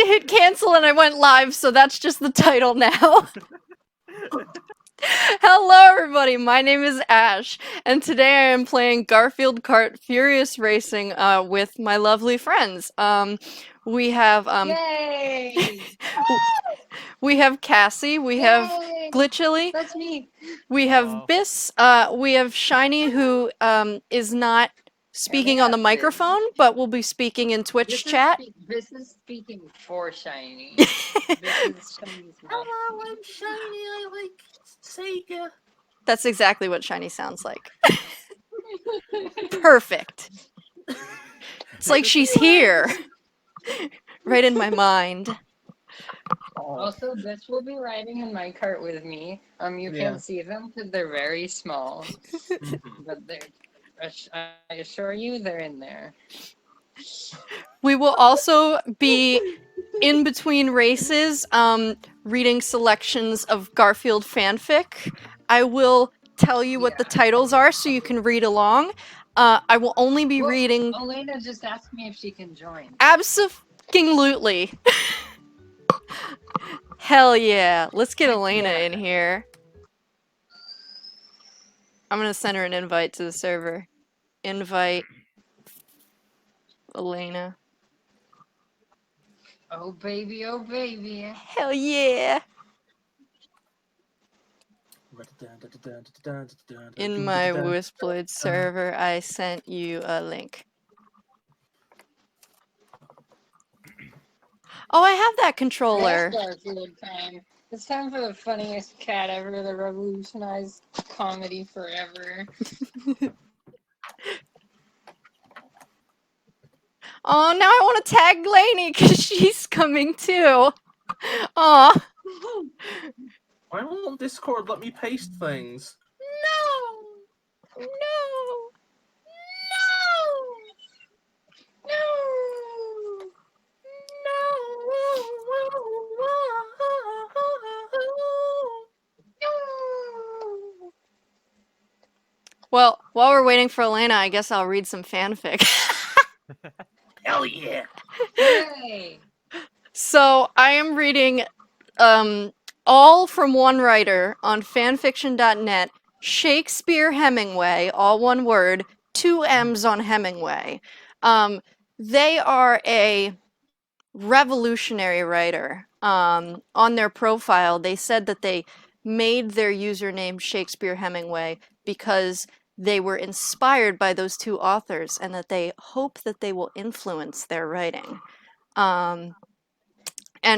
to hit cancel and I went live, so that's just the title now. Hello everybody, my name is Ash, and today I am playing Garfield Kart Furious Racing with my lovely friends. We have Yay! we have Cassie, we have Glitchy, That's me. we have Biss, we have Shiny, who is not speaking on the microphone, but will be speaking in Twitch chat. This is speaking for Shiny. This is Shiny's mouth. Hello, I'm Shiny. I like Sega. That's exactly what Shiny sounds like. Perfect. It's like she's here. Right in my mind. Also, this will be riding in my cart with me. You can't see them because they're very small, but I assure you, they're in there. We will also be in between races, reading selections of Garfield fanfic. I will tell you what the titles are so you can read along. I will only be reading. Alayna just asked me if she can join. Abso-fucking-lutely. Hell yeah. Let's get Alayna in here. I'm gonna send her an invite to the server. Invite Alayna. Oh baby, oh baby. Hell yeah. In my wisploid server, I sent you a link. Oh, I have that controller. It's time for the funniest cat ever, the revolutionized comedy forever. Oh, now I want to tag Lainey because she's coming too. Aw. Why won't Discord let me paste things? No. No. No. No. No. Well, while we're waiting for Alayna, I guess I'll read some fanfic. Hell yeah! Yay! So, I am reading all from one writer on fanfiction.net, Shakespeare Hemingway, all one word, 2 M's on Hemingway. They are a revolutionary writer. On their profile, they said that they made their username Shakespeare Hemingway because they were inspired by those 2 authors and that they hope that they will influence their writing. And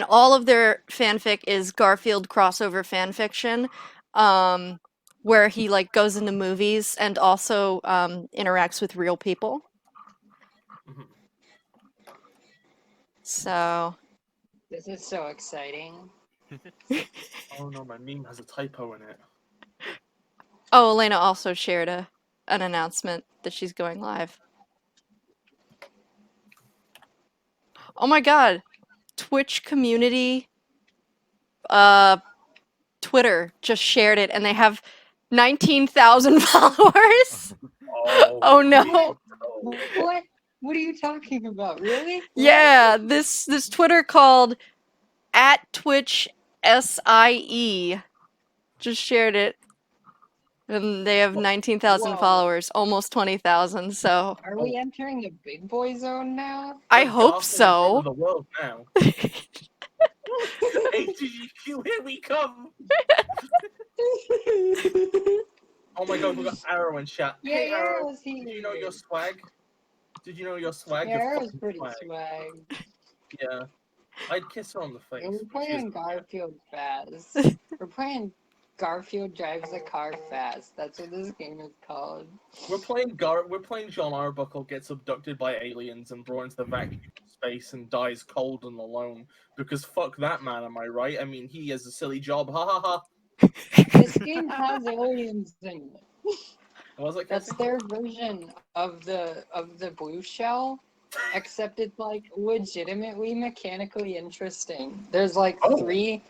all of their fanfic is Garfield crossover fanfiction, where he like goes into movies and also interacts with real people. So this is so exciting. Oh no, my meme has a typo in it. Oh, Alayna also shared an announcement that she's going live. Oh my god. Twitch community Twitter just shared it and they have 19,000 followers. Oh no. What? What are you talking about? Really? Yeah, this Twitter called @TwitchSIE just shared it. And they have 19,000 followers, almost 20,000, so... Are we entering the big boy zone now? I hope so. The world now. HGQ, here we come! Oh my god, we got Arrow in chat. Yeah, hey, Arrow, Arrow's here. did you know your swag? Did you know your swag? Yeah, Arrow's pretty swag. Yeah. I'd kiss her on the face. We're playing Garfield fast. We're playing Garfield drives a car fast. That's what this game is called. We're playing John Arbuckle gets abducted by aliens and brought into the vacuum of space and dies cold and alone. Because fuck that man, am I right? I mean, he has a silly job. Ha ha ha. This game has aliens in it. Was it? That's their version of the blue shell, except it's like legitimately mechanically interesting. There's like 3.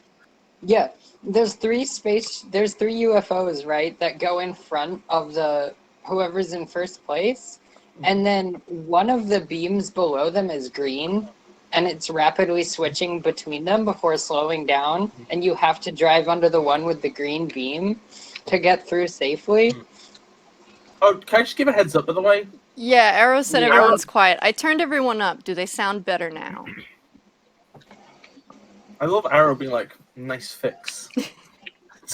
Yeah, there's 3 UFOs, right, that go in front of the whoever's in first place, and then one of the beams below them is green, and it's rapidly switching between them before slowing down, and you have to drive under the one with the green beam to get through safely. Oh, can I just give a heads up, by the way? Yeah, Arrow said Yeah. everyone's quiet. I turned everyone up. Do they sound better now? I love Arrow being like, nice fix.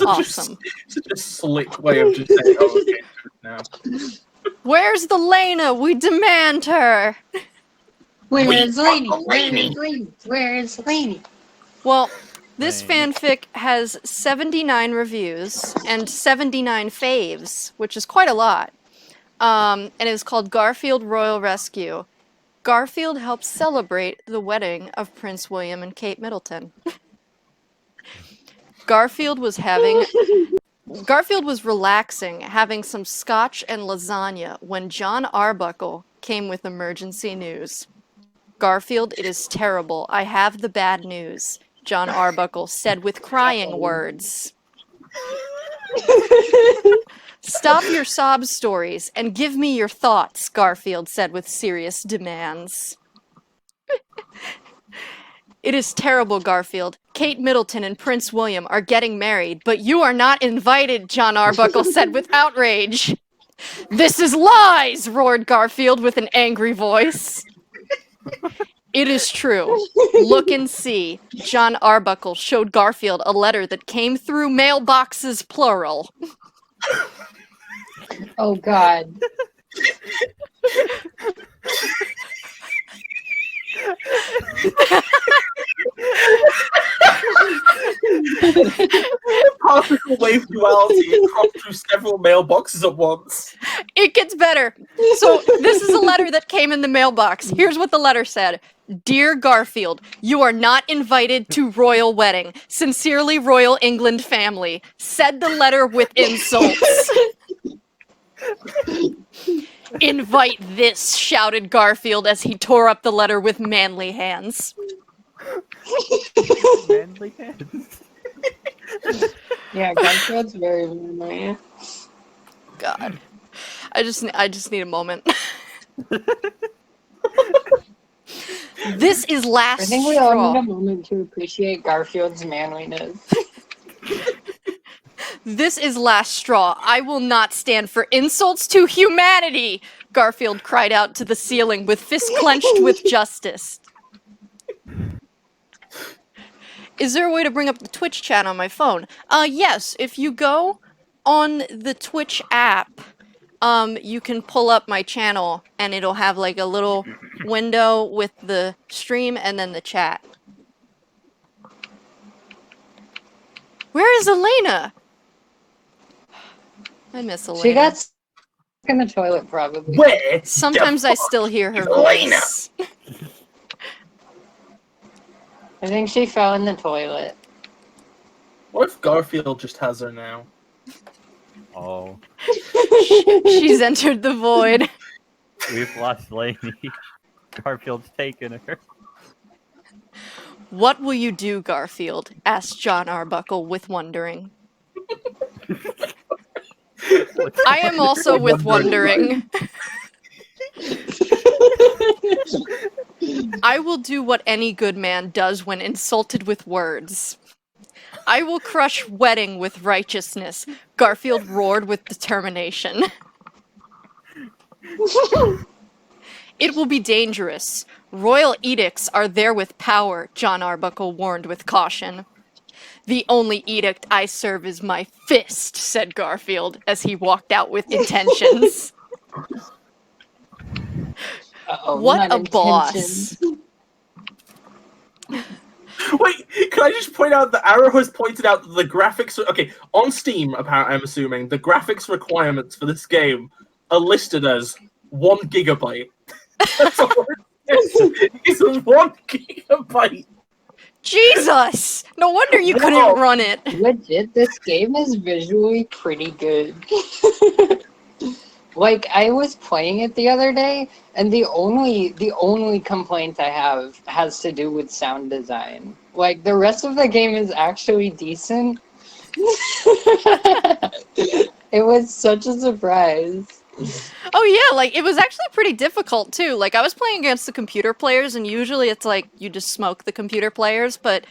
Awesome. Such a slick way of just saying, oh, okay, now. Where's the Lena? We demand her! Where's Lainey? Lainey? Where's Lainey? Where's Lainey? Well, this Lainey. fanfic has 79 reviews and 79 faves, which is quite a lot. And it is called Garfield Royal Rescue. Garfield helps celebrate the wedding of Prince William and Kate Middleton. Garfield was relaxing, having some scotch and lasagna when John Arbuckle came with emergency news. Garfield, it is terrible. I have the bad news, John Arbuckle said with crying words. Stop your sob stories and give me your thoughts, Garfield said with serious demands. It is terrible, Garfield. Kate Middleton and Prince William are getting married, but you are not invited, John Arbuckle said with outrage. This is lies, roared Garfield with an angry voice. It is true. Look and see. John Arbuckle showed Garfield a letter that came through mailboxes, plural. Oh God. Particle wave duality crossed through several mailboxes at once. It gets better. So this is a letter that came in the mailbox. Here's what the letter said. Dear Garfield, you are not invited to royal wedding. Sincerely, Royal England family. Said the letter with insults. Invite this, shouted Garfield as he tore up the letter with manly hands. Manly hands. Yeah, Garfield's very manly. God. I just need a moment. This is last I think we all straw. need a moment to appreciate Garfield's manliness. This is last straw. I will not stand for insults to humanity, Garfield cried out to the ceiling with fists clenched with justice. Is there a way to bring up the Twitch chat on my phone? Yes. If you go on the Twitch app, you can pull up my channel and it'll have like a little window with the stream and then the chat. Where is Alayna? I miss Alayna. She got stuck in the toilet, probably. Where? Sometimes I still hear her Alayna? voice. I think she fell in the toilet. What if Garfield just has her now? Oh, She's entered the void. we've lost Lainey. Garfield's taken her. What will you do, Garfield? Asked John Arbuckle with wondering. I am also with wondering. I will do what any good man does when insulted with words. I will crush wedding with righteousness, Garfield roared with determination. It will be dangerous. Royal edicts are there with power, John Arbuckle warned with caution. The only edict I serve is my fist, said Garfield as he walked out with intentions. What not a boss. Wait, can I just point out that Arrow has pointed out that the graphics... Okay, on Steam, apparently, I'm assuming, the graphics requirements for this game are listed as 1 gigabyte. That's all it is. It's 1 gigabyte. Jesus! No wonder you couldn't run it. Legit, this game is visually pretty good. Like, I was playing it the other day, and the only complaint I have has to do with sound design. Like, the rest of the game is actually decent. It was such a surprise. Oh yeah, like it was actually pretty difficult too. Like I was playing against the computer players, and usually it's like you just smoke the computer players, but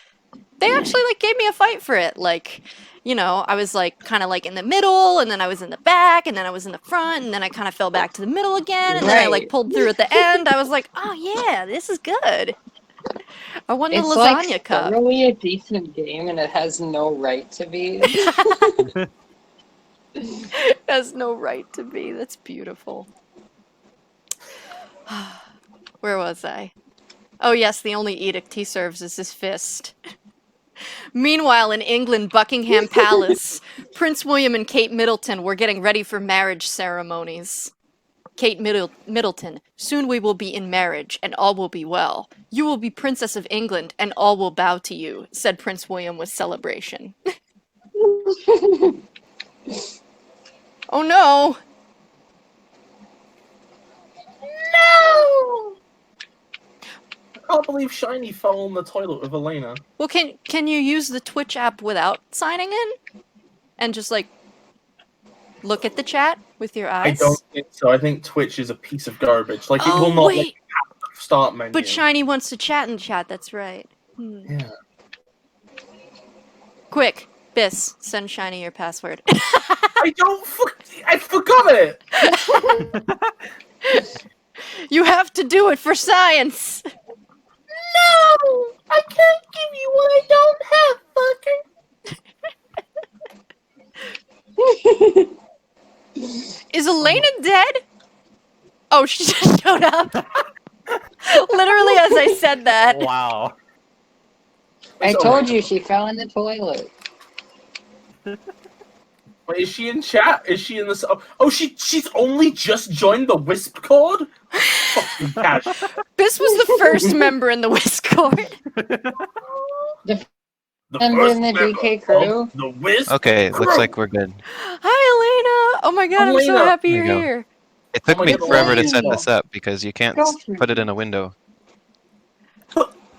they actually like gave me a fight for it. Like, you know, I was like kind of like in the middle, and then I was in the back, and then I was in the front, and then I kind of fell back to the middle again, and then I like Right. pulled through at the end. I was like, oh yeah, this is good. I won the It's lasagna like cup. thoroughly a decent game, and it has no right to be. Has no right to be. That's beautiful. Where was I? Oh yes, the only edict he serves is his fist. Meanwhile, in England, Buckingham Palace, Prince William and Kate Middleton were getting ready for marriage ceremonies. Kate Middleton, soon we will be in marriage, and all will be well. You will be Princess of England, and all will bow to you, said Prince William with celebration. Oh no! No! I can't believe Shiny fell in the toilet with Alayna. Well, can you use the Twitch app without signing in? And just like look at the chat with your eyes? I don't think so. I think Twitch is a piece of garbage. Like, it Oh, will not let wait. you have the start menu. But Shiny wants to chat in chat, that's right. Yeah. Quick, Biss, send Shiny your password. I forgot it! You have to do it for science! No! I can't give you what I don't have, fucker! Is Alayna dead? Oh, she just showed up. Literally as I said that. Wow. I told you she fell in the toilet. Wait, is she in chat? Is she in this? Oh, she's only just joined the Wisp Chord? Fucking cash. Biss was the first member in the Discord. The Member in the member DK crew? of the Wisp Okay, crew. looks like we're good. Hi, Alayna! Oh my god, I'm so Alayna. happy There you're you go. here. It took my me God, forever to set Alayna. this up because you can't Girlfriend. put it in a window.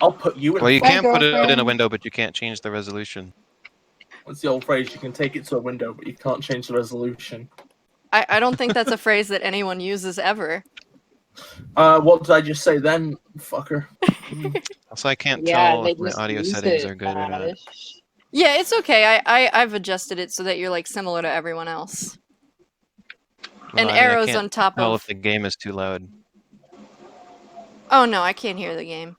I'll put you in. Well, you My can put it in girlfriend. a window, but you can't change the resolution. What's the old phrase? You can take it to a window, but you can't change the resolution. I don't think that's a phrase that anyone uses ever. What did I just say then, fucker? Also, I can't Yeah, tell they if my just audio used settings it, are good or not. Ash. Yeah, it's okay. I've adjusted it so that you're like similar to everyone else. Well, And I mean, I arrows can't on top tell of. if the game is too loud. Oh no, I can't hear the game.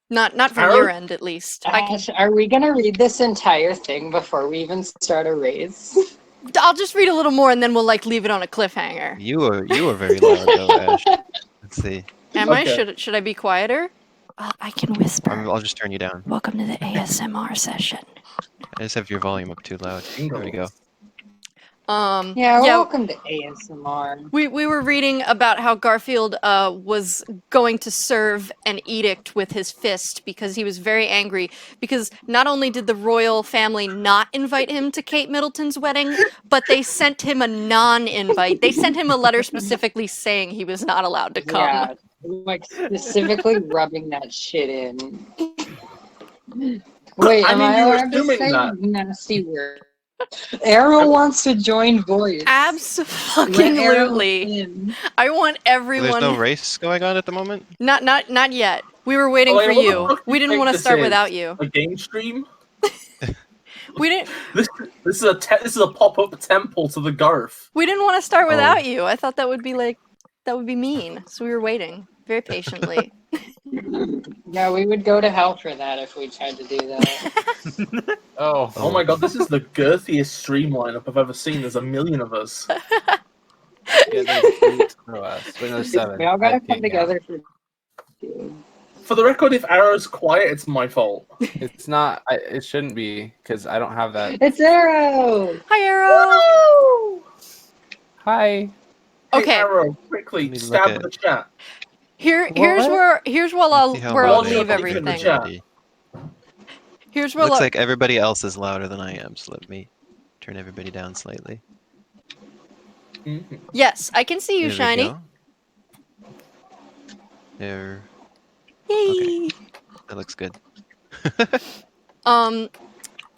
Not from Arrow? your end, at least. Ash, are we gonna read this entire thing before we even start a race? I'll just read a little more and then we'll like leave it on a cliffhanger. You were very loud though, Ash. Let's see. Am I? Okay. Should I be quieter? I can whisper. I'll just turn you down. Welcome to the ASMR session. I just have your volume up too loud. There we go. Yeah, welcome to ASMR. We were reading about how Garfield was going to serve an edict with his fist because he was very angry because not only did the royal family not invite him to Kate Middleton's wedding, but they sent him a non-invite. They sent him a letter specifically saying he was not allowed to come. Yeah, like specifically rubbing that shit in. Wait, I am mean, I you were allowed to assuming say that. nasty word? Arrow wants to join voice. Absolutely. I want everyone. There's no race going on at the moment? Not yet. We were waiting Alayna, for what the you. fuck do We you didn't think want to this start is? without you. A game stream? We didn't. This is a pop-up temple to the Garf. We didn't want to start Oh. without you. I thought that would be mean. So we were waiting very patiently. Yeah, we would go to hell for that if we tried to do that. Oh my god, this is the girthiest stream lineup I've ever seen. There's a million of us. Yeah, there's 8 for us. Wait, no, 7. We all gotta I come can't together for. For the record, if Arrow's quiet, it's my fault. count. It's not. It shouldn't be because I don't have that. It's Arrow! Hi, Arrow. Hi. Hey, Okay. Arrow, Let quickly, me stab look the chat. Here's What? where See how I'll loud leave everybody is. everything. chat. Here's where Looks like everybody else is louder than I am, so let me turn everybody down slightly. Mhm. Yes, I can see you, There we Shiny. go. There. Yay. That looks good.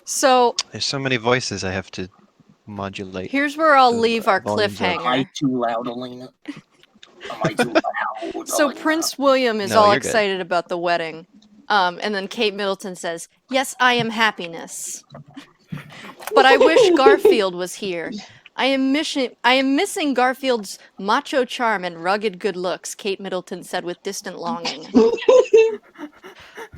So There's so many voices I have to modulate. Here's where I'll the leave our volumes up. Am I cliffhanger. too loud, Alayna? Am I too loud? So Alayna? Prince William is No, all you're good. excited about the wedding. And then Kate Middleton says, "Yes, I am happiness. But I wish Garfield was here. I am missing Garfield's macho charm and rugged good looks," Kate Middleton said with distant longing.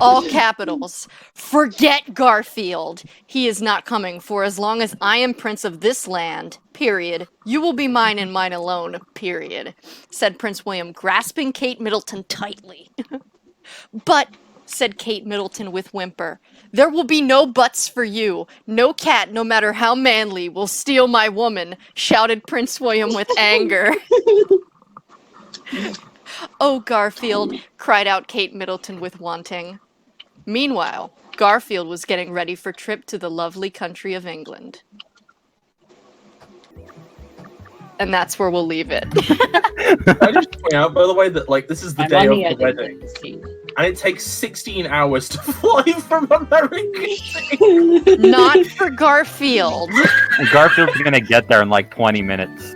All capitals. "Forget Garfield. He is not coming for as long as I am prince of this land. Period. You will be mine and mine alone. Period," said Prince William, grasping Kate Middleton tightly. "But," said Kate Middleton with whimper, "there will be no buts for you. No cat, no matter how manly, will steal my woman," shouted Prince William with anger. "Oh, Garfield," cried out Kate Middleton with wanting. Meanwhile, Garfield was getting ready for trip to the lovely country of England. And that's where we'll leave it. Can I just point out, by the way, that like this is the I'm day on of the the edge of wedding, the seat. and it takes 16 hours to fly from America. Not for Garfield. Garfield's gonna get there in like 20 minutes.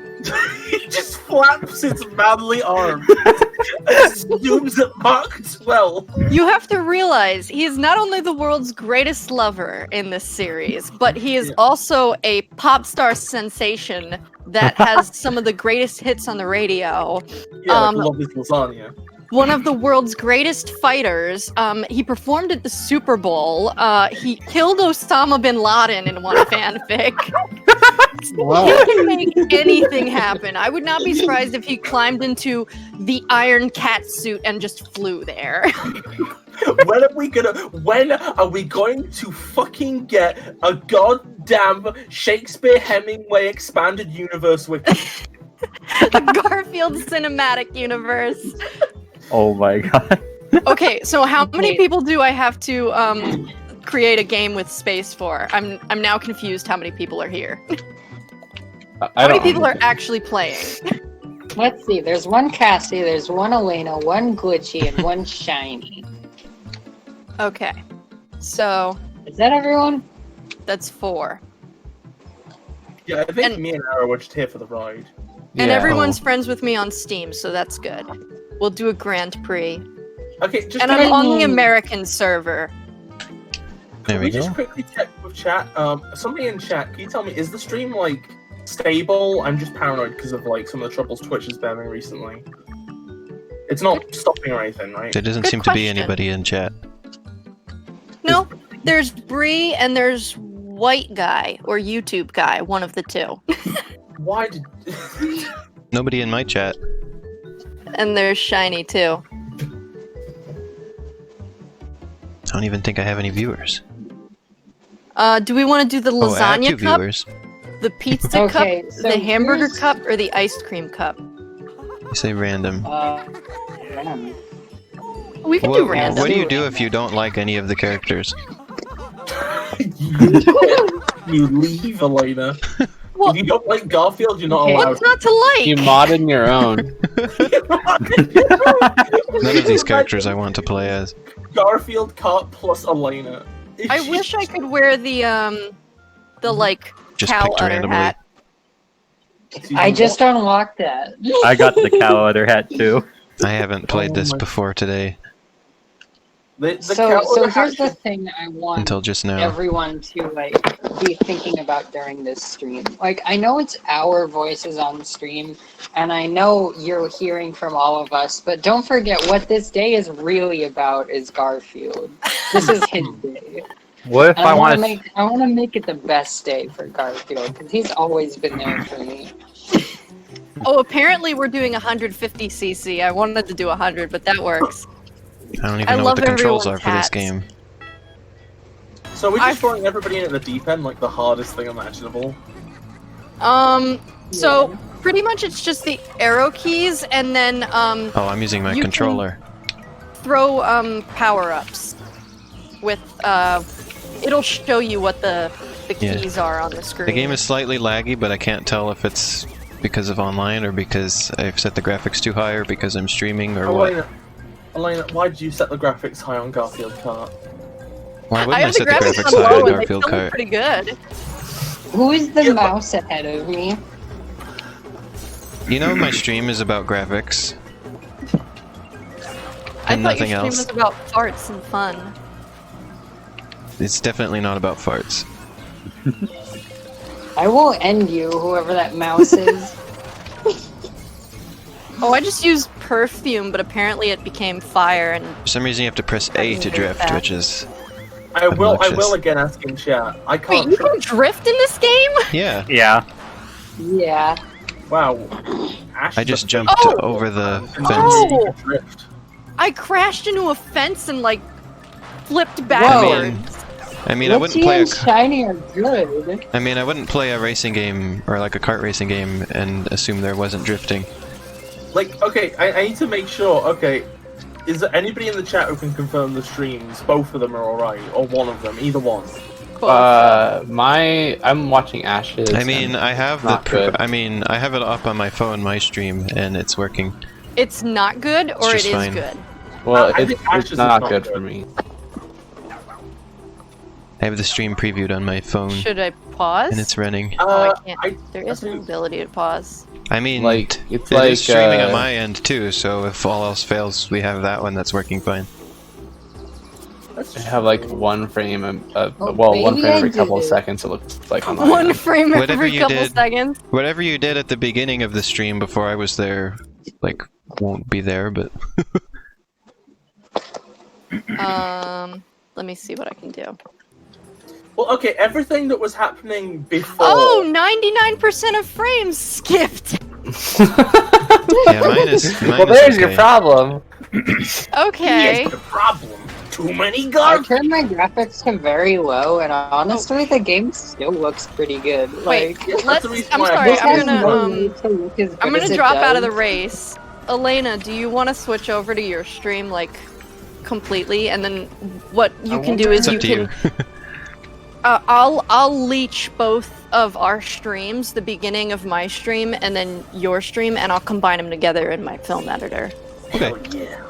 He just flaps his manly arm and zooms at Mark 12. You have to realize he is not only the world's greatest lover in this series, but he is also a pop star sensation that has some of the greatest hits on the radio. Yeah, like love this lasagna. One of the world's greatest fighters. He performed at the Super Bowl. He killed Osama bin Laden in one fanfic. He can make anything happen. I would not be surprised if he climbed into the Iron Cat suit and just flew there. When are we going to fucking get a goddamn Shakespeare Hemingway expanded universe with The Garfield cinematic universe. Oh my god. Okay, so how many people do I have to create a game with space for? I'm now confused how many people are here. How many people are actually playing? Let's see. There's one Cassie, there's one Alayna, one Glitchy, and one Shiny. Okay. So Is that everyone? that's 4. Yeah, I think And- me and Ara were just here for the ride. And Yeah. everyone's friends with me on Steam, so that's good. We'll do a Grand Prix. Okay, just And can I'm on the I- American server. There we we just go. quickly check with chat? Somebody in chat, can you tell me, is the stream like stable? I'm just paranoid because of like some of the troubles Twitch has been having recently. It's not stopping or anything, right? There doesn't Good seem to be question. anybody in chat. No, there's Bree and there's White Guy or YouTube Guy, one of the two. Why did? Nobody in my chat. And there's Shiny too. I don't even think I have any viewers. Do we want to do the Oh, add lasagna 2 cup, viewers. the pizza Okay, cup, so the hamburger here's- cup, or the ice cream cup? You say random. We can What, do random. what do you do if you don't like any of the characters? You leave, Alayna. Well, If you don't like Garfield, you're not Okay. allowed. what's not to like? You mod in your own. None of these characters I want to play as. Garfield Cart plus Alayna. I wish I could wear the like Just cow picked udder randomly. hat. I just unlocked that. I got the cow udder hat too. I haven't played Oh this my- before today So here's the thing I want until just now. everyone to like be thinking about during this stream. Like, I know it's our voices on the stream, and I know you're hearing from all of us, but don't forget what this day is really about is Garfield. This is his day. What if And I I want want to? to make it the best day for Garfield because he's always been there for me. Oh, apparently we're doing 150cc. I wanted to do 100, but that works. I don't I even know what love the controls are everyone's for this hats. game. So we're just I've- throwing everybody in at the deep end, like the hardest thing imaginable. So pretty much it's just the arrow keys, and then Oh, I'm using my You can- controller. throw power-ups with it'll show you what the Yeah. keys are on the screen. The game is slightly laggy, but I can't tell if it's because of online or because I've set the graphics too high or because I'm streaming or what. Alayna, why did you set the graphics high on Garfield Kart? Why I wouldn't I have the set the graphics graphics on high low, on and they Garfield still look Kart? pretty good. Who is the mouse ahead of me? You know my stream is about graphics. I And thought nothing your stream else. was about farts and fun. It's definitely not about farts. I will end you, whoever that mouse is. Oh, I just used perfume, but apparently it became fire, and For some reason you have to press A to drift, which is... I will Obnoxious. again ask in chat. I wait, can't. you can drift in this game? Yeah, Yeah. Yeah. Wow. Ash I is just a jumped Oh! over the fence. fence. Oh! Drift. I crashed into a fence and like flipped I backwards. mean, I wouldn't Glitchy play and Shiny are good. I wouldn't play a racing game or like a kart racing game and assume there wasn't drifting. Like, okay, I need to make sure. Okay, is there anybody in the chat who can confirm the streams? Both of them are alright, or one of them, either one. Cool. I'm watching Ash's. I mean, I have the not good. I have it up on my phone, my stream, and it's working. It's not good, or it just is fine. good. Well, I it's, think Ash's it's is not not good good. for me. I have the stream previewed on my phone, Should I pause? and it's running. Oh, I can't. There I is no think- ability to pause. I mean, Like, it's it like is streaming on my end too, so if all else fails, we have that one that's working fine. That's I have like one frame, Oh, one maybe frame I every couple of did. seconds. It looks like on my One end. frame Whatever every you couple did. seconds. Whatever you did at the beginning of the stream before I was there, like, won't be there, but... Let me see what I can do. Well, okay, everything that was happening before. Oh, 99% of frames skipped. Yeah, mine is Well, there's your okay. problem. Okay. Here's the problem. Too many I Garfield. turned my graphics to very low, and honestly, the game still looks pretty good. Wait, Like, Yeah, that's let's. the reason I'm why I sorry. this bought I'm has gonna no need to look as good I'm as gonna it drop out of does. the race. Alayna, do you want to switch over to your stream like completely, and then what you can do is It's you up to can. you. I'll leech both of our streams, the beginning of my stream and then your stream, and I'll combine them together in my film editor. Okay. Hell yeah.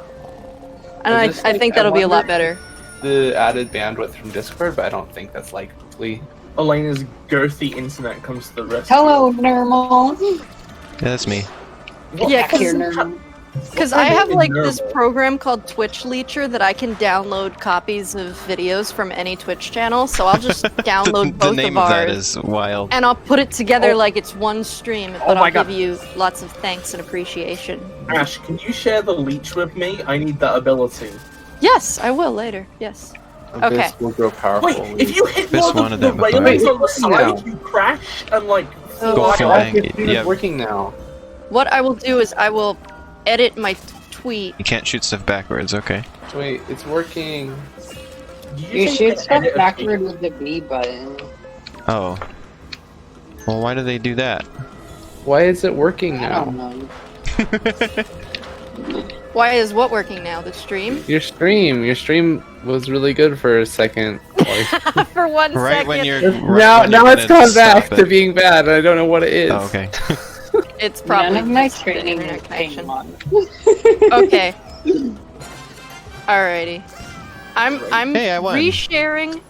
And I just, I like, think I that'll be a lot wonder- better. The added bandwidth from Discord, but I don't think that's likely. Elena's girthy internet comes to the rescue. Hello, normal. Yeah, that's me. What Yeah, the- Here, normal. Because what I kind have of like this nerve? program called Twitch Leecher that I can download copies of videos from any Twitch channel, so I'll just download The both name of of that ours. is wild. And I'll put it together like it's one stream, but my I'll God. give you lots of thanks and appreciation. Ash, can you share the leech with me? I need that ability. Yes, I will later. Yes. Okay. This will grow powerful. Wait, if you hit This one one of of the them before. railings Wait, on the side, now. you crash and like Oh, fly Go off. flying. It's Yeah. working now. What I will do is I will edit my tweet. You can't shoot stuff backwards, okay. Wait, it's working. You shoot stuff backward with the B button. Oh. Well, why do they do that? Why is it working I don't now? know. Why is what working now? The stream? Your stream was really good for a second. Like, For 1 second. Right when you're... now when you're it's gonna gone back stop to it. being bad. I don't know what it is. Oh, okay. It's probably None of my just the training internet is connection. paying on. Okay. Alrighty. I'm Hey, I won. resharing.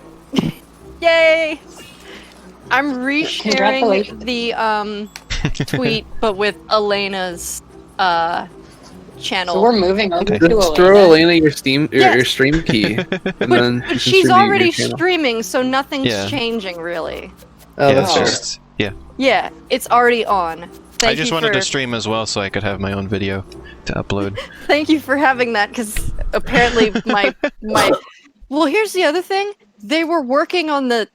Yay! I'm resharing Congratulations. the tweet, but with Elena's channel. So we're moving over Okay. to Just throw Alayna. Alayna your Yes. your stream key, and then you But can she's stream it in already your channel. streaming, so nothing's Yeah. changing really. Oh, yeah, that's it's fair. just... Yeah. Yeah, it's already on. Thank I just you wanted for, to stream as well so I could have my own video to upload. Thank you for having that, because apparently my Well, here's the other thing. They were working on the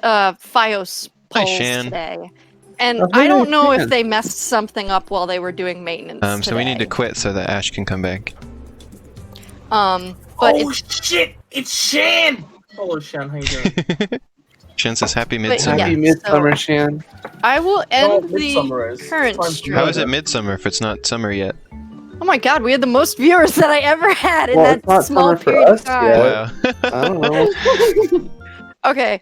FiOS Hi, polls Shan. today, and Oh, I don't hi, know Shan. if they messed something up while they were doing maintenance. So we need to today. quit so that Ash can come back. But Oh it's shit! It's Shan! Hello, Shan. How you doing? Shan says happy But midsummer. Happy Yeah, Midsummer, so- Shan. I will Well, end midsummer the is. current Time to stream. How is it midsummer if it's not summer yet? Oh my god, we had the most viewers that I ever had in Well, it's that not small summer for period us of time. yet. Wow. I don't know. Okay.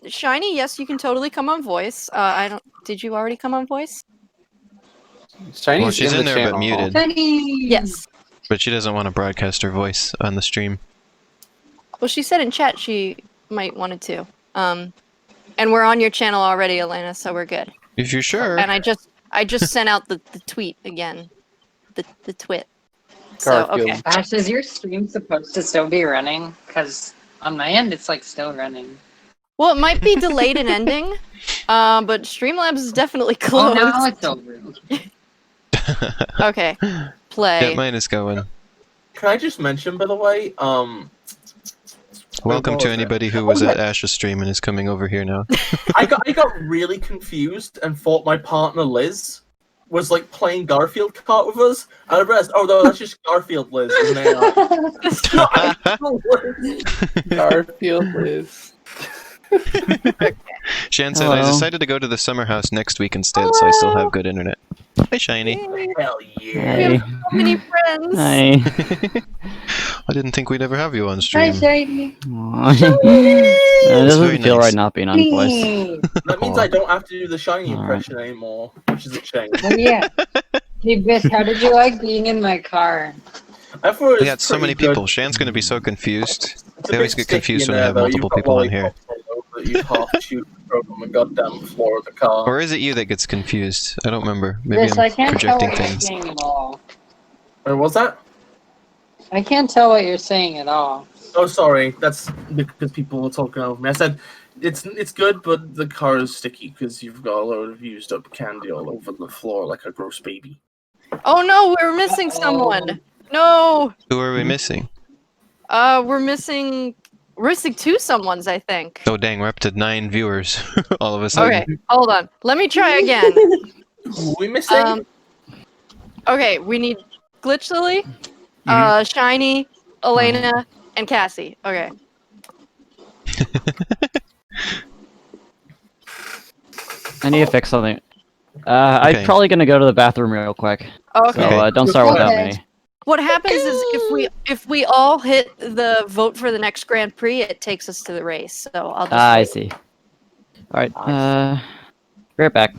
Shiny, yes, you can totally come on voice. I don't. Did you already come on voice? Chinese Well, she's in, in the there but channel. muted. Yes. But she doesn't want to broadcast her voice on the stream. Well, she said in chat she might wanted to. And And we're on your channel already, Alayna, so we're good. If you're sure. And I just sent out the tweet again. The twit. So, Garfield. okay. Ash, is your stream supposed to still be running? Because on my end, it's like still running. Well, it might be delayed in ending, but Streamlabs is definitely Oh, closed. now it's over. Okay, play. Yeah, mine is going. Can I just mention, by the way, Welcome what to was it? anybody who was at Ash's stream and is coming over here now. I got really confused and thought my partner Liz was like playing Garfield kart with us, and I realized, oh no, that's just Garfield Liz. Isn't it? It's not actual Liz. Garfield Liz. Shan said, I Hello. decided to go to the summer house next week instead, so I still have good internet. Hi, Shiny. Hell We yeah! have Hey. so many friends. Hi. I didn't think we'd ever have you on stream. Shiny. Aw. It It's doesn't very feel nice. right not being on voice. That means I don't have to do the shiny Alright. impression anymore, which is a shame. Oh yeah. Hey, Bish, how did you like being in my car? I thought it was We got so pretty many good. people. Shan's gonna be so confused. It's a They always bit get confused sticky when in I have there, though. multiple You've got people in here. lollipops all over that you half shoot from the goddamn floor of the car. Or is it you that gets confused? I don't remember. Maybe Bish, I I'm can't tell projecting what you're things. saying at all. Wait, what's that? I can't tell what you're saying at all. Oh, sorry. That's because people were talking over me. I said it's good, but the car is sticky because you've got a load of used up candy all over the floor like a gross baby. Oh no, we're missing someone. No. Who are we missing? We're missing two someones, I think. Oh dang, we're up to 9 viewers all of a sudden. Okay, hold on. Let me try again. Who are we missing? Okay, we need Glitchy, Shiny, Alayna, and Cassie. Okay. I need to fix something. I'm Okay. probably gonna go to the bathroom real quick. Okay. So don't start Go without ahead. me. What happens is if we all hit the vote for the next Grand Prix, it takes us to the race. So I'll just I wait. see. Alright, be right back.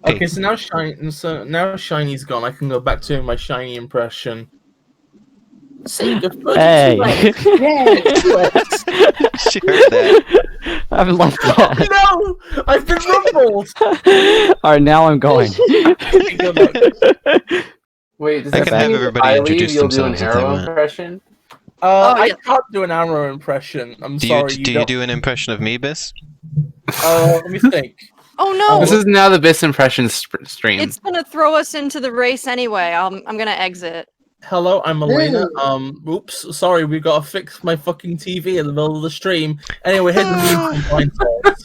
Okay, so now Shiny's gone. I can go back to my shiny impression. Say goodbye. Hey! Yay! She heard that. I haven't left yet. No! I've been rumbled! Alright, now I'm going. Good luck. Wait, does I that can have mean if everybody I leave, introduce you'll do an themselves if they arrow want. impression? I yeah. can't do an arrow impression. I'm Do sorry. you do an impression of me, Biss? Let me think. Oh no! This is now the Biss impression stream. It's gonna throw us into the race anyway. I'm gonna exit. Hello, I'm Alayna. Oops, sorry, we gotta fix my fucking TV in the middle of the stream. Anyway, hit the blind spots.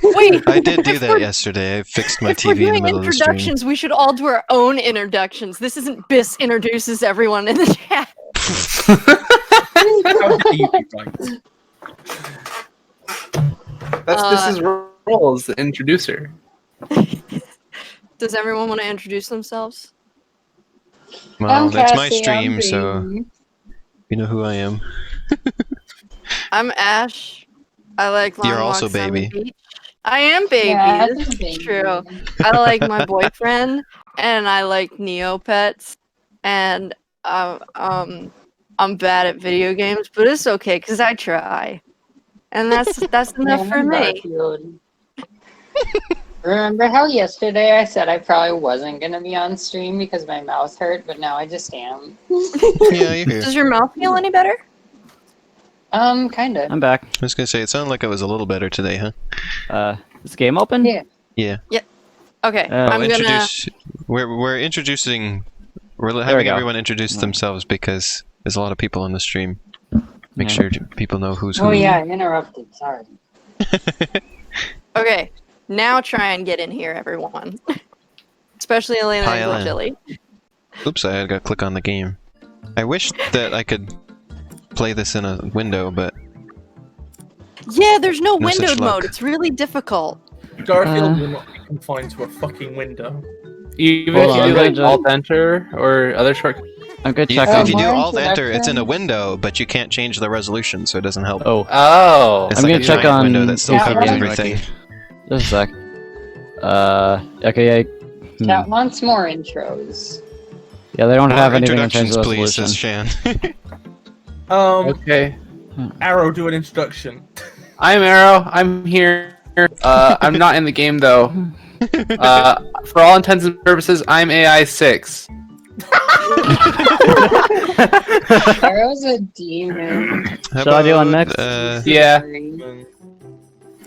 Wait, I did do if that we're- yesterday. I fixed my if we're TV in the doing middle of the stream. introductions, we should all do our own introductions. This isn't Biss introduces everyone in the chat. How dare you be right? That's Biss's role as the introducer. Does everyone want to introduce themselves? Well, that's my Cassie, stream, I'm so Bree. you know who I am. I'm Ash. I like long You're also walks on the baby. beach. I am baby. Yeah, This I'm is baby. true. I like my boyfriend, and I like Neopets, and I'm bad at video games, but it's okay because I try, and that's enough Yeah, for I'm me. Garfield. Remember how yesterday I said I probably wasn't gonna be on stream because my mouth hurt, but now I just am. Yeah, you're here. Does your mouth feel any better? Kinda. I'm back. I was gonna say, it sounded like it was a little better today, huh? Is the game open? Yeah. Yeah. Okay, Oh, I'm gonna. introduce. We're introducing. We're we having go. everyone introduce themselves because there's a lot of people on the stream. Make Yeah. sure people know who's who. Oh yeah, I interrupted. Sorry. Okay, now try and get in here, everyone. Especially Alayna Hi, and Alayna. Chili. Oops, I got to click on the game. I wish that I could play this in a window, but Yeah, there's no No such windowed luck. mode. It's really difficult. Garfield will not be confined to a fucking window. Even Hold if you on, do let me like just- Alt Enter or other short. I'm gonna you, check if on. you do More Alt Enter, it's in a introduction. window, but you can't change the resolution, so it doesn't help. Oh, Oh. It's I'm like gonna a check giant on window that still Yeah, covers I'm everything. just a sec. Okay, Chat wants more intros. yeah, they don't have More anything in terms introductions, of please, resolution. says Shan. Um, Okay. Arrow, do an introduction. I'm Arrow. I'm here. I'm not in the game though. For all intents and purposes, I'm AI 6. Arrow's a demon. How Shall I do one next? Yeah.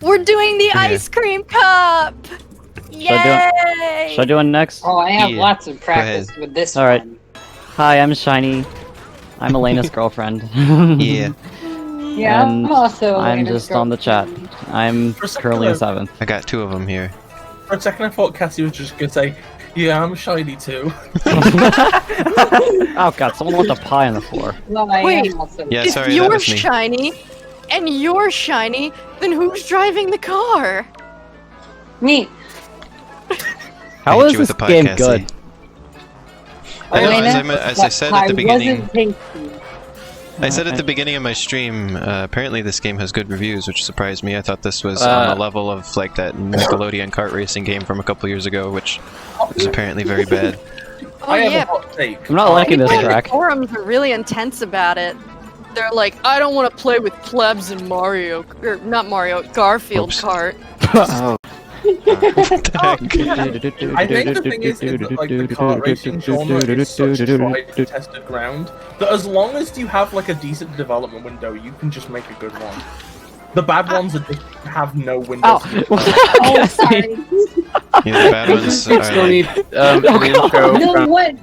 We're doing the Yeah. ice cream cup! Yay! Should I do one next? Oh, I have Yeah, lots of practice with this Alright. one. Hi, I'm Shiny. I'm Elena's girlfriend. Yeah, Yeah, And I'm also. I'm Elena's just on the chat. girlfriend. I'm For a second, currently a though. 7th. I got 2 of them here. For a second, I thought Cassie was just gonna say, "Yeah, I'm shiny too." Oh god, someone left a pie on the floor. Well, I Wait. am also. Yeah, If sorry, that you're was me. shiny, and you're shiny, then who's driving the car? Me. How I hit is you with this the pie, game Cassie. good? I know, Elena, as I said at that the pie beginning, wasn't tasty. I said at Okay. the beginning of my stream, apparently this game has good reviews, which surprised me. I thought this was on the level of like that Nickelodeon kart racing game from a couple years ago, which was apparently very bad. Oh I have yeah, a hot take. I'm not liking this people in the track. forums are really intense about it. They're like, I don't want to play with plebs in Mario, or not Mario, Garfield Oops. kart. Oh. I think the thing is that like the kart racing genre is such tried and tested ground that as long as you have like a decent development window, you can just make a good one. The bad ones are just have no windows. Oh, sorry. Yeah, the bad ones We are still like, need an intro No, from what?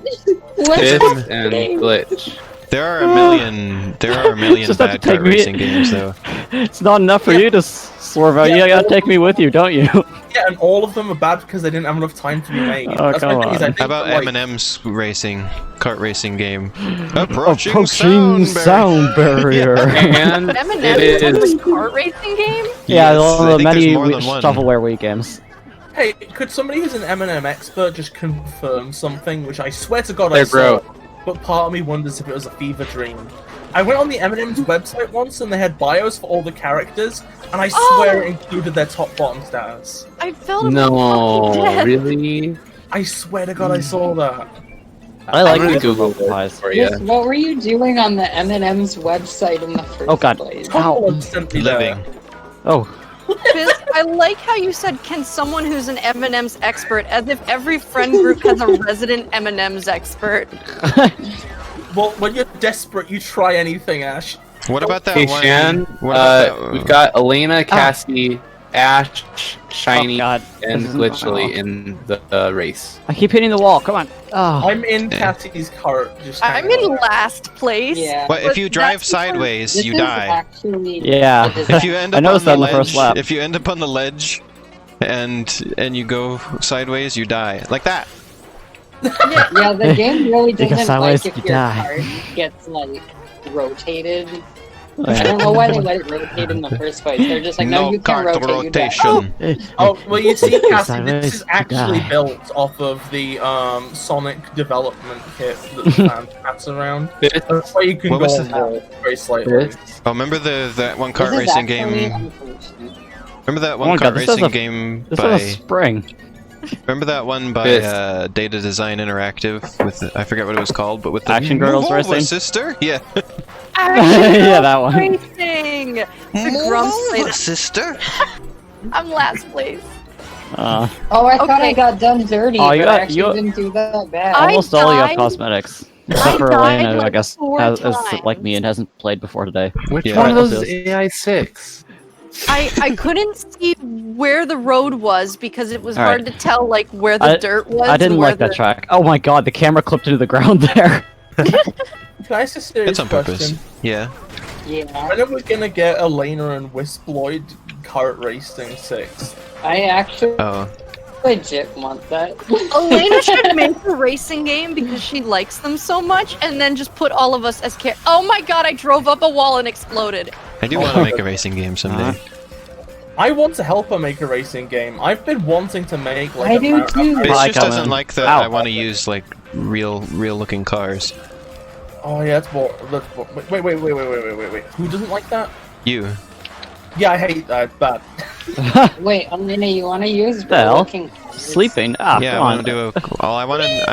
What's Biff this and game? Glitch. there are a million Just have to bad take kart me- racing games though. It's not enough for you to swerve out. Yeah, You gotta take me with you, don't you? Yeah, and all of them are bad because they didn't have enough time to be made. Oh, That's my come thing is I on. think How about that, like, Eminem's kart racing game? Approaching Approaching sound sound barrier. And Eminem it is is. a kart racing game? Yeah, Yes, I the think there's many more than one. shovelware Wii games. Hey, could somebody who's an Eminem expert just confirm something which I swear to God I They're saw, broke. but part of me wonders if it was a fever dream. I went on the Eminem's website once and they had bios for all the characters, and I swear it included their top bottom stars. I felt No, fucking dead. really? I swear to God I saw that. I like I'm gonna these Google apple pies. this for you. Yes, what were you doing on the M&M's website in the first Oh, God. place? Tumblr sent me Living. there. Oh, Biz, I like how you said, can someone who's an M&M's expert, as if every friend group has a resident M&M's expert. Well, when you're desperate, you try anything, Ash. What about that Hey, one? Shan, What about that? we've got Alayna, Cassie, Ash, oh Shiny, god. and This isn't- Glitchy oh. in the race. I keep hitting the wall, come on. Oh. I'm in Cassie's cart. Just I'm hanging in out. last place. Yeah. But if you drive that's because sideways, This you is die. actually Yeah. a disaster. If you end I up noticed on that the in the first ledge, lap. if you end up on the ledge, and you go sideways, you die like that. Yeah, the game really Because doesn't sideways, like if you your die. card gets like rotated. Oh, I yeah. don't know why they let it rotate in the first place. They're just like, no, you can't kart rotate. You die. rotation. Oh, well, you see, Cassie, Sideways, this is you actually die. built off of the Sonic development kit that the fans pass around. That's why you can What go was on the- roll very slightly. Oh, remember that one This kart is racing actually game? unfortunate. Remember that Oh one my God, kart this has racing a- game This by? is a spring. Remember that one by This. Data Design Interactive with I forget what it was called, but with the Action Girls Move over, Racing? sister. Yeah. Yeah, that one. Racing! The Grumps play that. sister. I'm last place. Oh, I thought I Okay. got done dirty, Oh, you but I got- actually you- didn't do that bad. I Almost all you got died- cosmetics. I Except for died Alayna, who I like guess 4 is times. like me and hasn't played before today. Which Yeah. one of Alright, those let's is do AI 6? I couldn't see where the road was because it was All right. hard to tell like where the dirt was. I didn't and where like that the... track. Oh my god, the camera clipped into the ground there. Can I ask a serious It's on purpose. question? Yeah. Yeah, When are we gonna get Alayna and wisploid kart racing 6? I actually Oh. legit want that. Alayna should make a racing game because she likes them so much, and then just put all of us as Oh my god! I drove up a wall and exploded. I do want to make a racing game someday. I want to help her make a racing game. I've been wanting to make like I a do too. Bitch Hi, just doesn't Colin. like that Ow. I want to use like real looking cars. Oh yeah, wait. Who doesn't like that? You. Yeah, I hate that. Bad. Wait, Alayna, you want to use The hell? looking cars? Sleeping? Ah, Yeah, I come want on. to do a. Oh, I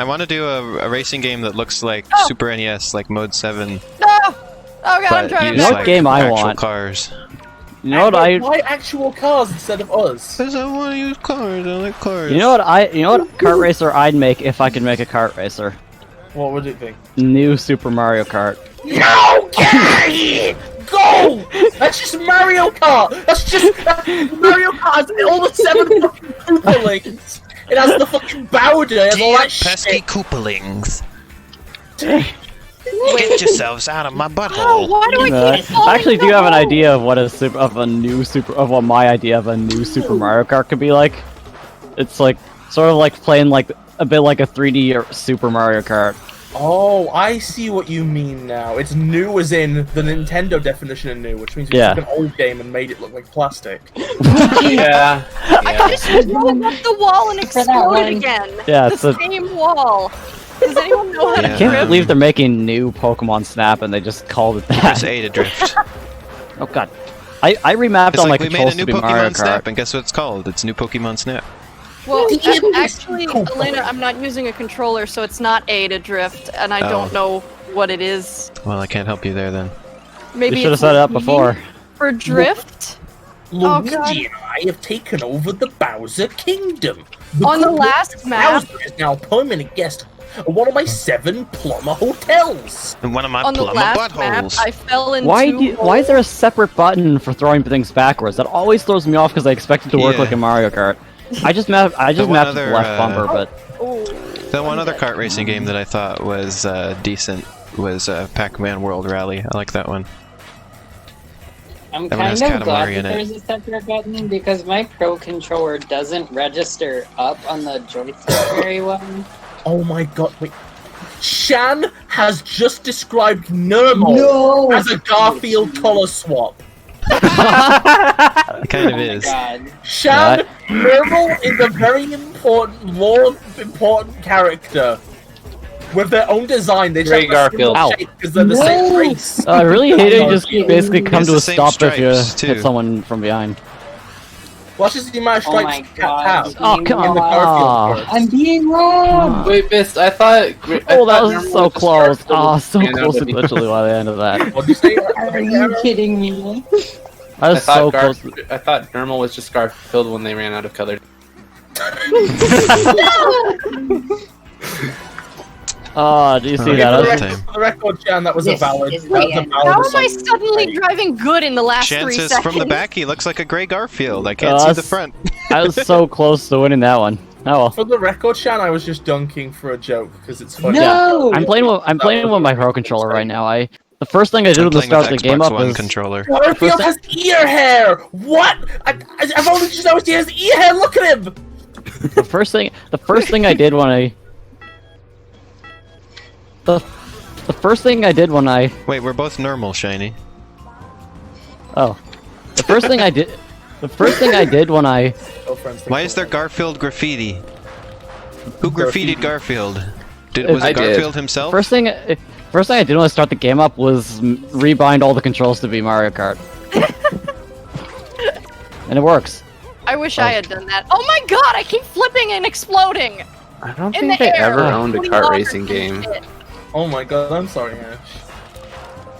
want to do a racing game that looks like Super NES, like Mode 7, No! Oh god! I'm but driving use You know what like backwards. game I actual want? cars. You know what I? Why actual cars instead of us? Because I want to use cars. I like cars. You know what kart racer I'd make if I could make a kart racer? What would it be? New Super Mario Kart. No! Get out of here! Go! That's just Mario Kart! That's just Mario Kart has all the 7 fucking Koopalings! It has the fucking Bowder, it has all that pesky shit! Koopalings. Get yourselves out of my Oh, butthole. why do I keep I actually do have an idea of what what my idea of a new Super Mario Kart could be like. It's like sort of like playing like a bit like a 3D or Super Mario Kart. Oh, I see what you mean now. It's new as in the Nintendo definition of new, which means we Yeah. took an old game and made it look like plastic. Yeah. I just rolled up the wall and For that one. exploded again. Yeah, the it's a- same wall. Does anyone know how to Yeah. I can't drift? believe they're making new Pokemon Snap and they just called it Press that. A to drift. Oh god. I remapped It's all my like we made a controls new to be Mario Pokemon Snap, Kart. and guess what it's called? It's new Pokemon Snap. Well, Yeah, actually, cool. Alayna, I'm not using a controller, so it's not A to drift, and I Oh. don't know what it is. Well, I can't help you there then. Maybe You should have it's set it up B before. for drift. Luigi God. and I have taken over the Bowser Kingdom. On the Cool last map, Bowser is now a permanent guest at one of my 7 plumber hotels. And one of my on the plumber last map, buttholes. I fell into. Why is there a separate button for throwing things backwards? That always throws me off because I expect it to work Yeah. like in Mario Kart. I just mapped one the other, left bumper, but Oh, The one other kart racing game that I thought was decent was Pac-Man World Rally. I like that one. I'm That one has kind of glad Katamari that in it. there's a separate button because my Pro controller doesn't register up on the joystick very well. Oh my god, wait. Shan has just described Nermal as a Garfield color swap. It kind of Oh my is. god. Shan, Nermal is a very important character. With their own design, they just Great have a similar Garfield. shape because they're the same race. I really hate it. You just It's basically come It's to the a same stop if you stripes, too. hit someone from behind. Watch this, the amount of Oh stripes my cats god. have Oh, come in the on. Garfield verse. I'm being wrong! Wait, Mist, I thought. Oh, that was so close. Ah, so Yeah, no, close but- to literally by the end of that. What'd you say? Are you kidding me? I was so close. I thought Nermal was just Garfield when they ran out of color. Oh, do you see Oh, that? yeah, I For was- time. the record, Jan, that was a This valid. is the That was a end. valid how am I assumption. suddenly driving good in the last 3 Chances seconds? from the back, he looks like a gray Garfield. I can't Oh, see the that's- front. I was so close to winning that one. Oh well. For the record, Shan, I was just dunking for a joke because it's funny. No! I'm playing with my Pro controller right now. The first thing I did I'm at the playing start of with the game Xbox up One was controller. Garfield has ear hair! What? I've only just noticed he has ear hair, look at him! the first thing I did when I the first thing I did when I Wait, we're both normal, Shiny. oh the first thing I did when I Why is there Garfield graffiti? Who graffitied Garfield? Was I it did. Garfield himself? first thing I did when I start the game up was rebind all the controls to be Mario Kart, and it works. I wish I had done that. Oh my god, I keep flipping and exploding! I don't In think the I air, ever owned a putting kart lockers racing and game. shit. Oh my god, I'm sorry, Ash.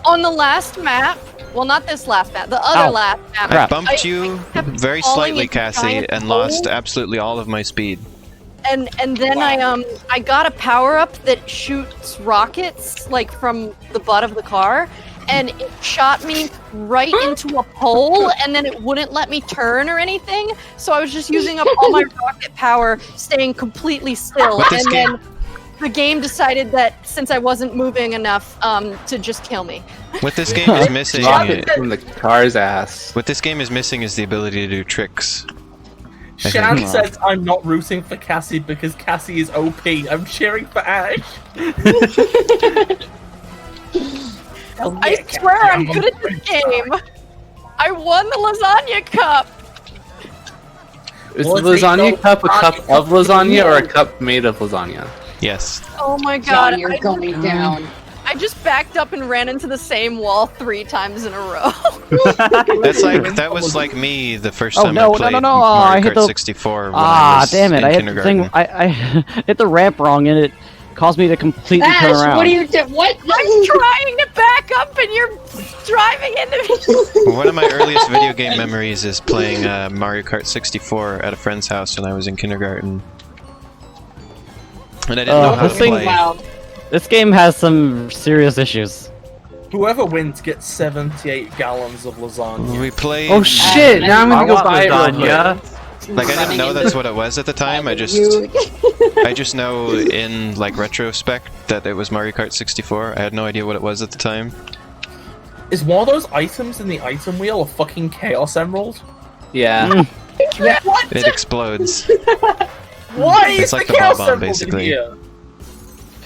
On the last map, well, not this last map, the other Ow. last map. Crap. Bumped you kept very falling slightly, into Cassie, giant and lost holes. absolutely all of my speed. And then I got a power up that shoots rockets like from the butt of the car, and it shot me right into a pole, and then it wouldn't let me turn or anything. So I was just using up all my rocket power, staying completely still, But this and game- then the game decided that since I wasn't moving enough, to just kill me. What this game is missing, Drop it from the car's ass. what this game is missing is the ability to do tricks. Shan Come on. says I'm not rooting for Cassie because Cassie is OP. I'm cheering for Ash. I swear I'm good at this game. I won the lasagna cup. Is Well, the it's a lasagna goat cup a cup lasagna of cup. lasagna or a cup made of lasagna? Yes. Oh my god. John, you're going down. I just backed up and ran into the same wall 3 times in a row. That was like me the first Oh, time no, I played no, no, Mario I hit Kart the- 64 when I Ah, was damn it! in I hit the kindergarten. thing. I hit the ramp wrong, and caused me to completely turn Ash, around. what are you doing? What? I'm trying to back up and you're driving into me. One of my earliest video game memories is playing Mario Kart 64 at a friend's house when I was in kindergarten. And I didn't know how to this thing- play. Wow. This game has some serious issues. Whoever wins gets 78 gallons of lasagna. We played. Oh shit! Now I'm gonna go want buy it real lasagna. quick. Like I didn't know that's what it was at the time. I just know in like retrospect that it was Mario Kart 64. I had no idea what it was at the time. Is one of those items in the item wheel a fucking Chaos Emerald? Yeah. It explodes. Why It's is like the the Chaos bomb, Emerald basically. in here?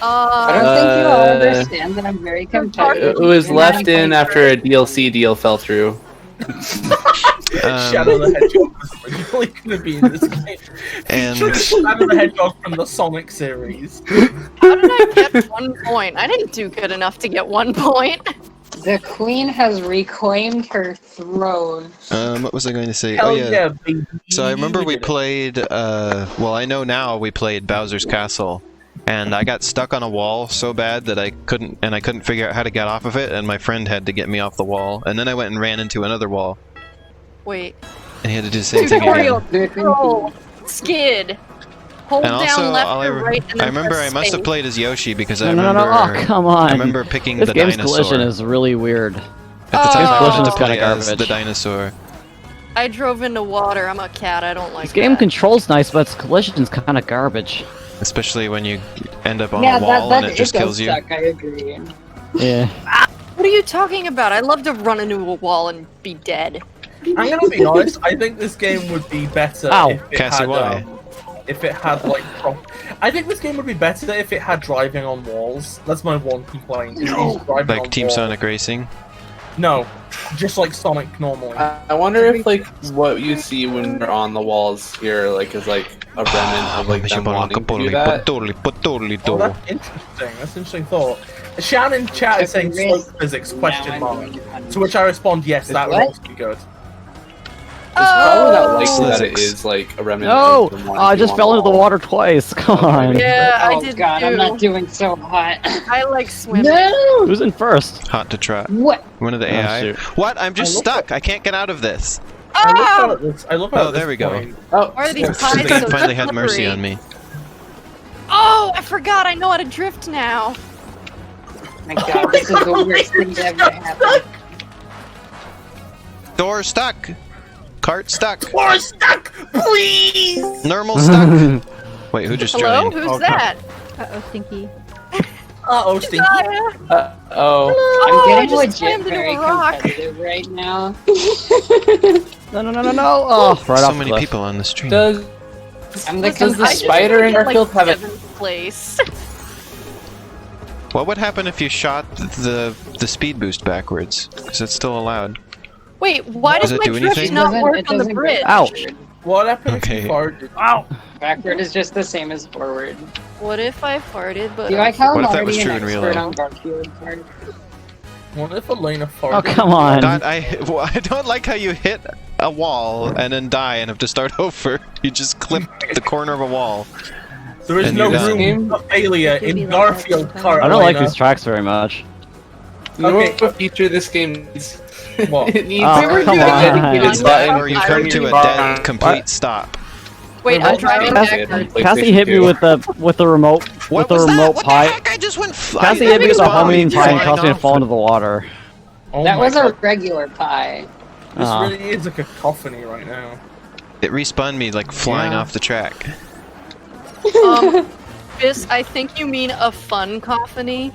I don't think you all understand that I'm very competitive. It was left in after a DLC deal fell through. Shadow the Hedgehog was originally going to be in this game. And- Featuring Shadow the Hedgehog from the Sonic series. How did I get 1 point? I didn't do good enough to get 1 point. The queen has reclaimed her throne. What was I going to say? Hell Oh yeah. yeah, baby. So I remember we did it. played. Well, I know now we played Bowser's Castle, and I got stuck on a wall so bad that I couldn't figure out how to get off of it, and my friend had to get me off the wall, and then I went and ran into another wall, Wait. and he had to do the same thing Tutorial. again. Control. Skid. Hold And also, down left all or right and then I remember press I must have space. played as Yoshi because I No, no, remember. no, oh, come on. I remember picking This the game's dinosaur. collision is really weird. At the time, This I collision wanted is to kinda play as garbage. the dinosaur. I drove into water. I'm a cat. I don't like This game that. controls nice, but its collision's kind of garbage. Especially when you end up on Yeah, a wall that and it just does kills you. suck, I agree. Yeah. What are you talking about? I love to run into a wall and be dead. I'm gonna be honest, I think this game would be better Ow. if it Cassie, had, why? If it had, like, I think this game would be better if it had driving on walls. That's my one complaint. It needs driving on Like Team walls. Sonic Racing. No, just like Sonic normally. I wonder if like what you see when you're on the walls here, like is like a remnant of like them wanting to do that. Oh, that's interesting. That's an interesting thought. Shannon in chat is saying slope physics, question mark. To which I respond, yes, that would What? also be good. It's probably not likely Oh. that it is like a remnant. No! of them Oh, wanting I to just go fell on into the wall. water twice. Come on. Yeah, I Oh did god, too. I'm not doing so hot. I like swimming. No! Who's in first? Hot to try. What? One of the Oh, AI. shoot. What? I'm just I look stuck. I can't get out of this. I love how Oh! it looks- I love how Oh, at this there we go. point- Oh, Why are these Yes. pies The so game finally had slippery? mercy on me. Oh, I forgot. I know how to drift now. My god, this is the worst thing to ever happen. Door stuck. Cart stuck. We're stuck! Please! Normal stuck. Wait, who just Hello? joined? Who's Okay. that? Uh-oh, Stinky. Uh-oh, Stinky. Gaia. oh. I'm Oh, I getting just legit slammed into very a rock. competitive right now. No, no, no, no, no! Oh, right So off the many cliff. people on the stream. Does I'm the does the I just spider in wanna get, Garfield have it? 7th place. What would happen if you shot the speed boost backwards? Because it's still allowed. Wait, why Does does it my do drift anything? not work It on the doesn't go bridge? Ouch. What happened Okay. if you farted? Backward is just the same as forward. What if I farted, but Do you like how What I'm if that was already true an in real expert life? on Garfield part? What if Alayna Oh, farted? come on. God, well, I don't like how you hit a wall and then die and have to start over. You just clip the corner of a wall. There is And no you're done. room for failure It could be in like Garfield that Cart. I don't like Alayna. these tracks very much. You know Okay. what feature this game needs? What? It needs Oh, a come dedicated on. It's that, button or you for come to your a bar. dead, complete stop. wait, I'm driving Cassie- backwards. Cassie hit me with the remote What with the was that? remote What pie. the heck? I just went. Cassie hit me with a homing pie and flying caused me to off. fall into the water. Oh That my was God. a regular pie. This Aw. really is a cacophony right now. It respawned me like flying Yeah. off the track. Fizz, I think you mean a fun cacophony.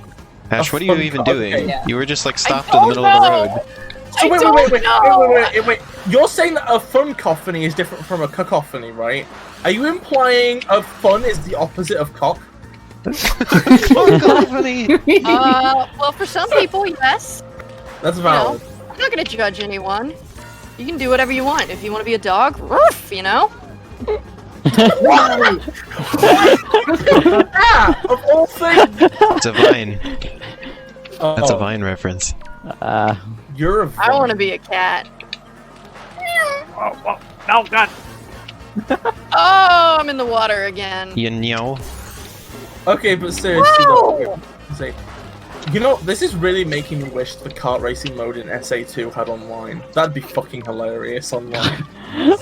Ash, what are you even doing? Yeah. You were just like stopped in the middle of the road. So wait. You're saying that a fun cacophony is different from a cacophony, right? Are you implying a fun is the opposite of cock? Well, for some people, yes. That's You know, valid. I'm not gonna judge anyone. You can do whatever you want. If you want to be a dog, roof, you know? Ah, of all things. It's a vine. That's a Oh, vine reference. You're a I want to be a cat. No, God. Oh, I'm in the water again. You know. Okay, but seriously, Wow! say, you know, this is really making me wish the kart racing mode in SA2 had online. That'd be fucking hilarious online.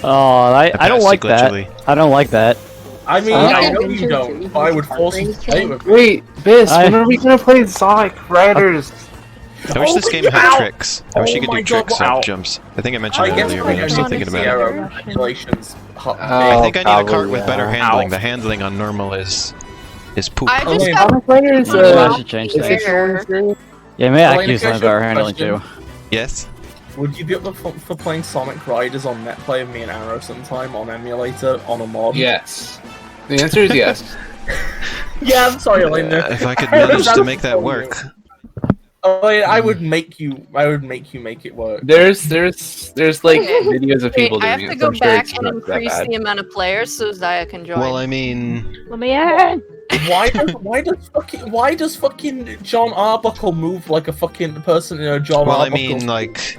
Oh, I don't passed like it that. glitchily. I don't like that. I mean, Sonic I know Adventure you don't, 2 but I would has force you to kart play it racing? with me. Wait, Biss, I- when are we gonna play Sonic Riders? I wish this game had tricks. I wish you could Oh do my God, tricks wow. of jumps. I think I mentioned I it guess earlier, my but I'm still only thinking about it. regulations. I think I need a probably, cart with better yeah. handling. The handling on normal is poop. I just Alayna, got Sonic Riders, Yeah, I should change is things. it showing through? Yeah, maybe I Alayna, could use can I some ask you a better handling too. question? Yes. Would you be up for playing Sonic Riders on NetPlay with me and Arrow sometime on emulator on a mod? Yes. The answer is yes. Yeah, I'm sorry, Alayna. If I could manage to make that work. I would make you make it work. There's like videos of people Wait, I have doing to it. go So I'm sure back it's and not that increase bad. the amount of players so Zaya can join. Well, I mean, Let me in. Why does fucking John Arbuckle move like a fucking person in a John well, I Arbuckle? mean, like,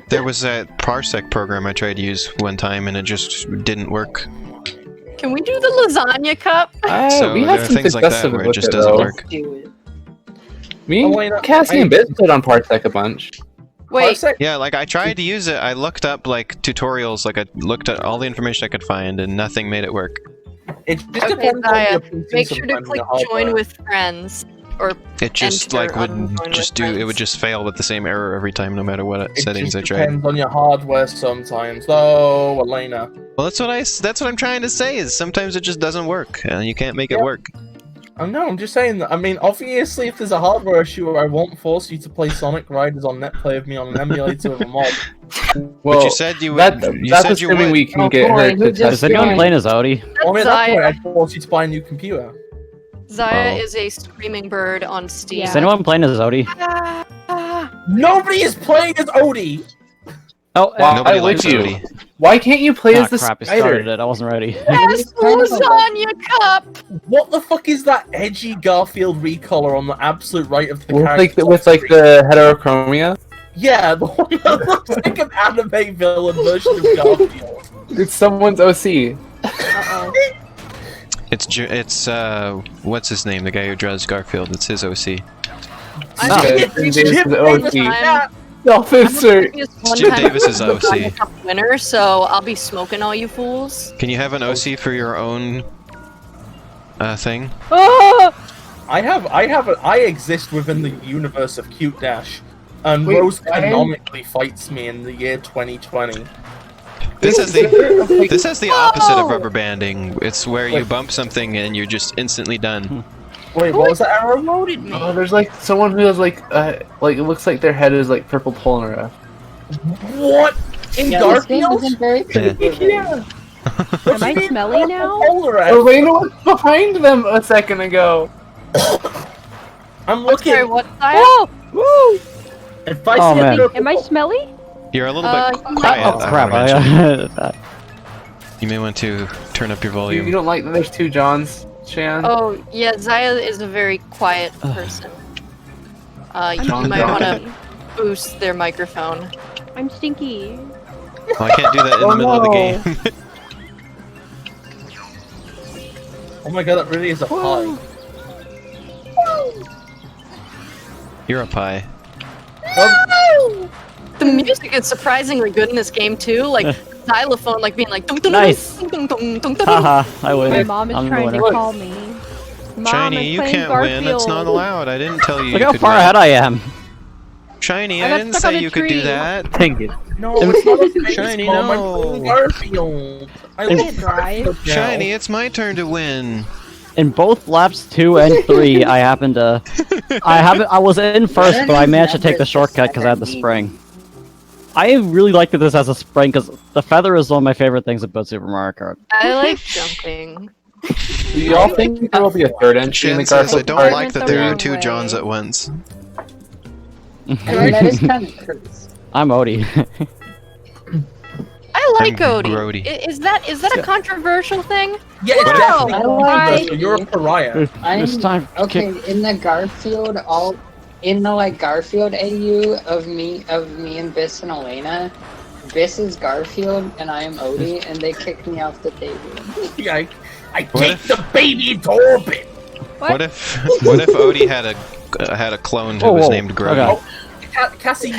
there was that parsec program I tried to use one time, and it just didn't work. Can we do the lasagna cup? So we there had are some things like success that where it with just it, doesn't though. work. Do it. Me, Alayna, Cassie, and Biss played on Parsec a bunch. Wait, Parsec? Yeah, like I tried to use it. I looked up like tutorials, like I looked at all the information I could find, and nothing made it work. It just okay, depends on Zaya, your PC make sure to sometimes click and your join hardware. with friends. Or It just Enter like would unjoin just with do. It friends. would just fail with the same error every time, no matter what It settings I just tried. depends on your hardware sometimes, though, Alayna. Well, that's what I'm trying to say. Is sometimes it just doesn't work, and you can't make it Yeah. work. Oh no, I'm just saying that. I mean, obviously, if there's a hardware issue, I won't force you to play Sonic Riders on NetPlay with me on an emulator with a mod. Well, But you said you would. that, You that's said you assuming would. we can Oh, get her boy, who to just test Is anyone joined? playing as Odie? Well, I mean, at that point, Zaya. I'd force you to buy a new computer. Zaya Oh. is a screaming bird on Steam. Is anyone playing as Odie? Nobody is playing as Odie! Oh, Wow. Nobody I likes would you. Odie. Why can't you play ah, as the crap! You started spider? it. I wasn't ready. Yes, lasagna cup. What the fuck is that edgy Garfield recolor on the absolute right of the With character? like the heterochromia? Yeah, the one that looks like an anime villain version of Garfield. It's someone's OC. It's what's his name? The guy who draws Garfield. It's his OC. I'm Ah. gonna Jim previous Davis is one OC. time- Self-insert. previous one Jim time Davis is lasagna OC. cup winner, so I'll be smoking all you fools. Can you have an OC for your own thing? Oh! I exist within the universe of Cute Dash, and Wait, Rose I am- canonically fights me in the year 2020. This has the opposite of Oh! rubber banding. It's where you bump something and you're just instantly done. Wait, what was that, Arrow? Promoted me. Oh, there's like someone who has like it looks like their head is like purple Polnareff. What? In Yeah, this game Garfield? isn't very creative. Yeah. Am I smelly now? Elena was behind them a second ago. I'm I'm looking. sorry, what Zaya? Oh! Woo! If I Oh, see a man. purple- Am I smelly? You're a little Uh, bit you quiet. Oh might- crap! I You may want to turn up your You volume. don't like that there's two Johns, Shan? Oh, yeah, Zaya is a very quiet person. You might want to boost their microphone. I'm stinky. Well, I can't do that in the middle of the game. Oh my god, that really is a pie. You're a pie. The music is surprisingly good in this game too, like xylophone, like being like dun, dun, dun, Nice. dun, dun, dun, dun, dun. Haha! I win. My mom is I'm the trying to winner. call me. Mom, Shiny, I'm you playing can't win. That's not Garfield. allowed. I didn't tell you. Look you how could far win. ahead I am. Shiny, I I got didn't stuck say on a you could do tree. that. Dang it. No, it's not a face, Shiny, Mom. I'm no. playing Garfield. I can't love drive. Garfield now. Shiny, it's my turn to win. In both laps 2 and 3, I happened to. I was in first, but I managed to take the shortcut because I had the spring. I really liked this as a spring because the feather is one of my favorite things about Super Mario Kart. I like jumping. Do y'all think there will be a third entry in the Shan says, I Garfield don't part? like that the there are wrong two way. Johns at once. And that is kind of cursed. I'm Odie. I like I'm Odie. Grody. Is that a controversial thing? Yeah, it's Wow. definitely I like controversial. it. You're a pariah. It's time to Okay, kick. in the Garfield, in the like Garfield AU of me and Biss and Alayna, Biss is Garfield and I am Odie, and they kicked me off the table. Yeah, I What kicked the baby into orbit. What if Odie had a clone who was named Grogu? okay. Cassie,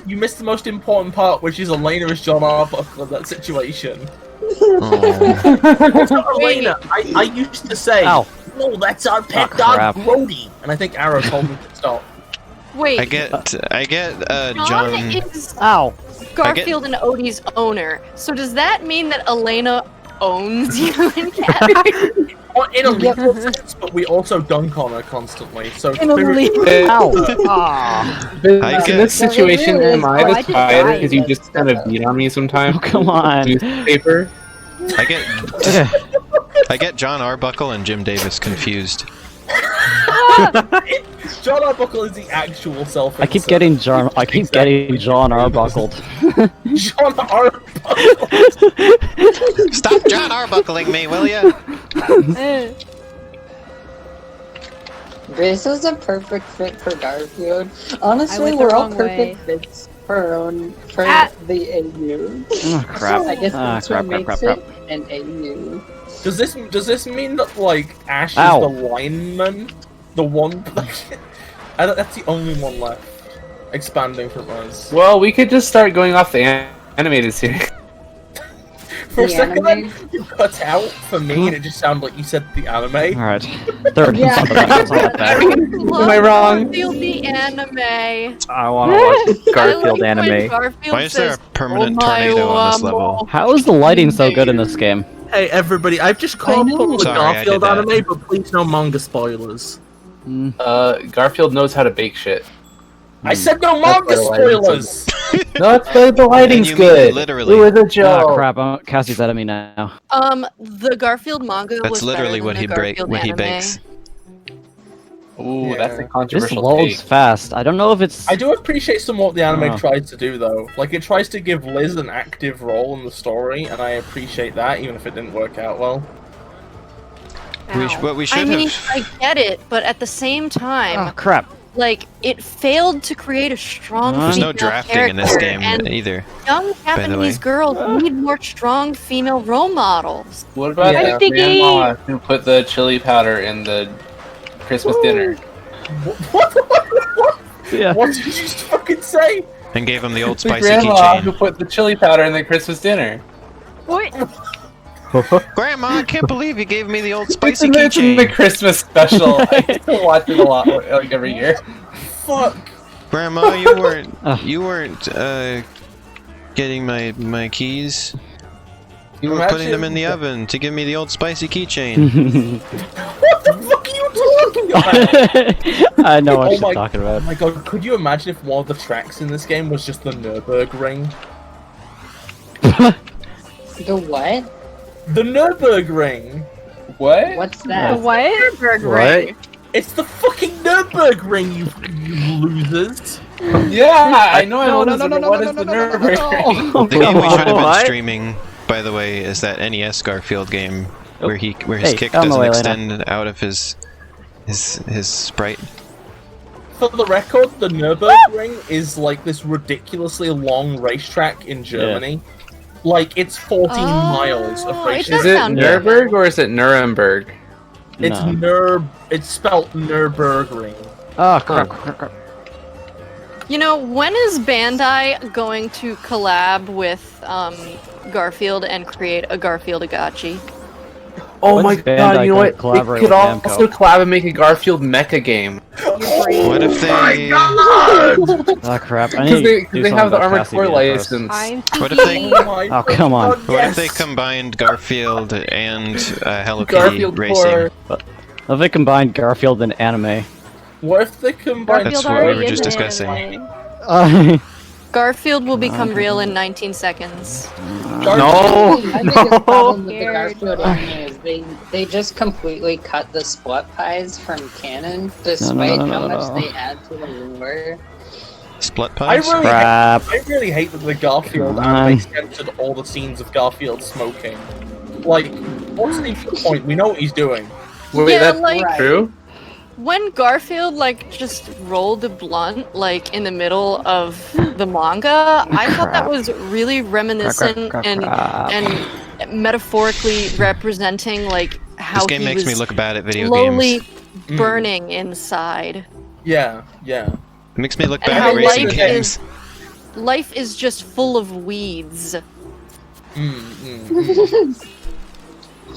you missed the most important part, which is Alayna is John Arbuckle in that situation. Also, Alayna, I used to say, Ow. "Oh, that's our pet crap. dog, Brody," and I think Arrow told me to stop. Wait, I get John John. is Ow. Garfield and Odie's owner. So does that mean that Alayna owns you and Cassie? Well, in a legal sense, but we also dunk on her constantly. So In a legal- Ow. Ah. I In get- this situation, Well, it really am I is. the I just fighter died because you against just kind of Stella. beat on me sometimes? Oh, come on. Newspaper. I get Okay. I get John Arbuckle and Jim Davis confused. John Arbuckle is the actual self. I keep getting John Arbuckled. John Arbuckle. Stop John Arbuckling me, will ya? This is a perfect fit for Garfield. Honestly, went the we're all wrong way. perfect fits for Ah. the AU. Oh, crap. I guess Ah, that's what crap, makes crap. it an AU. Does this mean that like Ash is Ow. the lineman, the one? That's the only one left. Expanding from us. Well, we could just start going off the animated series. For a The second, anime? then you cut out for me, and it just sounded like you said the anime. Alright. Third. Yeah. It's not that bad. Am I wrong? Garfield the anime. I wanna watch Garfield I like when anime. Garfield Why is there a says, permanent "Oh my tornado on this wamo." level? How is the lighting so good in this game? Hey everybody, I've just caught I up know. on the Sorry, I Garfield did that. anime, but please no manga spoilers. Garfield knows how to bake shit. I said no That's manga what I like. spoilers! No, it's the lighting's You mean good. literally. It was a Ah, joke. crap. Cassie's at me now. The Garfield manga That's was literally better what than he the Garfield what he anime. bakes. Ooh, that's a Yeah. This controversial loads take. fast. I don't know if it's. I do appreciate some what the anime Oh. tries to do, though. Like, it tries to give Liz an active role in the story, and I appreciate that, even if it didn't work out well. What we I should mean, have. I get it, but at the same time, Oh, crap. like, it failed to create a strong There's There's female no drafting in this character, game and either. young way. Japanese girls need more strong female role models. What about Yeah. that grandma who put the chili powder in the Christmas dinner? What? Yeah. What did you just fucking say? And gave him the old The spicy grandma who keychain. put the chili powder in the Christmas dinner. What? Grandma, I can't believe you gave me the old It's spicy in the keychain. Christmas special. I still watch it a lot, like every year. Fuck. Grandma, you weren't getting my keys. You were putting them in the oven to give me the old spicy keychain. What the fuck are you talking about? I know what Oh she's my- talking Oh about. my god, could you imagine if one of the tracks in this game was just the Nürburgring? The what? The Nürburgring! What? What's The that? what? Right. It's the fucking Nürburgring, you losers! Yeah, I know. I know. What is the Nürburgring? Oh, The game we should have been what? streaming, by the way, is that NES Garfield game where his Hey, kick out of doesn't my way, extend out of his sprite. For the record, the Nürburgring is like this ridiculously long racetrack in Germany. Like, it's 14 miles of it racetrack. Is it sound Nuremberg or is it Nuremberg? It's No. It's spelt Nürburgring. Oh, crap. You know, when is Bandai going to collab with Garfield and create a Garfield Agachi? Oh When's my Bandai god, you know gonna what? collaborate We could with Namco? also collab and make a Garfield mecha game. What if they? Oh, crap. I need Because to do they have something the about Armored Cassie Core being first. license. I'm What if they? Oh my Oh, come on. God, What if they yes. combined Garfield and Hello Kitty Garfield racing? Core. What if they combined Garfield and anime? What if they combine That's Garfield what we already were is just an discussing. anime. Garfield will become real in 19 seconds. No, I think the problem with the Scared. Garfield anime is they just completely cut the split pies from canon, despite how much they add to the lore. Split I pies? really, Crap. I really hate that the Garfield Come anime on. censored all the scenes of Garfield smoking. Like, what's the point? We know what he's doing. wait, Yeah, that's like- true? When Garfield just rolled a blunt in the middle of the manga, I thought that was really reminiscent and metaphorically representing how This game he makes me was look bad at video slowly games. burning inside. Yeah, yeah. It makes me look And bad how at racing life games. Life is just full of weeds.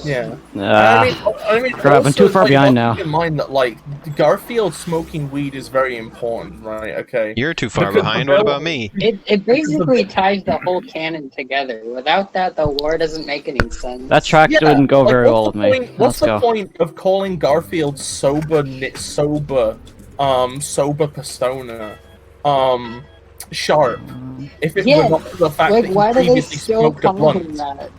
Yeah. I mean, crap, I'm too far behind now. Keep in mind that, like, Garfield smoking weed is very important, right? Okay. You're too far Because behind. the What bill- about me? It basically ties the whole canon together. Without that, the lore doesn't make any sense. That track Yeah, didn't go like, very what's well the with me. point- What's Let's the go. point of calling Garfield sober persona, sharp? If it were not for the fact Like, that why he do they previously still smoked a call him blunt. that?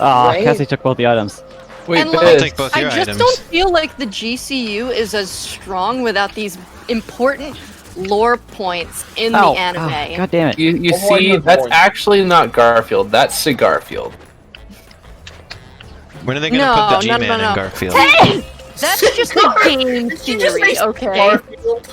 Ah, Right? Cassie took both the items. Wait, And, Biz, like, I'll take both I your just items. don't feel like the GCU is as strong without these important lore points in Ow, the anime. ow, God damn it. you Oh, I see, know that's one. actually not Garfield. That's Garfield. When are they gonna No, put the no, G-Man no, no. in Garfield? Hey! That's just a game Did you just theory, say okay? Garfield?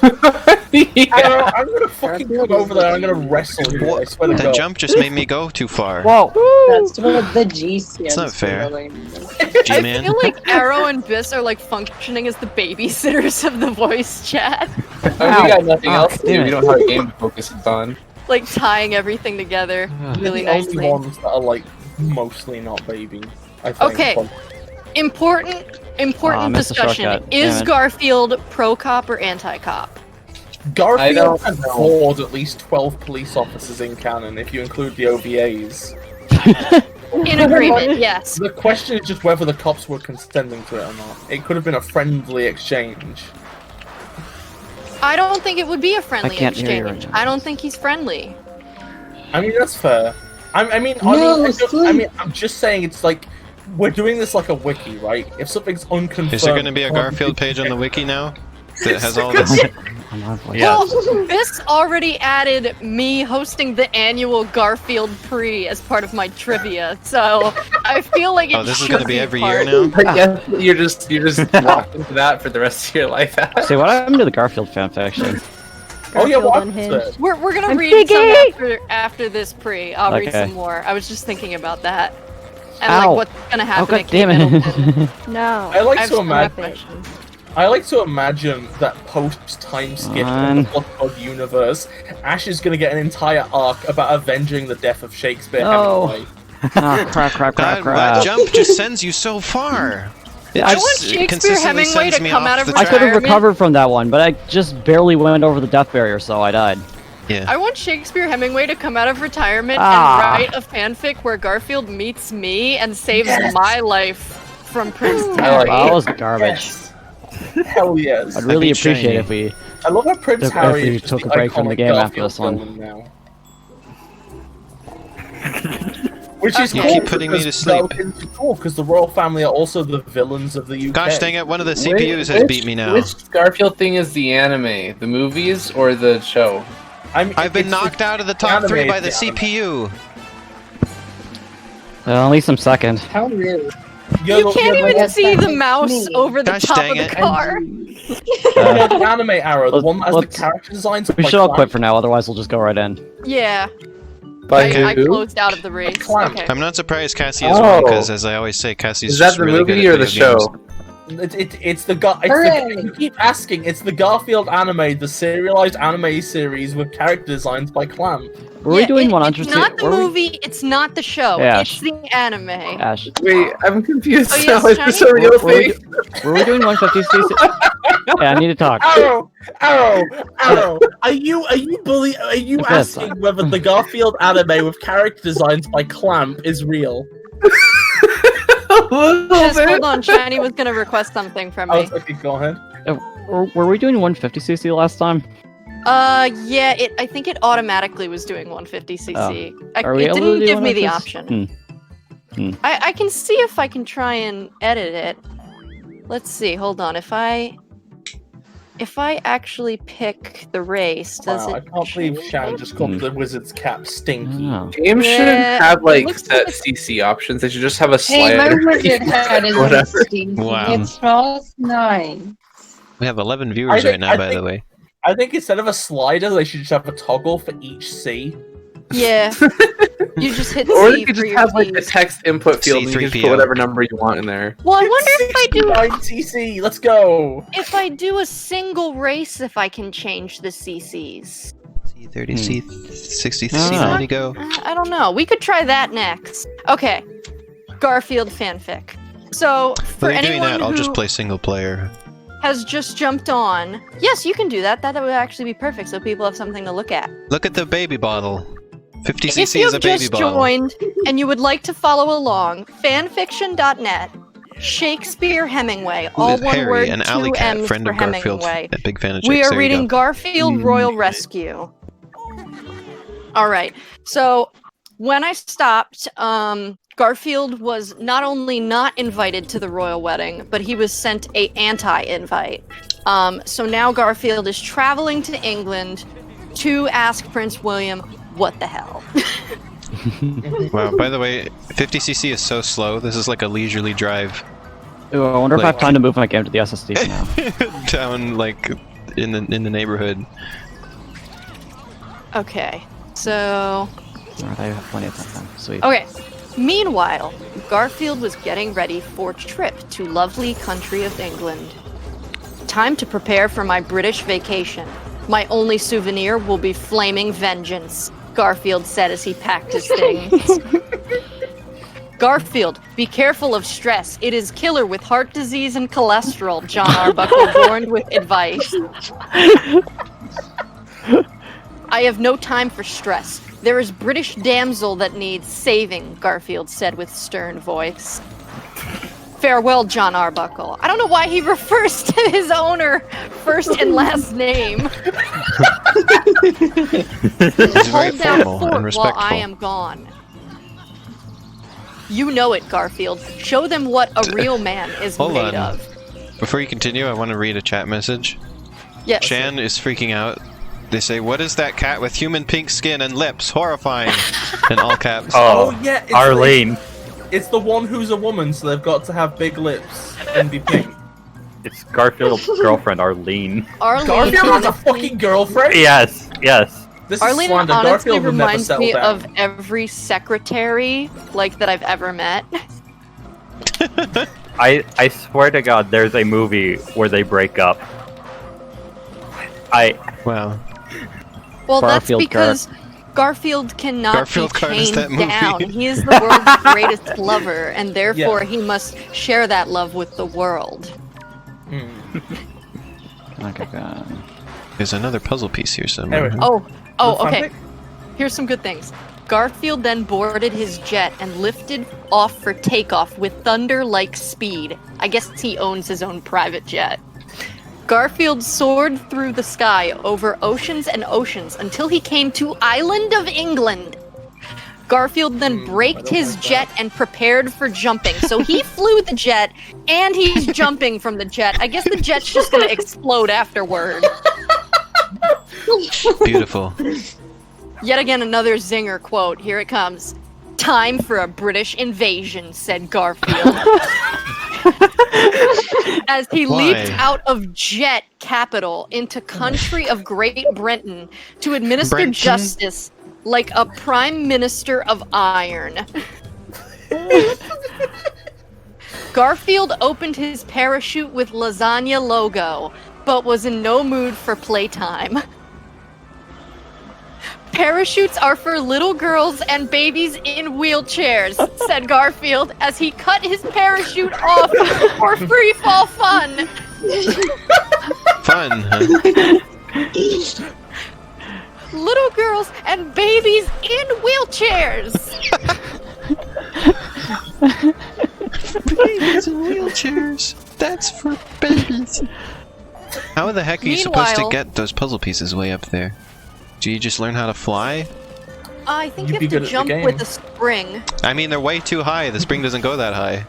Yeah. I'm gonna fucking come over there. I'm gonna wrestle you. I swear to That God. jump just made me go too far. Whoa! That's what the G stands It's not fair. for. I G-Man. feel like Arrow and Biss are like functioning as the babysitters of the voice chat. We got nothing Ow, else to do. damn We it. don't have a game to focus on. Like tying everything together really the only nicely. ones that are like mostly not baby. I think. Okay. Important Aw, missed the discussion. shortcut. Is Damn it. Garfield pro-cop or anti-cop? Garfield don't has know. bored at least 12 police officers in canon, if you include the OVAs. In agreement, yes. The question is just whether the cops were consenting to it or not. It could have been a friendly exchange. I don't think it would be a friendly can't hear you exchange. right now. I don't think he's friendly. I mean, that's fair. No, I'm just saying it's like, we're doing this like a wiki, right? If something's unconfirmed... Is there going to be a Garfield page on the wiki now that has all this? I'm on voice. Yeah. Well, this already added me hosting the annual Garfield pre as part of my trivia, so I feel like it Oh, this is should going to be every year part. now. Yeah, you're just locked into that for the rest of your life. See, what happened to the Garfield fanfiction? Oh yeah, Garfield what unhinged. happened? We're gonna I'm read some piggy! after this pre. I'll read Okay. some more. I was just thinking about that. And Ow. like what's gonna Oh, happen god at Kate damn Middleton. it. No. I like I have to some imagine... questions. I like to imagine that post-time skip in the Flutterbug universe, Ash is going to get an entire arc about avenging the death of Shakespeare No. Hemingway. Oh, crap. That jump just sends you so far. Yeah, I Just want Shakespeare consistently Hemingway sends to me come off out of the I could have retirement. recovered from that one, but I just barely went over the death barrier, so I died. Yeah. I want Shakespeare Hemingway to come out of retirement Ah. and write a fanfic where Garfield meets me and saves my life from Prince I like Harry. That was garbage. Yes. Hell yes. I'd really beat appreciate Shiny. if we... I love how Prince If Harry we is just took the a break from the iconic game after Garfield this one. villain now. Which is You cool keep putting me because to sleep. because the royal family are also the villains of the UK. Gosh dang it, one of the CPUs has beat me now. Which Garfield thing is the anime? The movies or the show? I've been knocked out of the top anime 3 by is the anime. CPU. Well, at least I'm second. How rude. You can't even that's see not the like mouse me. over the Gosh top dang of the it. car. Yeah, the anime arrow, the Let's- one that has the let's- character designs. We should all quit for now, otherwise we'll just go right in. Yeah, By Okay. I who? closed out of the race. Clamp. Okay. I'm not surprised Cassie is wrong, Oh. because as I always say, Cassie's Is that just the really good movie at or the video show? games. You keep asking. It's the Garfield anime, the serialized anime series with character designs by Clamp. Were we Yeah, doing it- 100? It's not the were we- movie, it's not the show, Yeah. it's the anime. Ash, Wait, I'm confused. Oh, yes, now. Is Johnny? this a real Were we- thing? were we doing 150cc? Yeah, I need to talk. Arrow, Are you Yes. asking whether the Garfield anime with character designs by Clamp is real? Just hold on, Shiny was gonna request something from I me. was okay, go ahead. Were we doing 150cc last time? Yeah, I think it automatically was doing 150cc. Are we It able to didn't do give me the 150? option. I can see if I can try and edit it. Let's see, hold on. If I actually pick the race, does Wow, I it can't believe change Shannon it? just called the wizard's cap stinky. Oh. Games Yeah, shouldn't have it like looks set like- CC options. They should just have a Hey, my slider. wizard hat is Whatever. stinky. Wow. It smells nice. We have 11 viewers think- right now, I by think- the way. I think instead of a slider, they should just have a toggle for each C. Yeah. You just hit Or C you could for just your have like the keys. text input field and you can just put C3PO. whatever number you want in there. Well, I wonder CC, let's go. if I do a single race, if I can change the CCs. C30, C60, Ah. C90 go. I don't know. We could try that next. Okay. Garfield fanfic. So, for While you're doing anyone that, I'll who just play single player. has just jumped on, yes, you can do that. That would actually be perfect, so people have something to look at. Look at the baby bottle. 50 If cc you've is a baby just bottle. joined and you would like to follow along, fanfiction.net, Shakespeare Hemingway, all With one Harry, word, an 2 alley cat, M's friend for of Garfield, Hemingway. a big fan of We Shakes. are There you reading go. Garfield Royal Rescue. All right. So when I stopped, Garfield was not only not invited to the royal wedding, but he was sent a anti-invite. So now Garfield is traveling to England to ask Prince William, what the hell? Wow, by the way, 50cc is so slow. This is like a leisurely drive Ooh, I wonder if I Like- have time to move my game to the SSD now. down like in the neighborhood. Okay. So Alright, I have plenty of time. Sweet. okay. Meanwhile, Garfield was getting ready for trip to lovely country of England. Time to prepare for my British vacation. My only souvenir will be flaming vengeance, Garfield said as he packed his things. Garfield, be careful of stress. It is killer with heart disease and cholesterol, John Arbuckle warned with advice. I have no time for stress. There is British damsel that needs saving, Garfield said with stern voice. Farewell, John Arbuckle. I don't know why he refers to his owner first and last name. It's very Hold down formal fort and while respectful. I am gone. You know it, Garfield. Show them what a real man is Hold made on. of. Before you continue, I want to read a chat message. Yes. Shan is freaking out. They say, "What is that cat with human pink skin and lips? Horrifying!" In all caps. Oh, yeah, it's Arlene. It's the one who's a woman, so they've got to have big lips and be pink. It's Garfield's girlfriend, Arlene. Arlene Garfield has a honestly- fucking girlfriend? Yes, yes. This is Arlene slander. honestly Garfield will never reminds settle me down. of every secretary like that I've ever met. I swear to God, there's a movie where they break up. Wow. Well, Garfield that's because Garfield cannot Garfield be Card is chained that movie. down. He is the world's greatest lover, and therefore Yeah. he must share that love with the world. Okay, God. There's another puzzle piece here somewhere. Anyway. Oh, The okay. fanfic? Here's some good things. Garfield then boarded his jet and lifted off for takeoff with thunder-like speed. I guess he owns his own private jet. Garfield soared through the sky over oceans and oceans until he came to Island of England. Garfield then braked his jet and prepared for jumping. So he flew the jet and he's jumping from the jet. I guess the jet's just gonna explode afterward. Beautiful. Yet again, another zinger quote. Here it comes. Time for a British invasion, said Garfield. As he Why? leaped out of jet capital into country of Great Britain to administer Brenton? justice like a prime minister of iron. Garfield opened his parachute with lasagna logo, but was in no mood for playtime. Parachutes are for little girls and babies in wheelchairs, said Garfield as he cut his parachute off for free fall fun. Fun, huh? Little girls and babies in wheelchairs. Babies in wheelchairs. That's for babies. How the heck are you supposed to Meanwhile- get those puzzle pieces way up there? Do you just learn how to fly? I think You'd you be have good to at the jump game. with a spring. I mean, they're way too high. The spring doesn't go that high.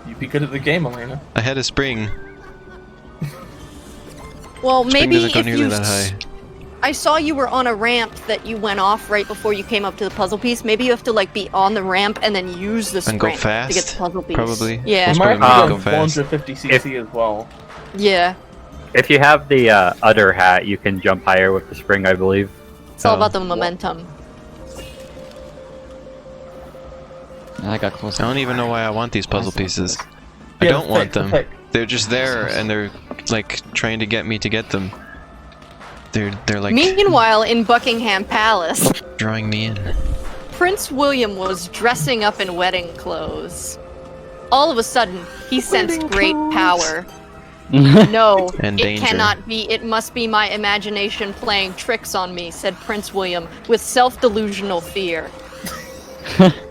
You'd be good at the game, Alayna. I had a spring. Well, Spring maybe doesn't go if nearly you... that high. I saw you were on a ramp that you went off right before you came up to the puzzle piece. Maybe you have to like be on the ramp and then use the And go spring to get fast, the puzzle piece. probably. Yeah. That's You might probably have go to fast. 150cc as well. Yeah. If you have the udder hat, you can jump higher with the spring, I believe. It's all Oh. about the momentum. I got close. I don't even know why I want these puzzle pieces. I Yeah, don't want pick, them. pick. They're just there, and they're like trying to get me to get them. They're like Meanwhile, in Buckingham Palace, drawing me in. Prince William was dressing up in wedding clothes. All of a sudden, he sensed great power. No, And it danger. cannot be. It must be my imagination playing tricks on me, said Prince William with self-delusional fear.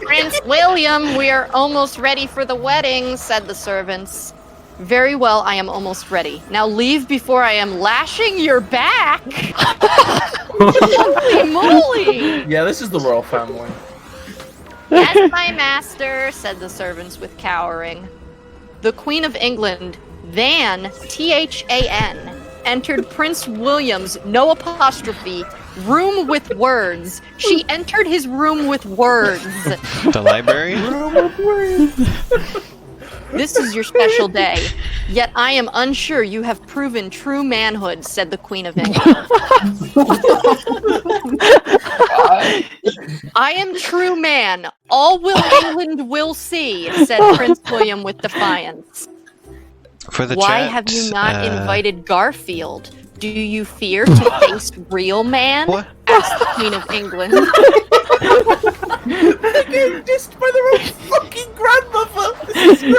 Prince William, we are almost ready for the wedding, said the servants. Very well, I am almost ready. Now leave before I am lashing your back. Holy moly! Yeah, this is the royal family. Yes, my master, said the servants with cowering. The Queen of England, Than, T-H-A-N, entered Prince William's, no apostrophe, room with words. She entered his room with words. The library? This is your special day. Yet I am unsure you have proven true manhood, said the Queen of England. I am true man. All will England will see, said Prince William with defiance. For the Why chat, have you not invited Garfield? Do you fear to face real man? What? Asked the Queen of England. They're getting dissed by their own fucking grandmother! This is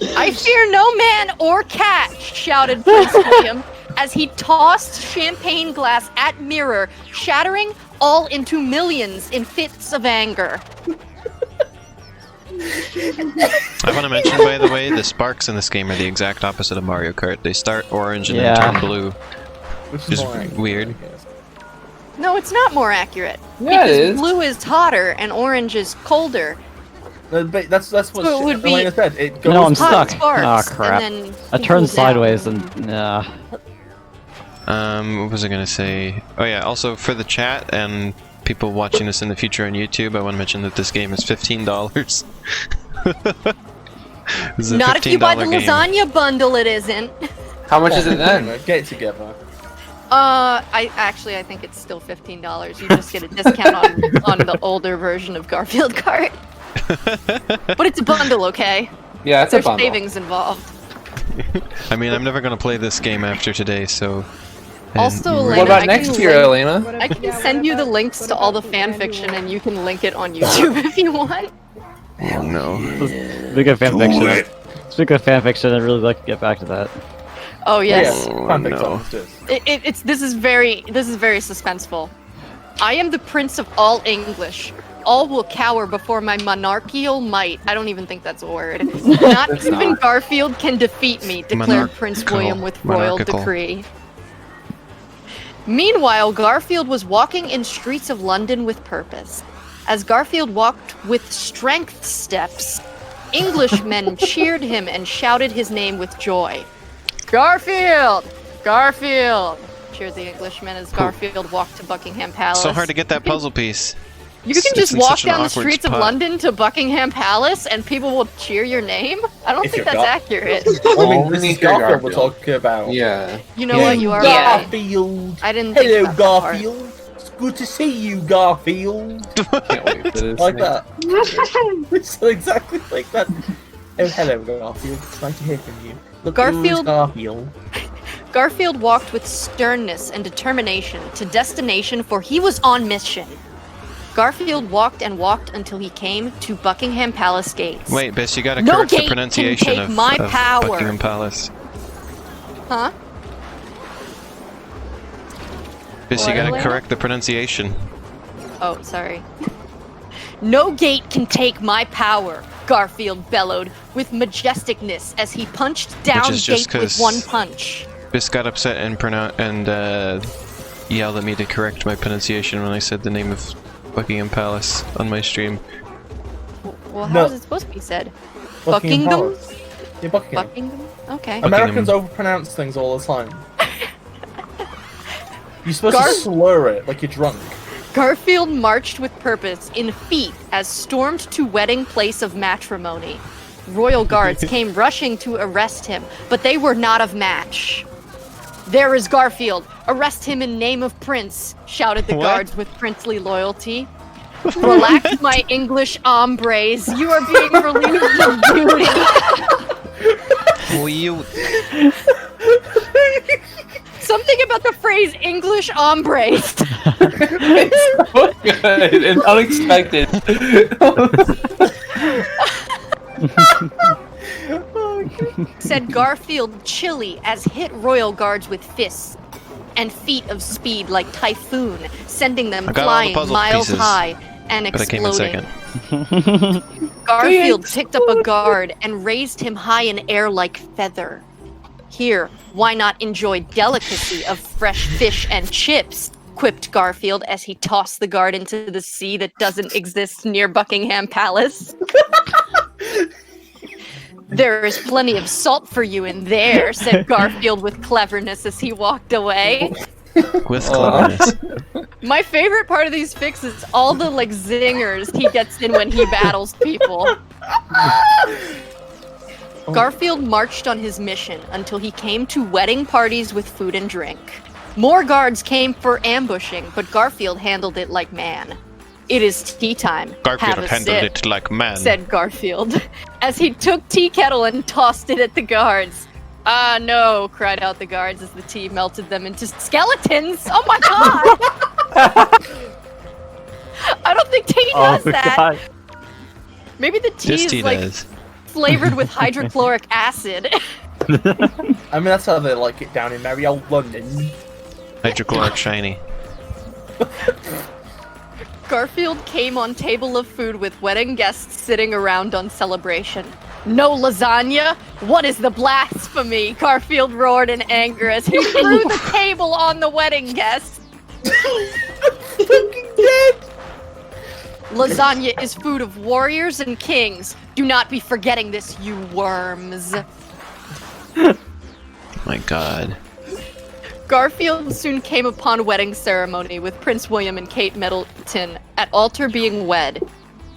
great! I fear no man or cat, shouted Prince William as he tossed champagne glass at mirror, shattering all into millions in fits of anger. I want to mention, by the way, the sparks in this game are the exact opposite of Mario Kart. They start orange and then Yeah. turn blue. Which Just more accurate, weird. I guess. No, it's not more accurate. Yeah, it because is. blue is hotter and orange is colder. No, but that's what So it would be- Alayna said. It goes No, I'm Hot stuck. sparks, Oh crap! And then I he turned cools down. sideways and What was I gonna say? Oh yeah, also for the chat and people watching this in the future on YouTube, I want to mention that this game is $15. This is a Not if you buy the $15 game. lasagna bundle, it isn't. How much is it then? Get it together. I think it's still $15. You just get a discount on the older version of Garfield Kart. But it's a bundle, okay? Yeah, it's a There's bundle. savings involved. I mean, I'm never gonna play this game after today, so. and- Also, What Alayna, about I next can year, link- Alayna? I can send you the links to all the fan fiction, and you can link it on YouTube if you want. Oh no. speaking of fanfiction, I'd really like to get back to that. Oh yes, Oh, Fanfic no. songs, just. this is very suspenseful. I am the Prince of all English. All will cower before my monarchical might. I don't even think that's a word. Not It's even not. Garfield can defeat me, declared Prince Monarchical. William with royal Monarchical. decree. Meanwhile, Garfield was walking in streets of London with purpose. As Garfield walked with strength steps, Englishmen cheered him and shouted his name with joy. Garfield! Garfield! Cheered the Englishmen as Garfield walked to Buckingham Palace. So hard to get that puzzle piece. You can It's just in walk such an down the awkward streets of spot. London to Buckingham Palace and people will cheer your name? I don't If think you're that's Gar- accurate. I mean, Only this is if you're Garfield we're Garfield. talking about. Yeah. You know what? You are right. Garfield! I didn't think Hello, about that part. Garfield! It's good to see you, Garfield! Can't wait for this. Like that. It's exactly like that. Oh, hello, Garfield. It's nice to hear from you. Look, Garfield- who's Garfield. Garfield walked with sternness and determination to destination, for he was on mission. Garfield walked and walked until he came to Buckingham Palace gates. Wait, Biss, you gotta No correct the gate can pronunciation take of, my of power. Buckingham Palace. Huh? Biss, you What, gotta Alayna? correct the pronunciation. Oh, sorry. No gate can take my power, Garfield bellowed with majesticness as he punched down is just gate with 'cause- one punch. Biss got upset and yelled at me to correct my pronunciation when I said the name of Buckingham Palace on my stream. Well, how No. is it supposed to be said? Buckingham Buckingham? Palace. Yeah, Buckingham. Buckingham? Okay. Americans overpronounce things all the time. You're supposed Gar- to slur it like you're drunk. Garfield marched with purpose in feet as stormed to wedding place of matrimony. Royal guards came rushing to arrest him, but they were not of match. There is Garfield! Arrest him in name of Prince! Shouted the What? guards with princely loyalty. Relax, my English hombres. You are being relieved of duty. Well, you. Something about the phrase English hombres. It's so good and unexpected. Said Garfield chilly as hit royal guards with fists and feet of speed like typhoon, sending them I got all the flying puzzle miles pieces, high and But I came in exploding. second. Garfield picked up a guard and raised him high in air like feather. Here, why not enjoy delicacy of fresh fish and chips? Quipped Garfield as he tossed the guard into the sea that doesn't exist near Buckingham Palace. There is plenty of salt for you in there, said Garfield with cleverness as he walked away. With cleverness. My favorite part of these fics is all the like zingers he gets in when he battles people. Garfield marched on his mission until he came to wedding parties with food and drink. More guards came for ambushing, but Garfield handled it like man. It is tea time. Garfield Have a handled sip, it like man. said Garfield, as he took tea kettle and tossed it at the guards. Ah, no, cried out the guards as the tea melted them into skeletons. Oh my god! I don't think tea does that. God. Maybe the tea This is tea like does. flavored with hydrochloric acid. I mean, that's how they like it down in merry old London. Hydrochloric shiny. Garfield came on table of food with wedding guests sitting around on celebration. No lasagna? What is the blasphemy? Garfield roared in anger as he threw the table on the wedding guests. Fucking dead! Lasagna is food of warriors and kings. Do not be forgetting this, you worms. My god. Garfield soon came upon wedding ceremony with Prince William and Kate Middleton at altar being wed.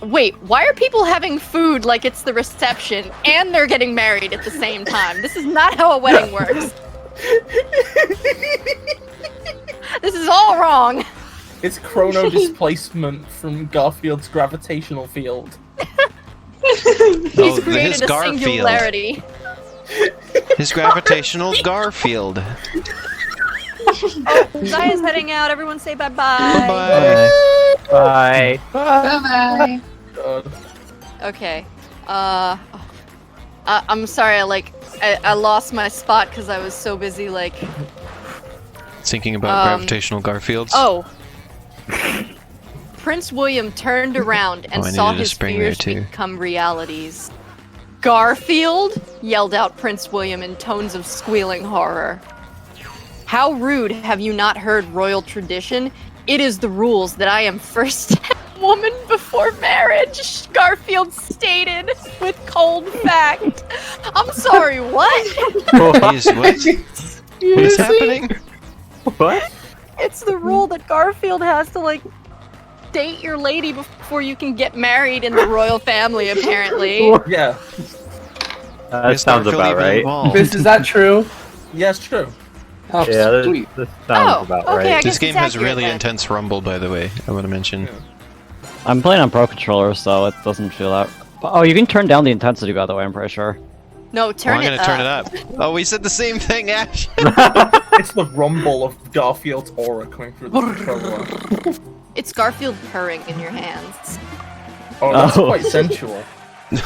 Wait, why are people having food like it's the reception and they're getting married at the same time? This is not how a wedding works. This is all wrong. It's chrono displacement from Garfield's gravitational field. He's his created a Garfield. singularity. His gravitational Garfield. Zaya's heading out. Everyone say bye-bye. Bye. Bye. Bye-bye. God. Okay. I'm sorry. I lost my spot because I was so busy. Thinking about gravitational Garfields. Oh. Prince William turned around and I saw needed a his spring there, fears too. become realities. Garfield? Yelled out Prince William in tones of squealing horror. How rude, have you not heard royal tradition? It is the rules that I am first woman before marriage, Garfield stated with cold fact. I'm sorry, what? Jeez, what is happening? What? It's the rule that Garfield has to, date your lady before you can get married in the royal family, apparently. Yeah. That sounds about right. Is that true? Yeah, it's true. Oh, Yeah, sweet. this sounds about okay, right. I guess This game it's has accurate really then. intense rumble, by the way, I want to mention. Yeah. I'm playing on Pro Controller, so it doesn't feel that. Oh, you can turn down the intensity, by the way, I'm pretty sure. No, turn I'm it gonna up. turn it up. Oh, we said the same thing, Ash! It's the rumble of Garfield's aura coming through the controller. It's Garfield purring in your hands. Oh, that's Oh. quite sensual.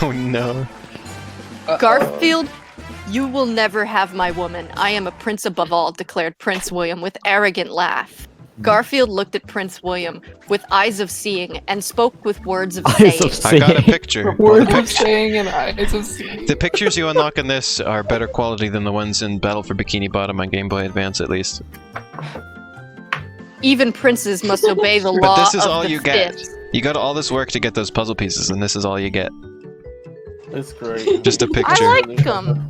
Oh no. Garfield, you will never have my woman. I am a prince above all, declared Prince William with arrogant laugh. Garfield looked at Prince William with eyes of seeing and spoke with words of Eyes of saying. I got a picture. Words of saying and eyes of seeing. The pictures you unlock in this are better quality than the ones in Battle for Bikini Bottom on Game Boy Advance, at least. Even princes must obey the But law this is of all the you get. fifth. You got all this work to get those puzzle pieces, and this is all you get. It's great. Just a picture. I like them.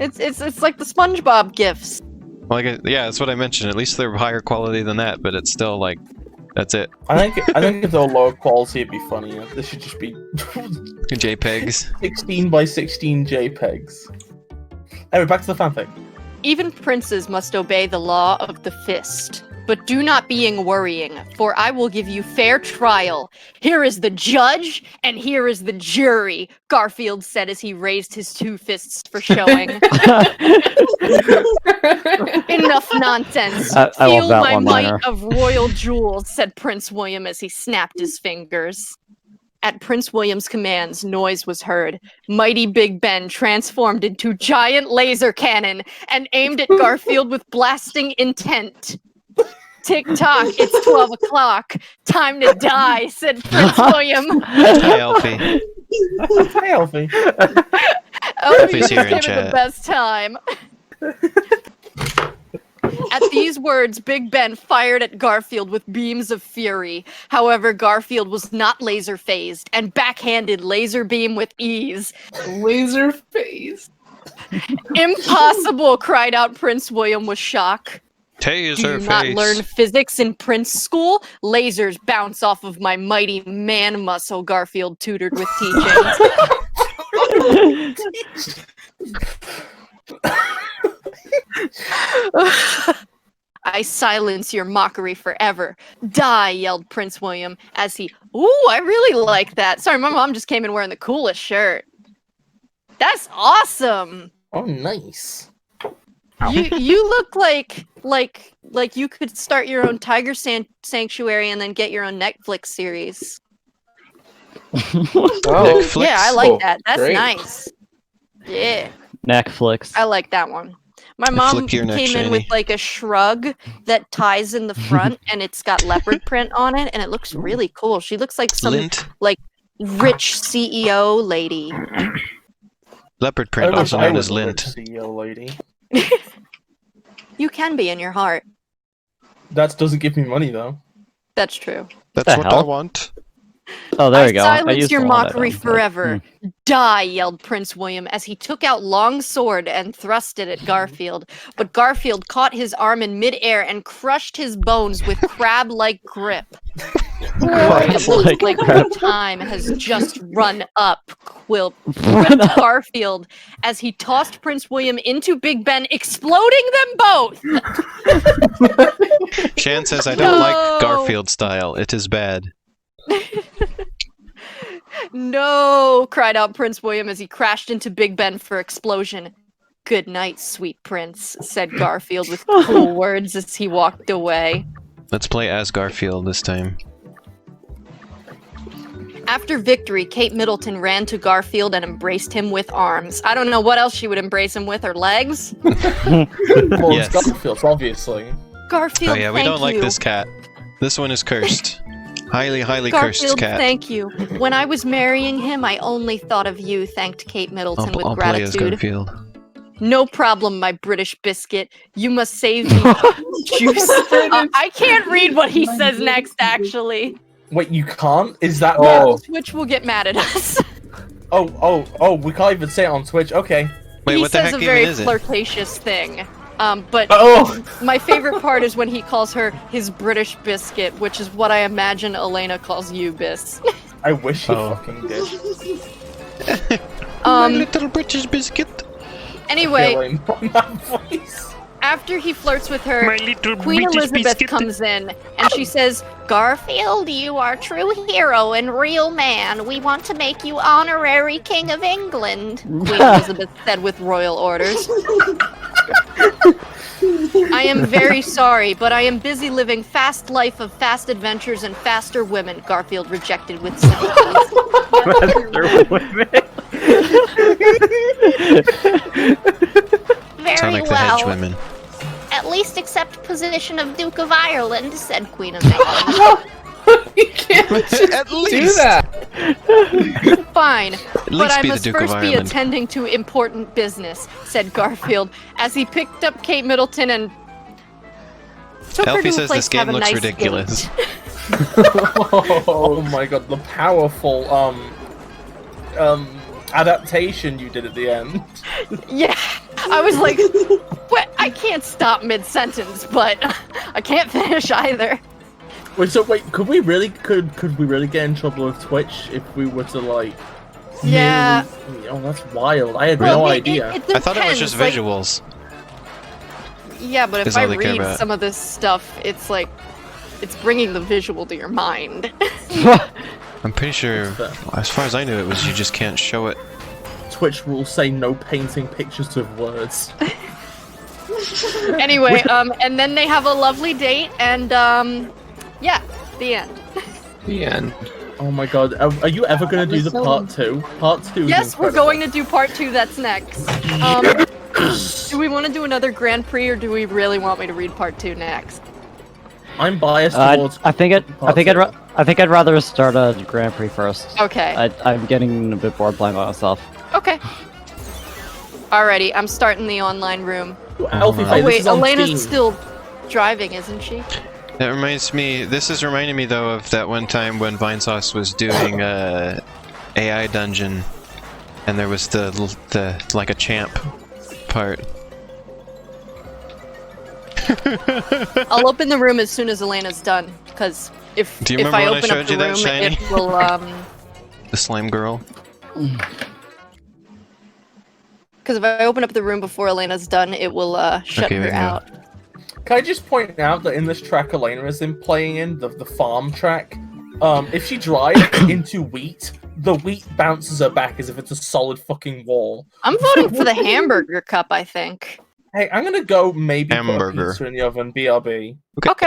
It's like the SpongeBob gifs. Like, yeah, that's what I mentioned. At least they're higher quality than that, but it's still like, that's it. I think if they were lower quality, it'd be funnier. This should just be JPEGs. 16 by 16 JPEGs. Anyway, back to the fanfic. Even princes must obey the law of the fist. But do not being worrying, for I will give you fair trial. Here is the judge, and here is the jury, Garfield said as he raised his 2 fists for showing. Enough nonsense. I love Feel that my one-liner. might of royal jewels, said Prince William as he snapped his fingers. At Prince William's commands, noise was heard. Mighty Big Ben transformed into giant laser cannon and aimed at Garfield with blasting intent. Tick-tock, it's 12 o'clock. Time to die, said Prince William. Hi, Alfie. Hi, Alfie. Elfie's here in having the chat. best time. At these words, Big Ben fired at Garfield with beams of fury. However, Garfield was not laser phased and backhanded laser beam with ease. Laser face. Impossible, cried out Prince William with shock. Do Taser you not face. learn physics in Prince School? Lasers bounce off of my mighty man muscle, Garfield tutored with teachings. I silence your mockery forever. Die, yelled Prince William as he... Ooh, I really like that. Sorry, my mom just came in wearing the coolest shirt. That's awesome. Oh, nice. You look like you could start your own tiger sanctuary and then get your own Netflix series. Netflix? Yeah, I like that. That's great. nice. Yeah, Netflix. I like that one. My mom Flick your neck, came in with Shani. like a shrug that ties in the front and it's got leopard print on it and it looks really cool. She looks like some Lint. rich CEO lady. Leopard print, also known as lint. CEO lady. You can be in your heart. That doesn't give me money though. That's true. That's The what I hell? want. Oh, there I we go. silence used your the one that mockery I don't like. forever. Die, yelled Prince William as he took out long sword and thrust it at Garfield. But Garfield caught his arm in midair and crushed his bones with crab-like grip. It looks like crab. time has just run up, quipped Garfield as he tossed Prince William into Big Ben, exploding them both. Shan says I don't No. like Garfield style. It is bad. No, cried out Prince William as he crashed into Big Ben for explosion. Good night, sweet prince, said Garfield with cool words as he walked away. Let's play as Garfield this time. After victory, Kate Middleton ran to Garfield and embraced him with arms. I don't know what else she would embrace him with, her legs. Well, Yes. it's Garfield, obviously. Garfield, Oh yeah, we thank don't like you. this cat. This one is cursed. Highly, highly Garfield, cursed cat. thank you. When I was marrying him, I only thought of you, thanked Kate Middleton with I'll play as gratitude. Garfield. No problem, my British biscuit. You must save me. Juice. I can't read what he says next, actually. Wait, you can't? Is that Oh. Twitch will get mad at us. Oh, we can't even say it on Twitch. Okay. Wait, He what the says heck a very even is it? flirtatious thing. But Oh! my favorite part is when he calls her his British biscuit, which is what I imagine Alayna calls you, Bis. I wish you Oh. fucking did. My little British biscuit. Anyway, Feeling on that voice. after he flirts with her, little Queen Elizabeth comes in and she says, Garfield, you are true hero and real man. We want to make you honorary King of England, Queen Elizabeth said with royal orders. I am very sorry, but I am busy living fast life of fast adventures and faster women, Garfield rejected with sympathy. Very Sound like the well. henchwomen. At least accept position of Duke of Ireland, said Queen of England. You can't just At do least. that. Fine, At but least I be the must Duke of first be Ireland. attending to important business, said Garfield, as he picked up Kate Middleton and took her Elfie to a says place this to have game a looks nice ridiculous. date. Oh my god, the powerful adaptation you did at the end. Yeah, I was like, what? I can't stop mid-sentence, but I can't finish either. Wait, could we really get in trouble with Twitch if we were to like Yeah. Oh, that's wild. I had Well, no it idea. depends. I thought it was just like, visuals. Yeah, but if Is I all they care read about. some of this stuff, it's like it's bringing the visual to your mind. I'm pretty sure, That's as far as I knew, it was you just can't show it. Twitch rules say no painting pictures of words. Anyway, and then they have a lovely date, and yeah, the end. The end. Oh my god, are you ever gonna do the part 2? Part 2 is Yes, we're incredible. going to do part 2. That's next. Do we want to do another Grand Prix, or do we really want me to read part 2 next? I'm biased towards I think I'd rather start a Grand Prix first. Okay. I'm getting a bit bored playing by myself. Okay. Alrighty, I'm starting the online room. Elfie Oh Faye, this wait, is on Elena's Steam. still driving, isn't she? That reminds me. This is reminding me though of that one time when Vinesauce was doing AI dungeon, and there was the like a champ part. I'll open the room as soon as Elena's done, because if Do you if remember I when I open showed up the you that room, shiny? it will The slime girl. because if I open up the room before Elena's done, it will shut Okay, we her can go. out. Can I just point out that in this track Alayna is in playing in, the farm track, if she drives into wheat, the wheat bounces her back as if it's a solid fucking wall. I'm voting for the hamburger cup, I think. Hey, I'm gonna go maybe Hamburger. put a pizza in the oven, BRB. Okay.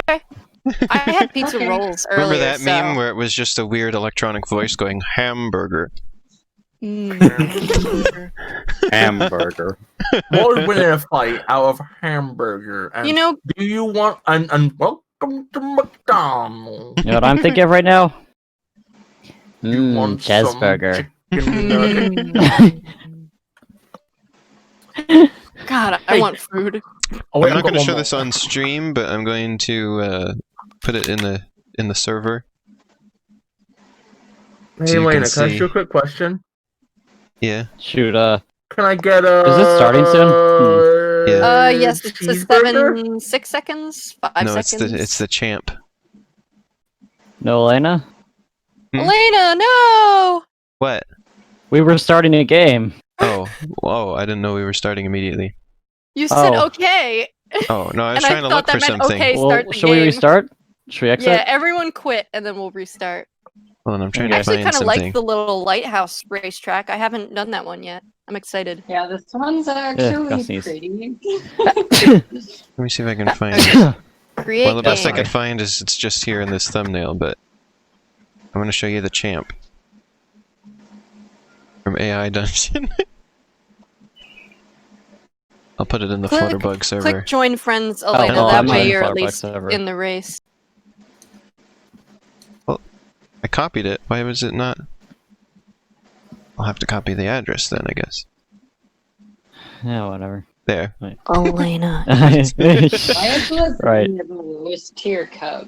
I had pizza Okay. rolls earlier. Remember that meme so- where it was just a weird electronic voice going hamburger? Mm. Hamburger. What would win in a fight out of hamburger? And You know, do you want and welcome to McDonald's? You know what I'm thinking of right now? You want some Cheeseburger. chicken nugget? God, I Hey. want food. Oh, wait, I'm not I've got going to one show more. this on stream, but I'm going to put it in the server. Hey, so you can Elena, can I ask see. you a quick question? Yeah. Shoot, Can I get a? Is it starting soon? Yeah. Yes, it's the cheeseburger? 6 seconds, 5 No, seconds. it's the champ. No, Elena? Elena, no! What? We were starting a game. Oh, I didn't know we were starting immediately. You said Oh. okay. Oh, no, I was And I trying to thought look for that meant something. okay. Well, Start the should we game. restart? Should we exit? Yeah, everyone quit, and then we'll restart. Hold on, I'm trying I to actually find kind of something. like the little lighthouse racetrack. I haven't done that one yet. I'm excited. Yeah, this one's Gus actually sneeze. pretty. Let me see if I can find it. Create Well, the best I game. could find is it's just here in this thumbnail, but I'm going to show you the champ from AI Dungeon. I'll put it in the Click- Flutterbug server. Click join friends, Elena. no, that I'm not way in you're at Flutterbug least server. in the race. I copied it. Why was it not? I'll have to copy the address then, I guess. Yeah, whatever. There. Elena, Why is this Right. the lowest tier cup?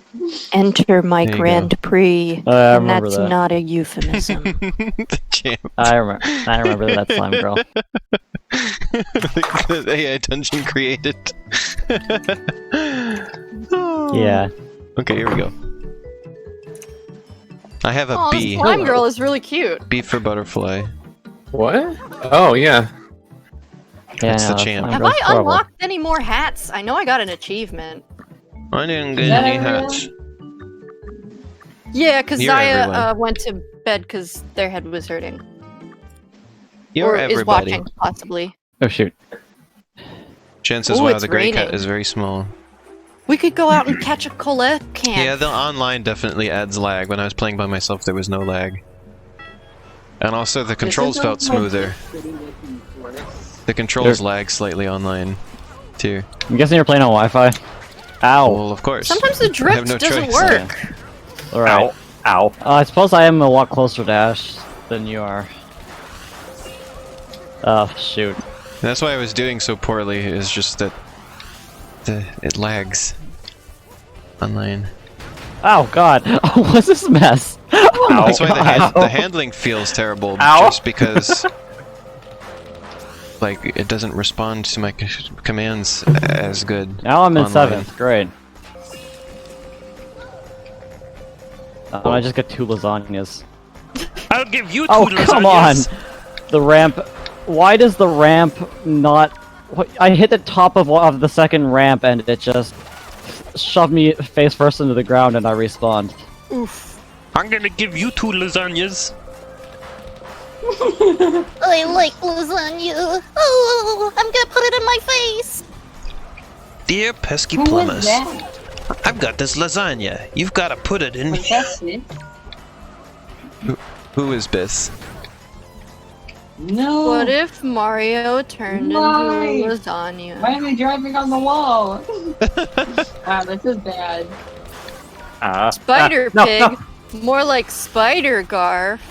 enter my There you Grand Prix. I remember that. not a euphemism. The champ. I remember that slime girl. The AI Dungeon created. Yeah. Okay, here we go. I have a Oh, this B. slime girl is really cute. B for butterfly. What? Oh, yeah. Yeah, That's the no, champ. slime Have girl's I horrible. unlocked any more hats? I know I got an achievement. I didn't get Is that any everyone? hats. Yeah, because You're Zaya everyone. went to bed because their head was hurting. You're or everybody. is watching, possibly. Oh shoot. Jen says, Ooh, wow, it's the gray cat raining. is very small. We could go out and catch a cola can. Yeah, the online definitely adds lag. When I was playing by myself, there was no lag. And also, the controls felt smoother. The controls lag slightly online, too. I'm guessing you're playing on Wi-Fi. Ow. Well, of course. Sometimes the I have drift no doesn't choice. work. Alright. Ow. I suppose I am a lot closer to Ash than you are. Oh, shoot. That's why I was doing so poorly, is just that it lags online. Oh god. Oh, what's this mess? Oh my That's why god. the handling feels terrible, Ow. just because like it doesn't respond to my commands as good. Now I'm in online. 7th. Great. I just got 2 lasagnas. I'll give you two Oh, lasagnas. come on! The ramp... Why does the ramp not I hit the top of the second ramp and it just shoved me face first into the ground and I respawned. Oof. I'm gonna give you 2 lasagnas. I like lasagna. Oh, I'm gonna put it in my face. Dear pesky Who was plumbers, that? I've got this lasagna. You've got to put it in Was here. that it? Who is this? No. What if Mario turned Why? into lasagna? Why am I driving on the wall? Wow, this is bad. Spider no, pig. no. More like spider Garf.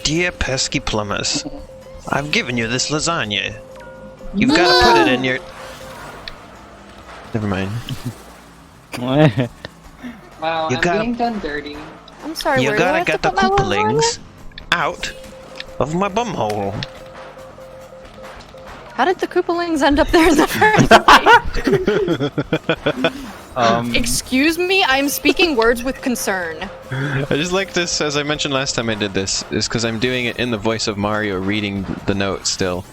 Dear pesky plumbers, I've given you this lasagna. You've got to put it in your... Never mind. Wow, You I'm gotta- being done dirty. I'm sorry, You where do I gotta have get to the put my lasagna? koopalings out of my bumhole. How did the Koopalings end up there in the first place? Excuse me, I'm speaking words with concern. I just like this, as I mentioned last time I did this, is because I'm doing it in the voice of Mario reading the notes still.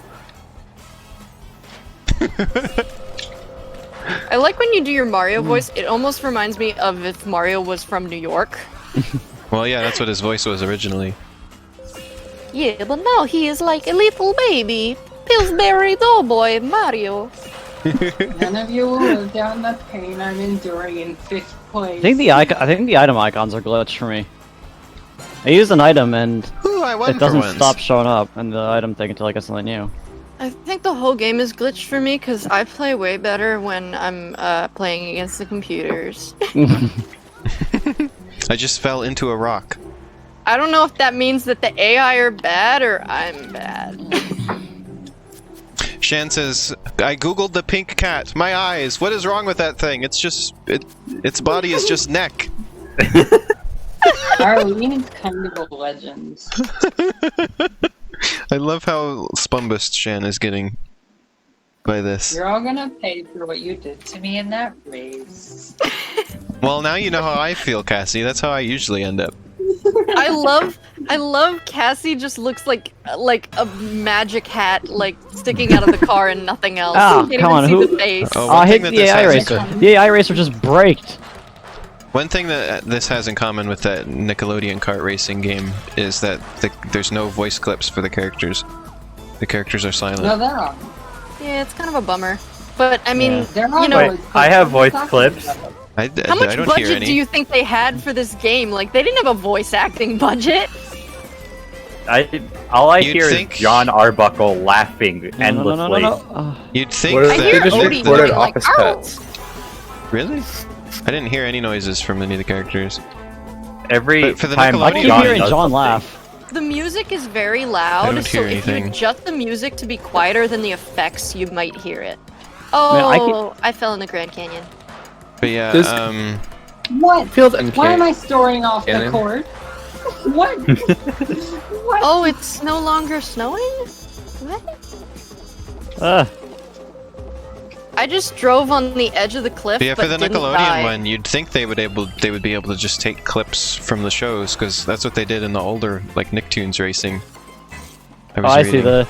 I like when you do your Mario voice, it almost reminds me of if Mario was from New York. Well, yeah, that's what his voice was originally. Yeah, but now he is like a little baby. Pillsbury Doughboy Mario. None of you will live down the pain I'm enduring in 5th place. I think the item icons are glitched for me. I use an item and Ooh, I won it doesn't for once. stop showing up in the item thing until I get something new. I think the whole game is glitched for me because I play way better when I'm playing against the computers. I just fell into a rock. I don't know if that means that the AI are bad or I'm bad. Shan says, I googled the pink cat. My eyes. What is wrong with that thing? It's just... its body is just neck. Arlene's kind of a legend. I love how spumbust Shan is getting by this. You're all gonna pay for what you did to me in that race. Well, now you know how I feel, Cassie. That's how I usually end up. I love Cassie just looks like a magic hat like sticking out of the car and nothing else. Ah, You can't come even on, see who- the face. Oh, I one hate thing that the this AI has- racer. The AI racer just braked. One thing that this has in common with that Nickelodeon kart racing game is that there's no voice clips for the characters. The characters are silent. No, they're on. Yeah, it's kind of a bummer. But I mean, They're on. you know, Wait, I have voice clips. I how much don't hear budget any. do you think they had for this game? Like, they didn't have a voice acting budget. All I You'd hear think- is John Arbuckle laughing endlessly. No. You'd think What is I that hear They just Odie recorded doing like, Office "Ow!" Pets. Really? I didn't hear any noises from any of the characters. Every But for the time Nickelodeon- I keep John hearing does John something. laugh. The music is very loud, I don't so hear if you anything. adjust the music to be quieter than the effects, you might hear it. Man, I Oh, I fell in the Grand Canyon. But yeah, This- What? Feels uncanny. Why am I storing off the Cannon. cord? What? What? Oh, it's no longer snowing? What? I just drove on the edge of the cliff, but yeah, but for the didn't Nickelodeon die. one, you'd think they would be able to just take clips from the shows because that's what they did in the older like Nicktoons racing. Oh, I see the.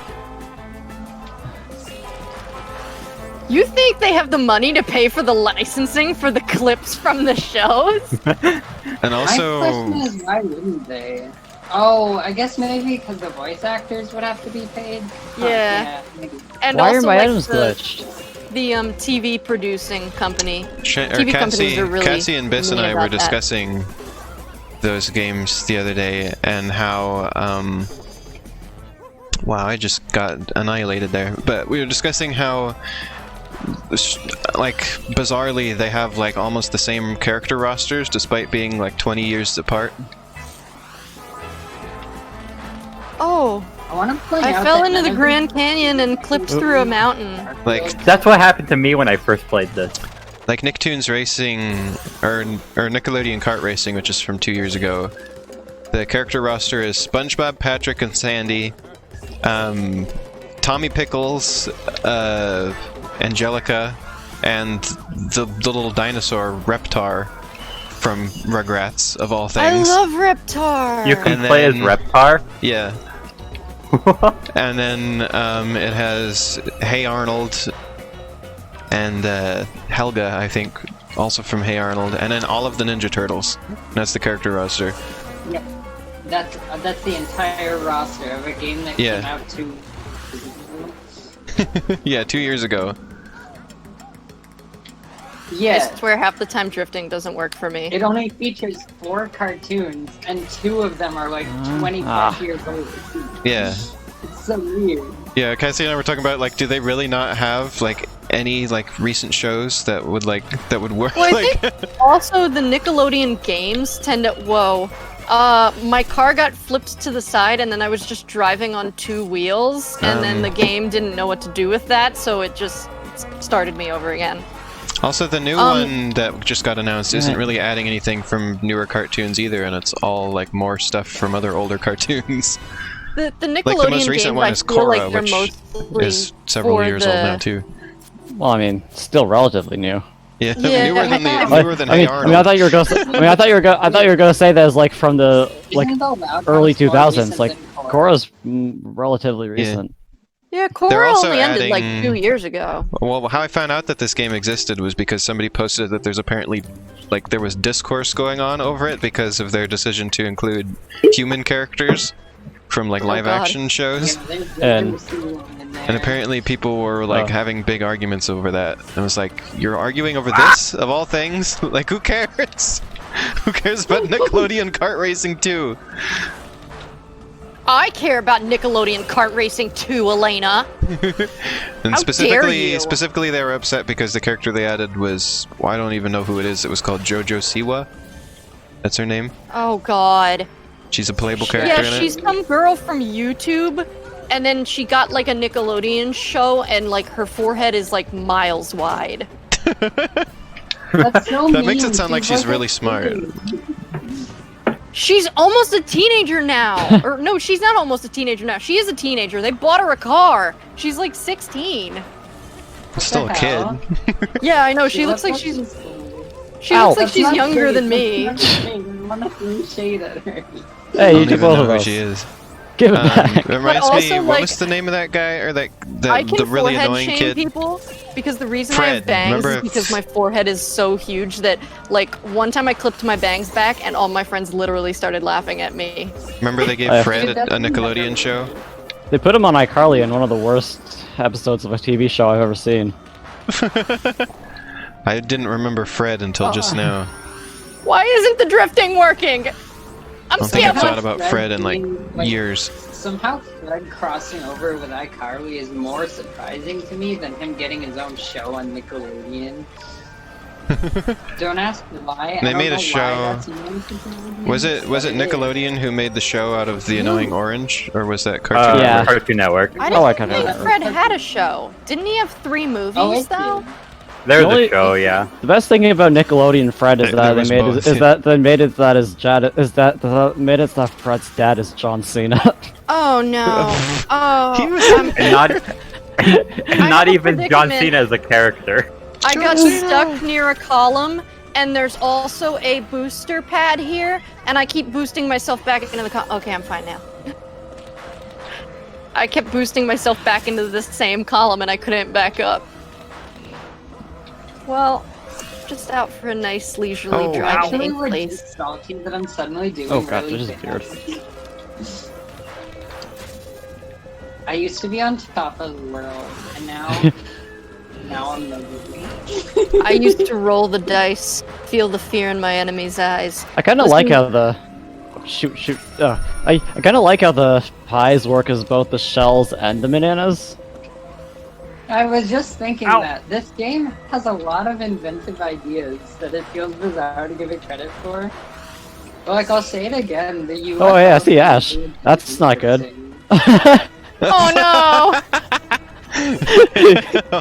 You think they have the money to pay for the licensing for the clips from the shows? And My also, question is, why wouldn't they? Oh, I guess maybe because the voice actors would have to be paid. Huh, Yeah. maybe. And Why are also, my like, items the, glitched? the TV producing company. TV companies are really Cassie and Biss and mean I were about that. discussing those games the other day and how wow, I just got annihilated there. But we were discussing how like bizarrely they have like almost the same character rosters despite being like 20 years apart. Oh, I want to point I out fell that into none the of Grand Canyon and clipped through a mountain. Like That's what happened to me when I first played this. like Nicktoons Racing or Nickelodeon Kart Racing, which is from 2 years ago. The character roster is SpongeBob, Patrick, and Sandy, Tommy Pickles, Angelica, and the little dinosaur Reptar from Rugrats, of all I things. love Reptar. You can And play as then- Reptar. Yeah. And then it has Hey Arnold and Helga, I think, also from Hey Arnold, and then all of the Ninja Turtles. That's the character roster. Yep. That's the entire roster of a game that Yeah. came out 2 years ago. Yeah, 2 years ago. I Yeah. swear half the time drifting doesn't work for me. It only features 4 cartoons, and 2 of them are like 20+ years old. Yeah. It's so weird. Yeah, Cassie and I were talking about, like, do they really not have, like, any, like, recent shows that would work? Well, I like... think also the Nickelodeon games tend to... Whoa. My car got flipped to the side and then I was just driving on 2 wheels and then the game didn't know what to do with that, so it just started me over again. Also, the new one that just got announced isn't really adding anything from newer cartoons either, and it's all, like, more stuff from other older cartoons. The Nickelodeon Like, the most recent games, one I is feel like Korra, they're which mostly is several for years the... old now, too. Well, I mean, still relatively new. Yeah, Yeah, newer than I Hey mean, Arnold. I thought you were gonna. I thought you were gonna say that was like from the like Isn't the Loud early House more 2000s. recent Like than Korra? Korra's relatively recent. Yeah, They're Korra also only ended like adding- 2 years ago. Well, how I found out that this game existed was because somebody posted that there's apparently, like, there was discourse going on over it because of their decision to include human characters from, like, live-action shows. And- And apparently people were, like, having big arguments over that. And it was like, you're arguing over this, of all things? Like, who cares? Who cares about Nickelodeon kart racing too? I care about Nickelodeon kart racing too, Alayna. And How dare you. specifically they were upset because the character they added was, well, I don't even know who it is. It was called JoJo Siwa. That's her name. Oh god. She's a playable character Yeah, in she's it. some girl from YouTube, and then she got like a Nickelodeon show, and like her forehead is like miles wide. That's so That makes mean. it sound like she's really smart. She's almost a teenager now. Or no, she's not almost a teenager now. She is a teenager. They bought her a car. She's like 16. Still a kid. Yeah, I know. She looks like she's She Ow. looks like That's she's not younger shade, than me. that's not shade. I wanna throw shade at her. Hey, I you don't do even both know of who those. she is. Give it back. It reminds also, me, what like, was the name of that guy? Or I the can really forehead annoying shame kid? people because the reason I Fred, have bangs remember is if- because my forehead is so huge that, like, one time I clipped my bangs back and all my friends literally started laughing at me. Remember they gave Oh, yeah. Fred Dude, a that's Nickelodeon show? They put him on iCarly in one of the worst episodes of a TV show I've ever seen. I didn't remember Fred until just now. Why isn't the drifting working? I'm I don't think I've scared. thought about Fred in like years. Somehow Fred crossing over with iCarly is more surprising to me than him getting his own show on Nickelodeon. Don't ask me why. They I don't made a know why show- that's even surprising, Was it but is. Nickelodeon who made the show out of the annoying orange, or was that Cartoon Yeah. Network? Cartoon Network. I Oh, I didn't kinda think know. Fred had a show. Didn't he have 3 movies, Oh, it though? did. There's The only- a show, yeah. The best thing about Nickelodeon and Fred is There that was they made both, is yeah. that they made it that his dad is that made it that Fred's dad is John Cena. Oh, no. Oh, He was- And not, and not have a even John predicament. Cena as a character. I got stuck near a column, and there's also a booster pad here, and I keep boosting myself back into the Okay, I'm fine now. I kept boosting myself back into the same column, and I couldn't back up. Well, just out for a nice leisurely Oh, drive to Actually, a we're place. just salty that I'm suddenly doing Oh god, really there's a fast. beard. I used to be on top of the world, and now I'm nobody. I used to roll the dice, feel the fear in my enemy's eyes. I kind of like how the shoot. I kind of like how the pies work as both the shells and the bananas. I was just thinking Ow. that this game has a lot of inventive ideas that it feels bizarre to give it credit for. But like, I'll say it again, the US Oh, yeah, I see Ash. That's not good. Oh no!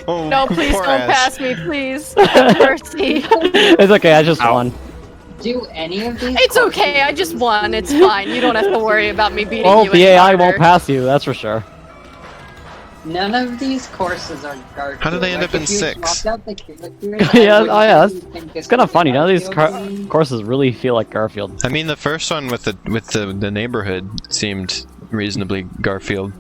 Oh, No, please poor don't Ash. pass me, please. Have mercy. It's okay, I just Ow. won. Do any of these? It's okay, I just won. It's fine. You don't have to worry about me beating Well, you. the any AI longer. won't pass you, that's for sure. None of these courses are Garfield. How do they end Like, up in if you 6? swapped out the characters, Yeah, I wouldn't oh yeah, even think it's this kind of was funny. None of these Garfield game. courses really feel like Garfield. I mean, the first one with the neighborhood seemed reasonably Garfield.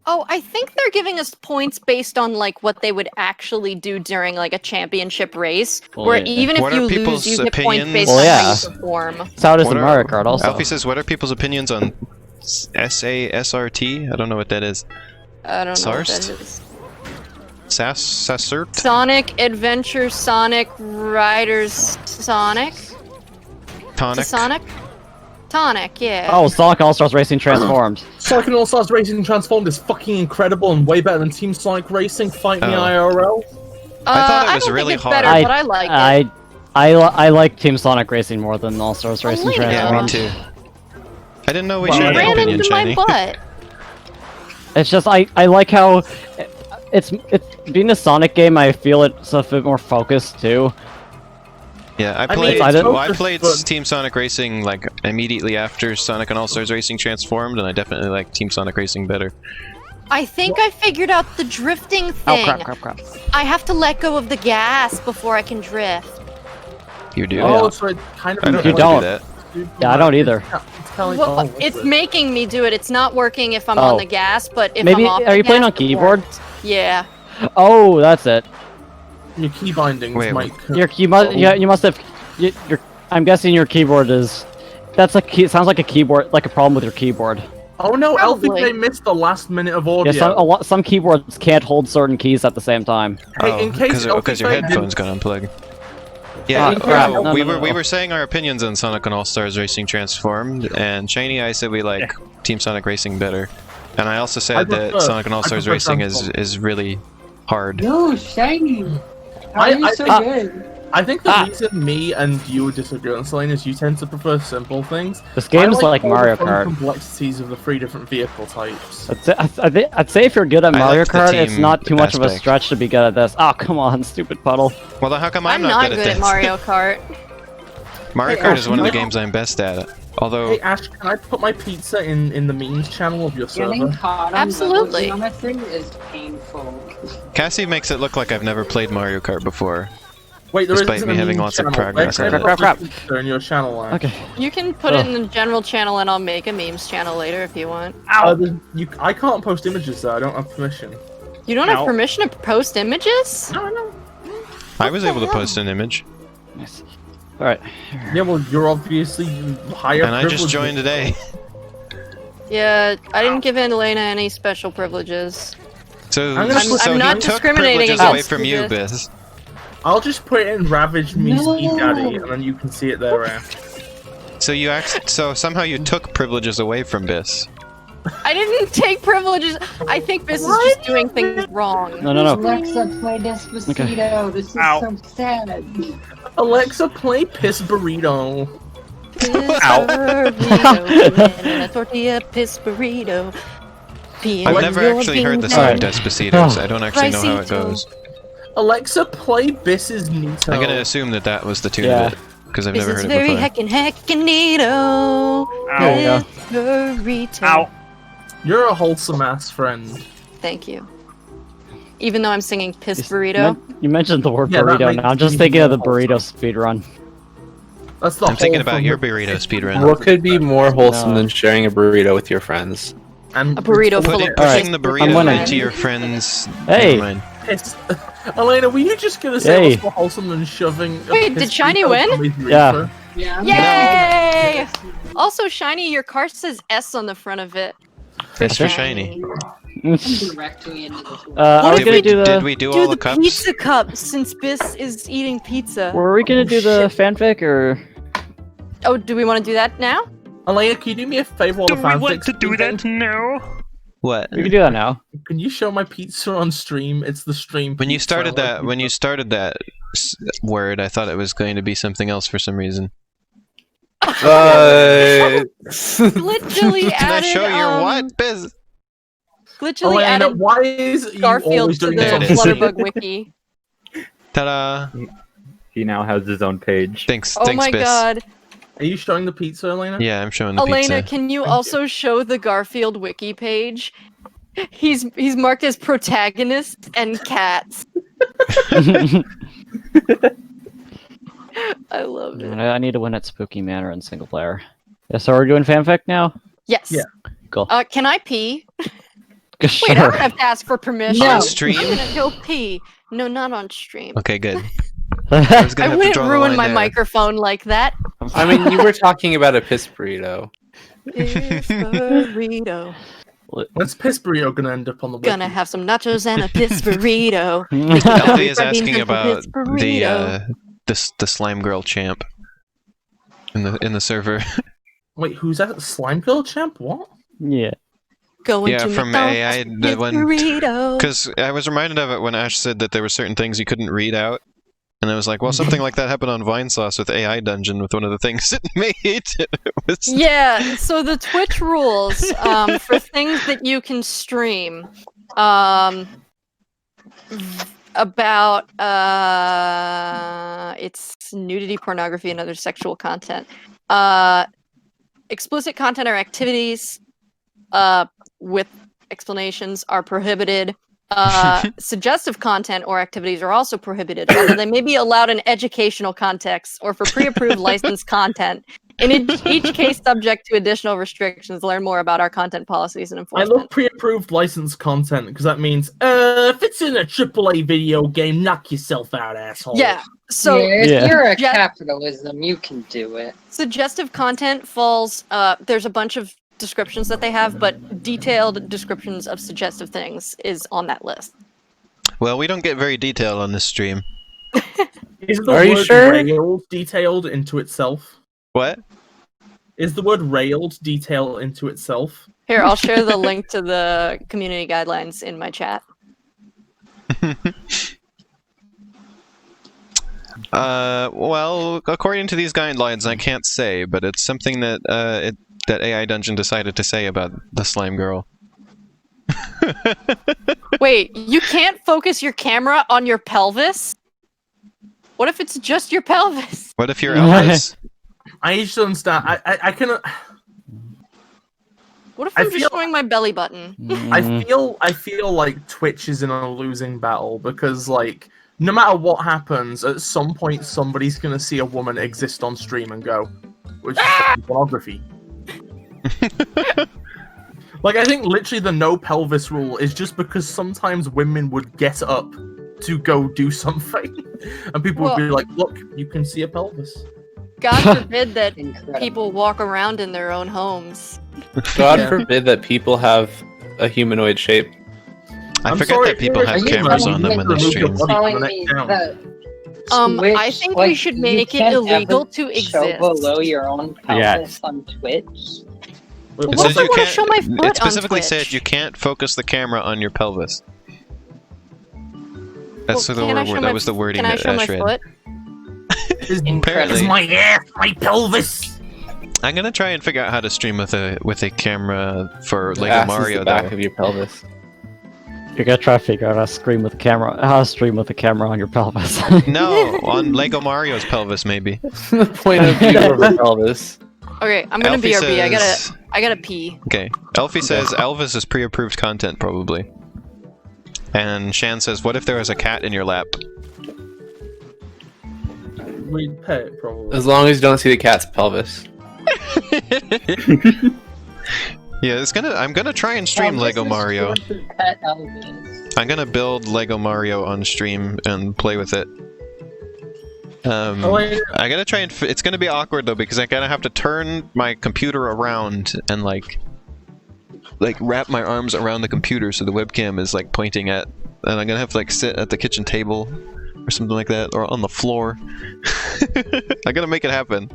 Oh, I think they're giving us points based on like what they would actually do during like a championship race, Well, where yeah. even if What are you lose, people's you get points opinions? based Well, on yeah. how you perform. That's how it is What in are- Mario Kart also. Alfie says, what are people's opinions on SASRT? I don't know what that is. I don't know what that Sarst? is. Sassert? Sonic Adventure, Sonic Riders, Sonic. Tonic? Sonic. Tonic, yeah. Oh, Sonic All-Stars Racing Transformed. Sonic and All-Stars Racing Transformed is fucking incredible and way better than Team Sonic Racing. Fight me Oh. IRL. I thought it was I don't really think it's hard. better, but I like it. I like Team Sonic Racing more than All-Stars Racing Alayna. Yeah, me Transformed. too. I didn't know we Well, shared I an Ran opinion, into my Shiny. butt. It's just I like how it's being a Sonic game. I feel it's a bit more focused too. Yeah, I mean, played. I didn't- well, I played but- Team Sonic Racing like immediately after Sonic and All Stars Racing transformed, and I definitely like Team Sonic Racing better. I think I figured out the drifting Oh thing. crap! I have to let go of the gas before I can drift. You do? Oh, so it kind of. I don't You know don't. how to do that. Yeah, I don't either. It's telling. Well, oh, it's what's it? making me do it. It's not working if I'm Oh. on the gas, but if Maybe I'm off are the you playing gas, on it keyboard? works. Yeah. Oh, that's it. Your key bindings Wait, might. You must have. Your I'm guessing your keyboard is. That's a key. Sounds like a keyboard, like a problem with your keyboard. Oh no, Elfie, Probably. they missed the last minute of audio. Yeah, some keyboards can't hold certain keys at the same time. Hey, in case Elfie because your Faye headphones got unplugged. Yeah, Ah, crap. No, we no, no. were saying our opinions on Sonic and All Stars Racing Transformed, and Shiny, I said we like Team Sonic Racing better, and I also said that prefer- Sonic and All I Stars prefer Racing Transformed. is really hard. No, Shiny. How I- are you I- so ah. good? I think the reason me and you disagree on Selene is you tend to prefer simple things. This game's I like all the Mario fun Kart. complexities of the 3 different vehicle types. I'd say if you're good at I Mario like the Kart, it's team not too much of a aspect. stretch to be good at this. Oh, come on, stupid puddle. Well, then how come I'm I'm not good good at this? Mario Kart. Mario Hey, Kart is one of the Ash, games I'm best at. Although Hey Ash, can I put my pizza in the memes channel of your Getting server? caught on Absolutely. level geometry is painful. Cassie makes it look like I've never played Mario Kart before. Wait, there Despite isn't me a having meme lots of channel. progress Where at can I it. put Crap. my pizza in your channel, Ash? Okay. You can put it Ugh. in the general channel, and I'll make a memes channel later if you want. I can't post images though. I don't have permission. You don't have permission to post images? No. I was able to post an image, Nice. All right. Yeah, well, you're obviously higher. and I just privileged. joined today. Yeah, I didn't give Alayna any special privileges. So, I'm so I'm not he took discriminating privileges away against from you, you, Biz. I'll just put it in Ravage Me No. Speed Daddy, and then you can see it there, Ash. So somehow you took privileges away from Biz. I didn't take privileges. I think this is just doing things wrong. No. Alexa, play Despacito. This is so sad. Alexa, play Piss Burrito. Piss burrito, and a tortilla piss burrito. I've never actually heard the song Alright. Despacito, so I don't actually know how it Ricito. goes. Alexa, play Biss's Nito. I'm gonna assume that was the tune Yeah. of it, because I've This never is heard it very before. heckin' There Piss burrito. You're a wholesome ass friend. Thank you. Even though I'm singing piss burrito. You mentioned the word Yeah, that burrito, makes and I'm just me thinking of the more burrito wholesome. speedrun. That's the I'm thinking whole about thing your with- burrito speedrun. What could be more wholesome No. than sharing a burrito with your friends? And A burrito full of Pushing the I'm burrito winning. into your friends. Hey. Never mind. piss. Alayna, were you just gonna say Hey. what's more wholesome than shoving? a Wait, piss did Shiny burrito win? up his Yeah. reefer? Yeah. Yay! Also, Shiny, your car says S on the front of it. It's for Shiny. Directly into the Are we Did gonna we, do did the? we do Do all the the cups? pizza cup since Biss is eating pizza. Were we gonna do the fanfic or? Oh, do we want to do that now? Alayna, can you do me a favor while the fanfic's now? What? We can do that now. Can you show my pizza on stream? It's the stream. When you pizza. started I like that, when you pizza. started that word, I thought it was going to be something else for some reason. Glitchily Can I added, show your what, Biz? Glitchily Alayna, added why is you Garfield always to doing the this There on it is. stream? Flutterbug wiki. Ta-da! He now has his own page. Thanks, Oh thanks, my Biz. god. Are you showing the pizza, Alayna? Yeah, I'm showing the Alayna, pizza. can you also show the Garfield wiki page? He's marked as protagonist and cats. I love it. I need to win at Spooky Manor in single player. Yeah, so we're doing fanfic now. Yes. Yeah. Go. Can I pee? Sure. Wait, I don't have to ask for permission. No. On stream? I'm gonna go pee. No, not on stream. Okay, good. I was gonna I have to wouldn't draw the ruin line my there. microphone like that. I mean, you were talking about a piss burrito. Piss burrito. When's Piss Burrito gonna end up on the wiki? Gonna have some nachos and a piss burrito. Elfie is Beans asking and about piss burrito. the slime girl champ in the server. Wait, who's that? Slime Girl Champ? What? Yeah. Going Yeah, to from McDonald's, AI, piss the one- burrito. Because I was reminded of it when Ash said that there were certain things you couldn't read out. And I was like, well, something like that happened on Vinesauce with AI Dungeon with one of the things it made. It was... Yeah, so the Twitch rules for things that you can stream about it's nudity, pornography, and other sexual content. Explicit content or activities with explanations are prohibited. Suggestive content or activities are also prohibited, although they may be allowed in educational contexts or for pre-approved licensed content. In each case, subject to additional restrictions. Learn more about our content policies and I enforcement. love pre-approved licensed content because that means, if it's in a AAA video game, knock yourself out, asshole. Yeah. So if Yeah. you're a Ju- capitalism, you can do it. suggestive content falls. There's a bunch of descriptions that they have, but detailed descriptions of suggestive things is on that list. Well, we don't get very detailed on this stream. Is the Are you word sure? railed detailed into itself? What? Is the word railed detail into itself? Here, I'll share the link to the community guidelines in my chat. Well, according to these guidelines, I can't say, but it's something that that AI Dungeon decided to say about the slime girl. Wait, you can't focus your camera on your pelvis? What if it's just your pelvis? What if you're Elvis? I just don't understand. I can. What if I I'm just feel- showing my belly button? I feel like Twitch is in a losing battle because like no matter what happens, at some point somebody's gonna see a woman exist on stream and go, which is pornography. Like I think literally the no pelvis rule is just because sometimes women would get up to go do something, and people would be like, "Look, you can see a pelvis." God forbid that Incredible. people walk around in their own homes. God Yeah. forbid that people have a humanoid shape. I I'm forget sorry, that people are have you cameras telling on me them when to they remove your stream. body from telling the me neck down? that I Twitch, think like, we should you make it can't illegal ever to show exist. below your own pelvis Yes. on Twitch. Wait, It What says if I you wanna can't- show my foot It specifically on said Twitch? you can't focus the camera on your pelvis. That's Well, the can I word. show That my- was the wording Can I that show my Ash read. foot? Apparently. Is my ass my pelvis? I'm gonna try and figure out how to stream with a camera for Lego Ass is Mario the back though. of your pelvis. You're gonna try to figure out how to stream with the camera on your pelvis. No, on Lego Mario's pelvis maybe. The point of view of a pelvis. Okay, I'm gonna Elfie BRB. says- I gotta pee. Okay. Elfie says Elvis is pre-approved content probably. And Shan says, what if there was a cat in your lap? We'd pet it probably. As long as you don't see the cat's pelvis. Yeah, I'm gonna try and stream Elvis Lego is Mario. supposed to pet Elvis. I'm gonna build Lego Mario on stream and play with it. Alayna, I gotta try and. It's gonna be awkward though because I gotta have to turn my computer around and like wrap my arms around the computer so the webcam is like pointing at, and I'm gonna have to like sit at the kitchen table or something like that, or on the floor. I gotta make it happen.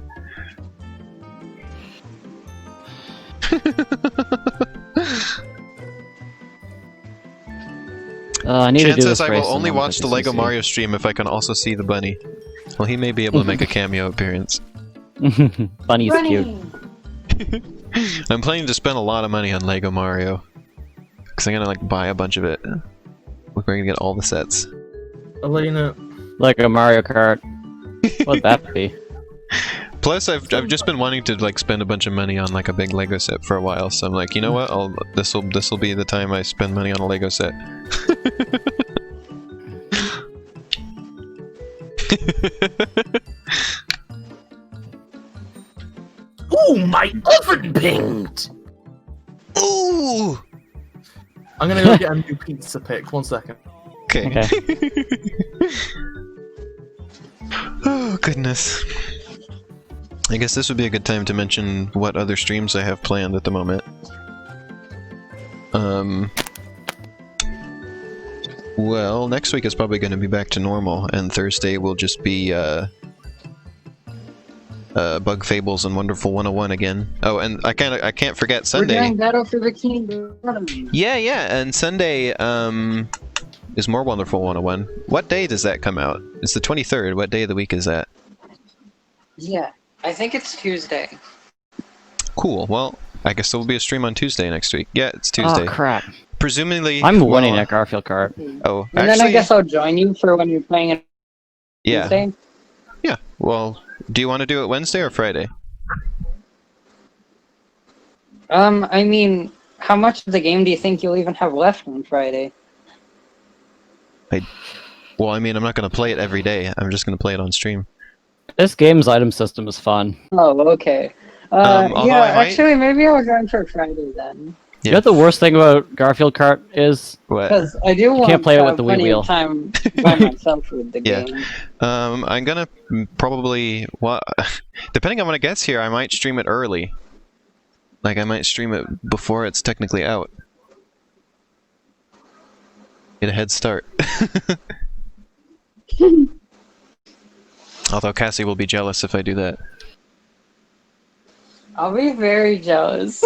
I need to Chan do says this I will race only and watch the I'm Lego busy. Mario stream if I can also see the bunny. Well, he may be able to make a cameo appearance. Bunny's cute. I'm planning to spend a lot of money on Lego Mario. Because I'm gonna like buy a bunch of it. We're gonna get all the sets. Alayna, Like a Mario Kart. What'd that be? Plus, I've just been wanting to like spend a bunch of money on like a big Lego set for a while. So I'm like, you know what? This will be the time I spend money on a Lego set. oh my oven pinged! Ooh! I'm gonna go get a new pizza pick. 1 second. Okay. Okay. Oh, goodness. I guess this would be a good time to mention what other streams I have planned at the moment. Well, next week is probably going to be back to normal, and Thursday will just be, Bug Fables and Wonderful 101 again. Oh, and I can't forget Sunday. We're doing Battle for the Kingdom. Yeah, and Sunday, is more Wonderful 101. What day does that come out? It's the 23rd. What day of the week is that? Yeah, I think it's Tuesday. Cool. Well, I guess there will be a stream on Tuesday next week. Yeah, it's Tuesday. Oh crap! Presumably. I'm winning at Garfield cart. Oh, And then I guess I'll join you for when you're playing it yeah. Tuesday. Yeah. Well, do you want to do it Wednesday or Friday? I mean, how much of the game do you think you'll even have left on Friday? Well, I mean, I'm not going to play it every day. I'm just going to play it on stream. This game's item system is fun. Oh, okay. Although Yeah, I might- actually, maybe I'll join for Friday then. You know what the worst thing about Garfield cart is? What? Because I do want can't play it to with have the Wii plenty wheel. of time by myself with the Yeah. game. I'm gonna probably, well, depending on when it gets here, I might stream it early. Like, I might stream it before it's technically out. Get a head start. Although Cassie will be jealous if I do that. I'll be very jealous.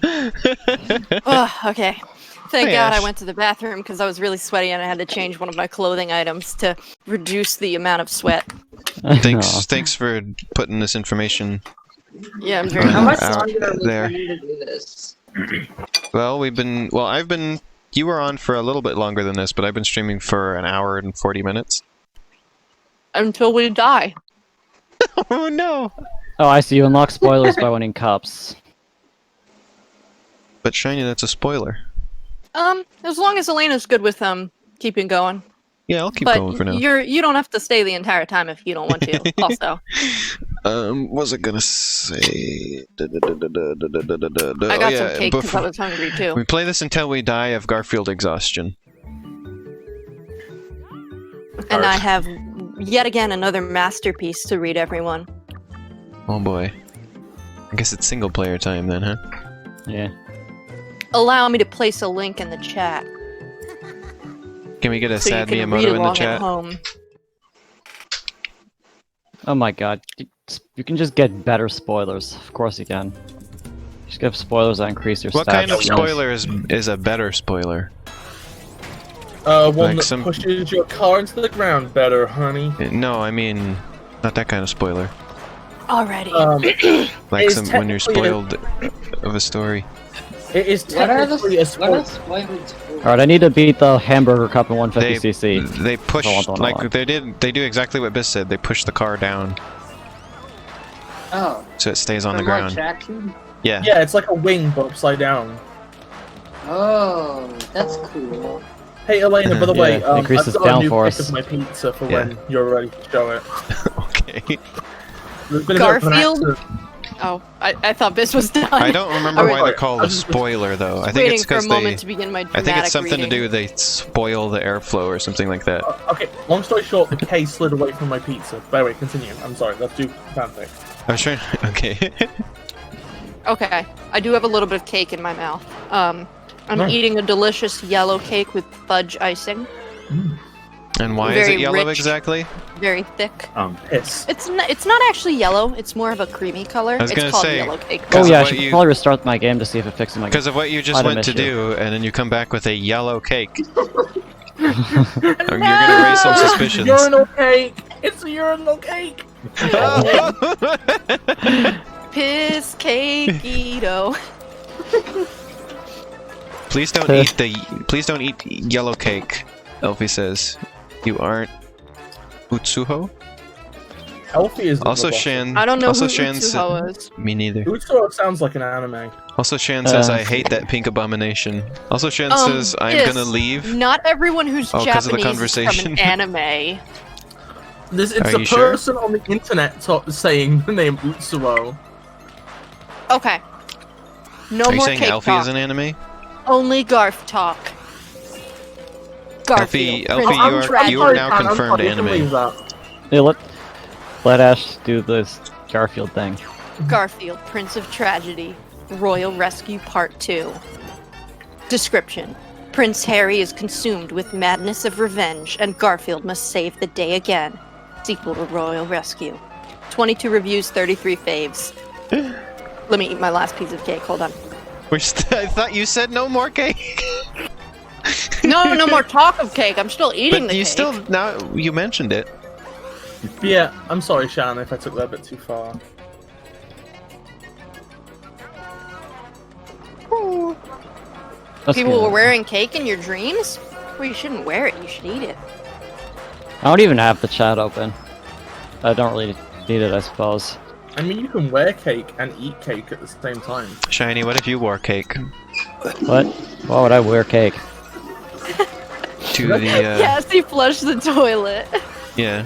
Ugh, okay. Thank Hey, God I Ash. went to the bathroom because I was really sweaty and I had to change one of my clothing items to reduce the amount of sweat. Thanks for putting this information. Yeah, I'm very How much Out longer are we there. planning to do this? Well, you were on for a little bit longer than this, but I've been streaming for an hour and 40 minutes. until we die. Oh no! Oh, I see. You unlock spoilers by winning cups. But Shiny, that's a spoiler. As long as Alayna's good with keeping going. Yeah, I'll keep But going for now. you don't have to stay the entire time if you don't want to. Also, What was I gonna say? I got some cake because I was hungry too. We play this until we die of Garfield exhaustion. And I have yet again another masterpiece to read everyone. Oh boy. I guess it's single player time then, huh? Yeah. Allow me to place a link in the chat Can we get a so you sad can read Miyamoto in the along at chat? home. Oh my god. You can just get better spoilers. Of course you can. Just get spoilers that increase your What stats. kind of Yes. spoiler is a better spoiler? One Like that some- pushes your car into the ground better, honey. No, I mean, not that kind of spoiler. Already. Like It's some when you're technically spoiled of a story. It is What are the technically a spoiler. spoilers for? Alright, I need to beat the hamburger cup in 150cc. They push Hold on, hold on. like they do exactly what Biz said. They push the car down Oh, so it stays on for the more ground. traction? Yeah. Yeah, it's like a wing but upside down. Oh, that's cool. Hey Alayna, by the Yeah, way, it increases I've got a new downforce. pic of my pizza for Yeah. when you're ready to show it. Okay. There's been a bit of an Garfield? accident. Oh, I thought this was done. I don't remember Alright. why they're called a I'm just- spoiler though. I think Waiting it's for a because moment they. to begin my I dramatic think it's something reading. to do. They spoil the airflow or something like that. Okay, long story short, the case slid away from my pizza. By the way, continue. I'm sorry, let's do fanfic. I was trying. Okay. Okay, I do have a little bit of cake in my mouth. I'm Nice. eating a delicious yellow cake with fudge icing. And why is Very it yellow rich. exactly? Very thick. Piss. It's not actually yellow. It's more of a creamy color. I was It's gonna called say, yellow cake. Oh Because of yeah, I what should you- probably restart my game to see if it fixes my game. Because of what you just Item went to issue. do, and then you come back with a yellow cake. You're gonna raise some suspicions. Urinal cake! It's a urinal cake! Piss cakeito. Please don't eat yellow cake. Elfie says, "You aren't Utsuho." Elfie is Also, the boss. Shan. I don't know also who Shan Utsuho is. Me neither. Utsuho sounds like an anime. Also, Shan says, "I hate that pink abomination." Also, Shan says, "I'm yes, gonna leave." Not everyone who's Oh, 'cause of the Japanese is from conversation. an anime. It's Are a you sure? person on the internet saying the name Utsuho. Okay. No Are you more saying cake Elfie talk. is an anime? Only Garf talk. Elfie, Garfield, Prince Elfie, of Tragedy. you are now I'm confirmed sorry, you can anime. leave that. Yeah, let Ash do this Garfield thing. Garfield, Prince of Tragedy, Royal Rescue Part 2. Description. Prince Harry is consumed with madness of revenge, and Garfield must save the day again. Sequel to Royal Rescue. 22 reviews, 33 faves. Let me eat my last piece of cake, hold on. I thought you said no more cake. No more talk of cake, I'm still eating But the you cake. still now you mentioned it. Yeah, I'm sorry, Shannon, if I took that a bit too far. That's People good. were wearing cake in your dreams? Well, you shouldn't wear it, you should eat it. I don't even have the chat open. I don't really need it, I suppose. I mean, you can wear cake and eat cake at the same time. Shiny, what if you wore cake What? Why would I wear cake? to the? Cassie flushed the toilet. Yeah.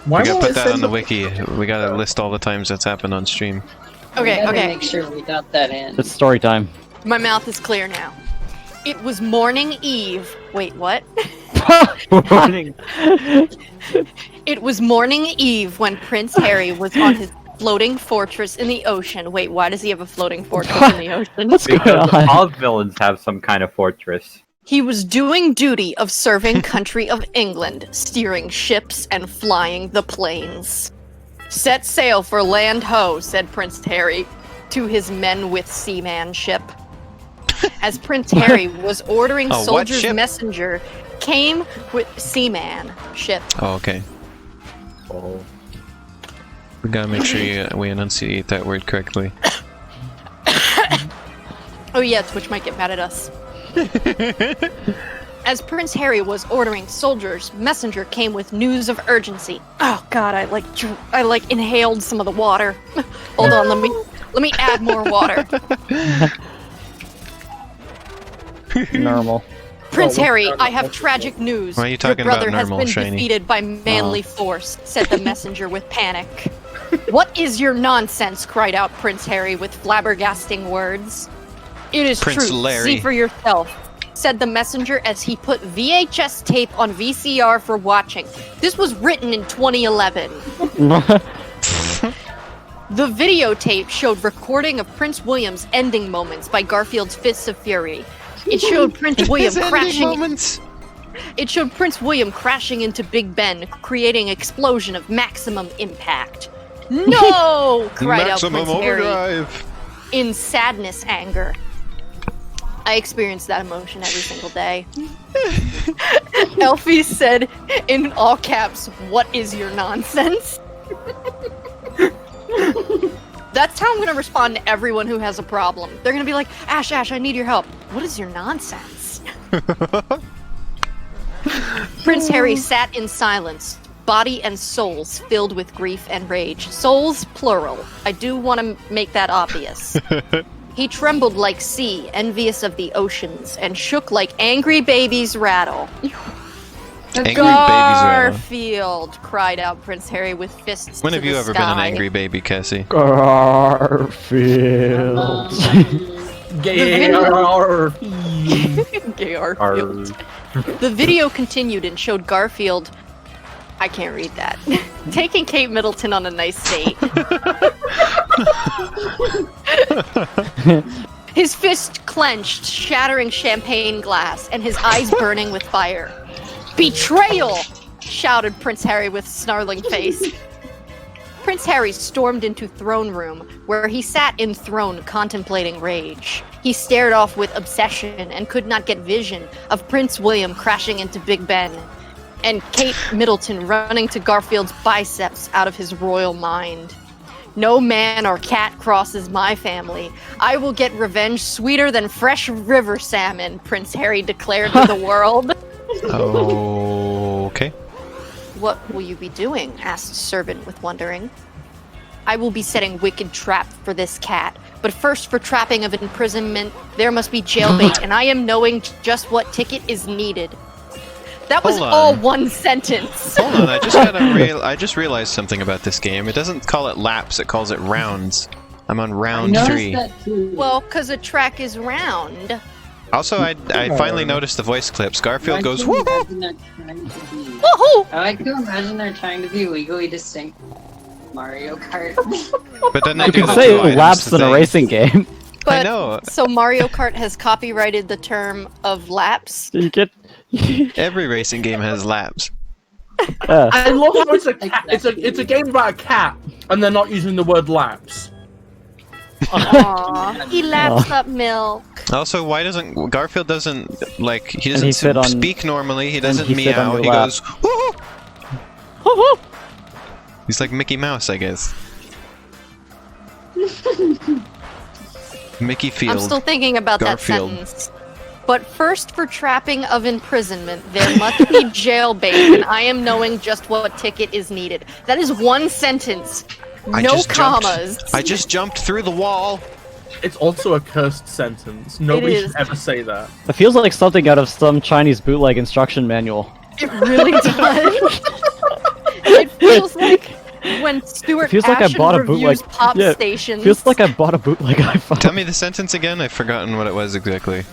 Why We gotta won't put it that send on the wiki. We gotta list all the times that's happened on stream. Okay, We gotta okay. Make sure we got that in. It's story time. My mouth is clear now. It was morning eve. Wait, what? Morning. It was morning eve when Prince Harry was on his floating fortress in the ocean. Wait, why does he have a floating fortress in the ocean? What's going Because on? all villains have some kind of fortress. He was doing duty of serving country of England, steering ships and flying the planes. Set sail for land ho, said Prince Harry to his men with seamanship. As Prince Harry was ordering Oh, what soldiers' ship? messenger came with seaman ship. Oh, okay. Oh. We gotta make sure we enunciate that word correctly. Oh yeah, Twitch might get mad at us. As Prince Harry was ordering soldiers, messenger came with news of urgency. Oh god, I inhaled some of the water. Hold on, let me add more water. Normal. Prince Oh, Harry, what's I have tragic news. Why are you Your talking brother about normal, has been Shiny? defeated by manly force, said the messenger with panic. What is your nonsense? Cried out Prince Harry with flabbergasting words. It is Prince true. Larry. See for yourself, said the messenger as he put VHS tape on VCR for watching. This was written in 2011. The videotape showed recording of Prince William's ending moments by Garfield's Fists of Fury. It showed Prince William His ending crashing. moments. It showed Prince William crashing into Big Ben, creating explosion of maximum impact. No! cried out Maximum Prince Harry overdrive. in sadness anger. I experience that emotion every single day. Elfie said in all caps, "What is your nonsense?" That's how I'm gonna respond to everyone who has a problem. They're gonna be like, Ash, I need your help. What is your nonsense? Prince Harry sat in silence, body and souls filled with grief and rage. Souls, plural. I do want to make that obvious. He trembled like sea, envious of the oceans, and shook like angry babies rattle. Angry babies rattle. Garfield, cried out Prince Harry with fists When to have you the ever been an sky. angry baby, Cassie? Garfield. Gay. Garfield. The video continued and showed Garfield. I can't read that. Taking Kate Middleton on a nice date. His fist clenched, shattering champagne glass, and his eyes burning with fire. Betrayal! Shouted Prince Harry with snarling face. Prince Harry stormed into throne room, where he sat enthroned contemplating rage. He stared off with obsession and could not get vision of Prince William crashing into Big Ben, and Kate Middleton running to Garfield's biceps out of his royal mind. No man or cat crosses my family. I will get revenge sweeter than fresh river salmon, Prince Harry declared to the world. Okay. What will you be doing? Asked Servant with wondering. I will be setting wicked trap for this cat, but first for trapping of imprisonment, there must be jailbait, and I am knowing just what ticket is needed. That was Hold on. all one sentence. Hold on, I just realized something about this game. It doesn't call it laps, it calls it rounds. I'm on I round noticed 3. that too. Well, because a track is round. Also, I finally noticed the voice clips. Garfield goes, woo! Woohoo! I like to imagine they're trying to be legally distinct. Mario Kart. But then they You do can the say two items laps in a thing. racing game. But, I know. So Mario Kart has copyrighted the term of laps. You get. Every racing game has laps. I love how it's a cat. It's a game about a cat, and they're not using the word laps. Aww. He laps up milk. Also, why doesn't Garfield doesn't like he And doesn't he fit on- speak normally? He doesn't he fit on meow. your He lap. goes, woo! He's like Mickey Mouse, I guess. Mickey Field. I'm still thinking about Garfield. that sentence. But first, for trapping of imprisonment, there must be jailbait, and I am knowing just what ticket is needed. That is one sentence. I No just jumped- commas. I just jumped through the wall. It's also a cursed sentence. Nobody is. should ever say that. It feels like something out of some Chinese bootleg instruction manual. It really does. It feels like when Stuart It feels like I Ashen bought a reviews bootleg- pop yeah, stations. Feels like I bought a bootleg iPhone. Tell me the sentence again. I've forgotten what it was exactly.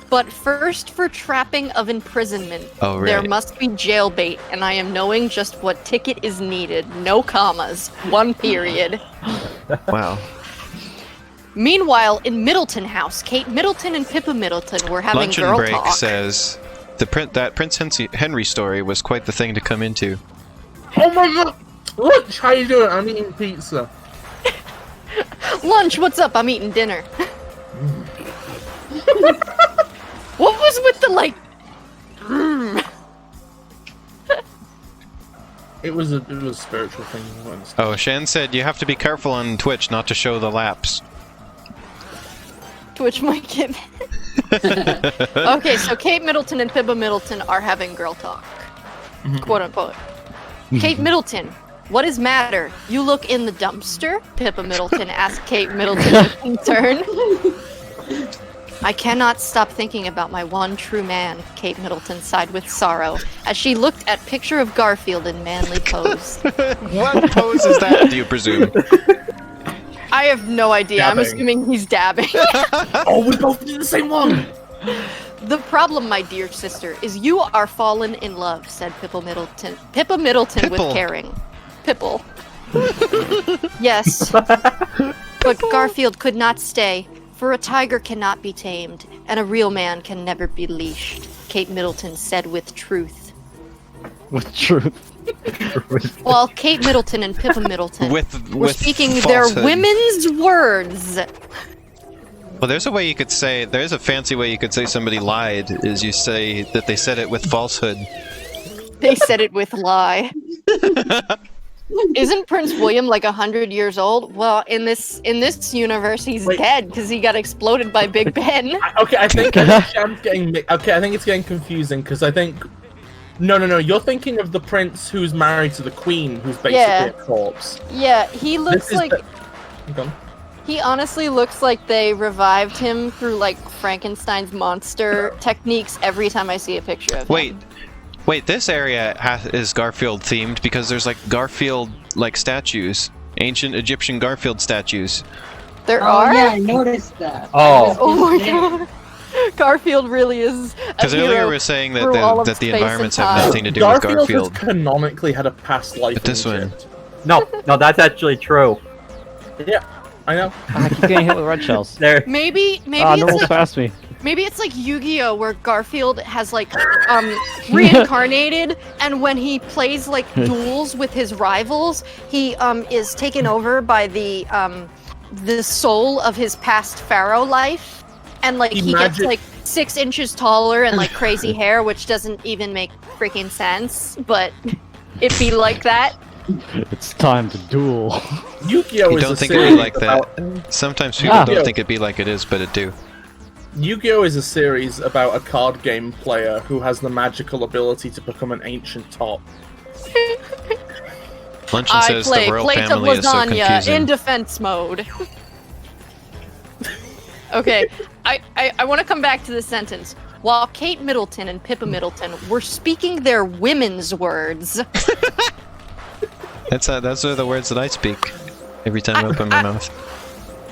But first, for trapping of imprisonment, Oh, right. there must be jailbait, and I am knowing just what ticket is needed. No commas. One period. Wow. Meanwhile, in Middleton House, Kate Middleton and Pippa Middleton were having Luncheon girl Break talk. says that Prince Henry story was quite the thing to come into. Oh my god! Lunch, how you doing? I'm eating pizza. Lunch, what's up? I'm eating dinner. What was with the like? It was a spiritual thing. You don't understand. Oh, Shan said you have to be careful on Twitch not to show the laps. Twitch might get. Okay, so Kate Middleton and Pippa Middleton are having girl talk, quote unquote. Kate Middleton, what is matter? You look in the dumpster? Pippa Middleton asked Kate Middleton with concern. I cannot stop thinking about my one true man, Kate Middleton sighed with sorrow as she looked at picture of Garfield in manly pose. What pose is that, do you presume? I have no idea. I'm Dabbing. assuming he's dabbing. Oh, we both did the same one! The problem, my dear sister, is you are fallen in love, said Pippa Middleton. Pippa Middleton with Pipple. caring. Pipple. Yes. But Garfield could not stay, for a tiger cannot be tamed, and a real man can never be leashed, Kate Middleton said with truth. With truth. While Kate Middleton and Pippa Middleton were with speaking their falsehood. women's words. Well, there's a fancy way you could say somebody lied, is you say that they said it with falsehood. They said it with lie. Isn't Prince William like 100 years old? Well, in this universe, he's Wait. dead because he got exploded by Big Ben. Okay, I think Sham's getting. Okay, I think it's getting confusing because I think. No, you're thinking of the prince who's married to the queen, who's basically Yeah. a corpse. Yeah, he looks This is like Go on. he honestly looks like they revived him through like Frankenstein's monster techniques every time I see a picture of him. Wait, this area is Garfield themed because there's like Garfield like statues, ancient Egyptian Garfield statues. There Oh are. yeah, I noticed that. Oh. Oh my god. Garfield really is. Because earlier we were saying that through all of the space environments and have time. nothing to do Garfield with Garfield. has canonically had a past life But this in one- Egypt. No, that's actually true. Yeah, I know. I keep getting hit with red shells. There. Maybe Ah, no it's one's like past me. maybe it's like Yu-Gi-Oh, where Garfield has like reincarnated, and when he plays like duels with his rivals, he is taken over by the soul of his past pharaoh life, and like he gets Imagine- like 6 inches taller and like crazy hair, which doesn't even make freaking sense, but it be like that. It's time to duel. Yu-Gi-Oh You is don't a think it'd series be like that. about- Sometimes people Ah. don't think it'd be like it is, but it do. Yu-Gi-Oh is a series about a card game player who has the magical ability to become an ancient top. Luncheon I says play the royal plate of family is so lasagna confusing. in defense mode. Okay, I want to come back to this sentence. While Kate Middleton and Pippa Middleton were speaking their women's words, Those are the words that I speak every time I open my mouth.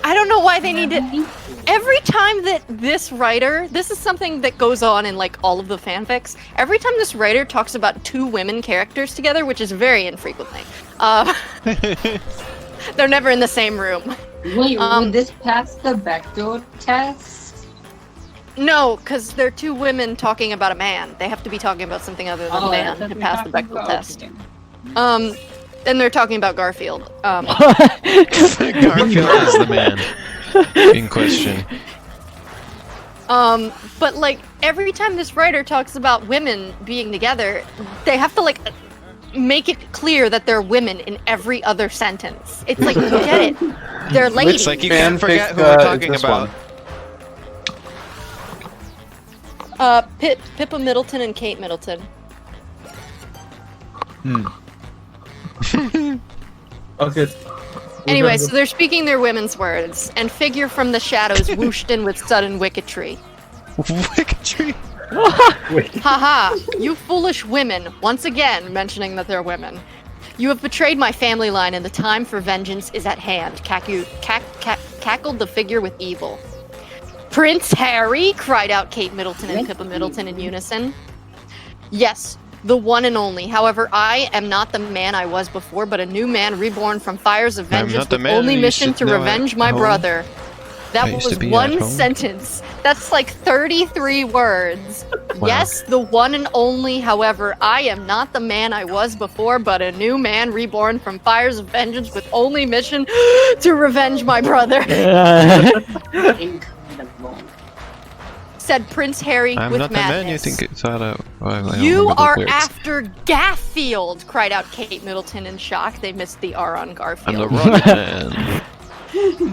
I don't know why they need to. Every time that this writer, this is something that goes on in like all of the fanfics. Every time this writer talks about two women characters together, which is very infrequently, they're never in the same room. Wait, would this pass the Bechdel test? No, because they're two women talking about a man. They have to be talking about something other than a man to pass the Bechdel test. And they're talking about Garfield. Garfield is the man in question. But like every time this writer talks about women being together, they have to like make it clear that they're women in every other sentence. It's like, you get it. They're ladies. It's like you can't forget who we're talking about. Pippa Middleton and Kate Middleton. Okay. Anyway, so they're speaking their women's words, and figure from the shadows whooshed in with sudden wicketry. Wicketry? Haha, you foolish women, once again mentioning that they're women. You have betrayed my family line and the time for vengeance is at hand, cackled the figure with evil. Prince Harry, cried out Kate Middleton and Pippa Middleton in unison. Yes, the one and only. However, I am not the man I was before, but a new man reborn from fires of vengeance with only mission to revenge my brother. That was one sentence. That's like 33 words. Wow. Yes, the one and only. However, I am not the man I was before, but a new man reborn from fires of vengeance with only mission to revenge my brother. Incredible. Said Prince Harry I'm with not the man you madness. think it's out of. You are after Garfield, cried out Kate Middleton in shock. They missed the R on I'm Garfield. the wrong man.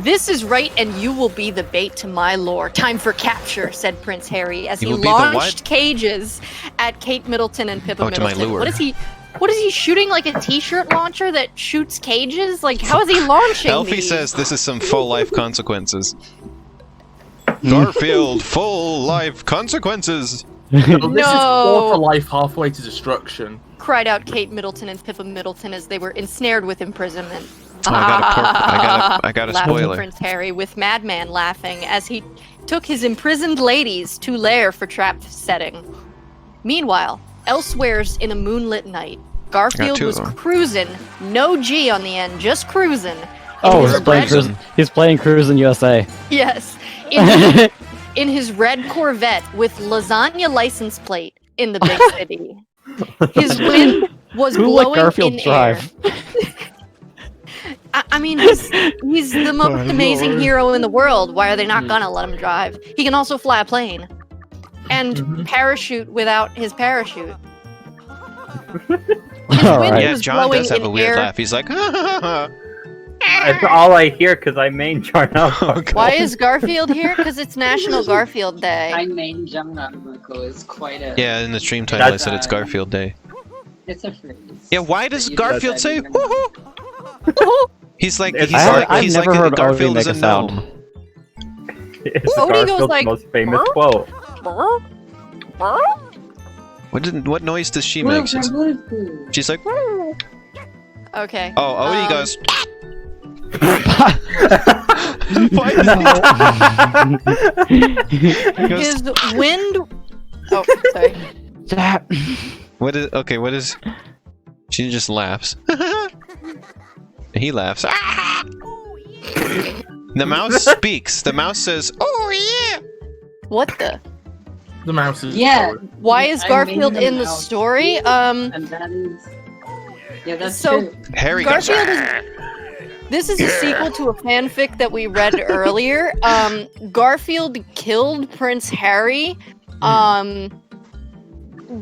This is right, and you will be the bait to my lure. Time for capture, said Prince Harry as You he will be the what? launched cages at Kate Middleton and Pippa Oh, to my Middleton. lure. What is he shooting, like a t-shirt launcher that shoots cages? Like, how is he launching Elfie these? says this is some full life consequences. Garfield, full life consequences. This is war No. for life halfway to destruction. Cried out Kate Middleton and Pippa Middleton as they were ensnared with imprisonment. Oh, I got a Laughed spoiler. Prince Harry with Madman laughing as he took his imprisoned ladies to lair for trap setting. Meanwhile, elsewheres in a moonlit night, Garfield two was of them. cruising, no G on the end, just cruising. Oh, his he's playing Cruising USA. Yes, in his red Corvette with lasagna license plate in the big city. His wind was Who let blowing Garfield in drive? air. I mean, he's the most amazing hero in the world. Why are they not gonna let him drive? He can also fly a plane and parachute without his parachute. His All wind right. Yeah, was John blowing does have in a weird air. laugh. He's like, That's all I hear because I main Jarnell. Oh, God. Why is Garfield here? Because it's National Garfield Day. My main Jamboree is quite a. Yeah, in the stream title I said it's That's- Garfield Day. It's a phrase. Yeah, why does You Garfield just say said it. woohoo? He's like, he's I've like, he's never like heard Odie Garfield make is a a sound. gnome. It's Odie goes Garfield's like, most famous "Huh?" quote. What noise does she make? She's like, oh, Okay. Odie goes. His wind. Oh, sorry. What is? Okay, what is? She just laughs. He laughs. The mouse speaks. The mouse says, "Oh yeah." What the? The mouse is. Yeah. Why is I Garfield made in the mouse. story? And that is. Yeah, that's So- true. Harry goes. Garfield is. This is a sequel to a fanfic that we read earlier. Garfield killed Prince Harry,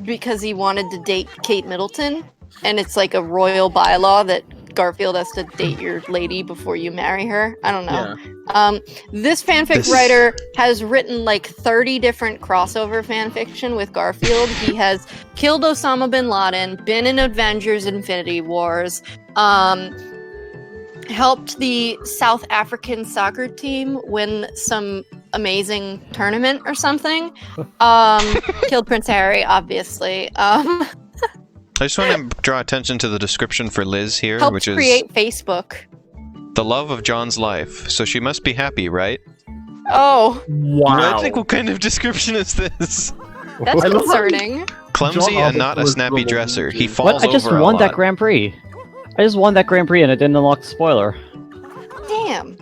because he wanted to date Kate Middleton, and it's like a royal bylaw that Garfield has to date your lady before you marry her. I don't know. Yeah. This fanfic writer has written like 30 different crossover fanfiction with Garfield. He has killed Osama bin Laden, been in Avengers Infinity Wars, helped the South African soccer team win some amazing tournament or something. Killed Prince Harry, obviously. I just want to draw attention to the description for Liz here, Helped which is create Facebook. The love of John's life. So she must be happy, right? Oh, Wow. I think what kind of description is this? that's I love how concerning. Clumsy John and not a Arbuckle is snappy really dresser. He good. falls What? I just over a won lot. that Grand Prix. I just won that Grand Prix and it didn't unlock the spoiler. Damn.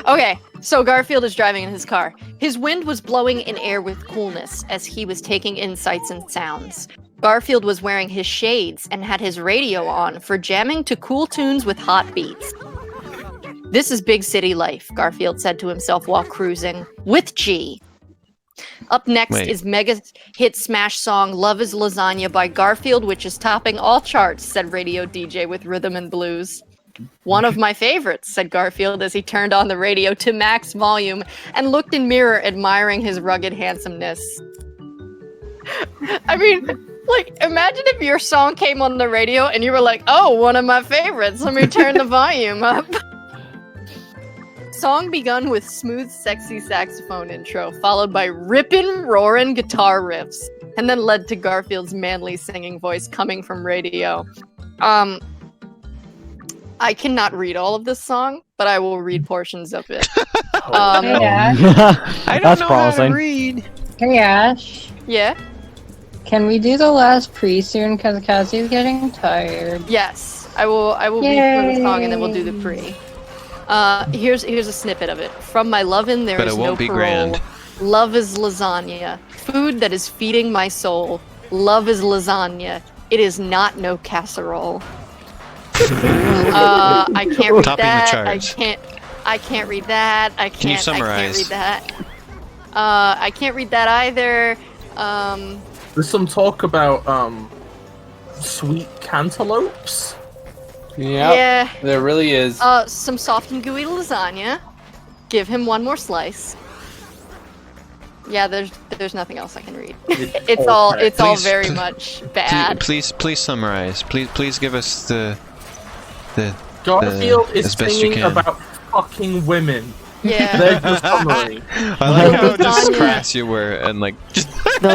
Okay, so Garfield is driving in his car. His wind was blowing in air with coolness as he was taking in sights and sounds. Garfield was wearing his shades and had his radio on for jamming to cool tunes with hot beats. This is big city life, Garfield said to himself while cruising, with G. Up next Wait. is mega hit smash song Love is Lasagna by Garfield, which is topping all charts, said radio DJ with rhythm and blues. One of my favorites, said Garfield as he turned on the radio to max volume and looked in mirror admiring his rugged handsomeness. I mean, like, imagine if your song came on the radio and you were like, oh, one of my favorites, let me turn the volume up. Song begun with smooth, sexy saxophone intro, followed by rippin', roarin' guitar riffs, and then led to Garfield's manly singing voice coming from radio. I cannot read all of this song, but I will read portions of it. Yeah. I don't That's know promising. how to read. Hey Ash, Yeah? can we do the last pre soon? Because Cassie's getting tired. Yes. I will read for the song and then we'll do the pre. Here's a snippet of it. From my lovin' there But is it no won't be parole. grand. Love is lasagna. Food that is feeding my soul. Love is lasagna. It is not no casserole. I can't read Topping the that. charts. I can't read that. I can't. Can you I can't summarize? read that. I can't read that either. There's some talk about sweet cantaloupes. Yeah. There really is. Some soft and gooey lasagna. Give him one more slice. Yeah, there's nothing else I can read. It's all Please- very much bad. Please summarize. Please give us the Garfield is as best you singing can. about fucking women. Yeah. There's the summary. I like how just Lasagna. crass you were and like just The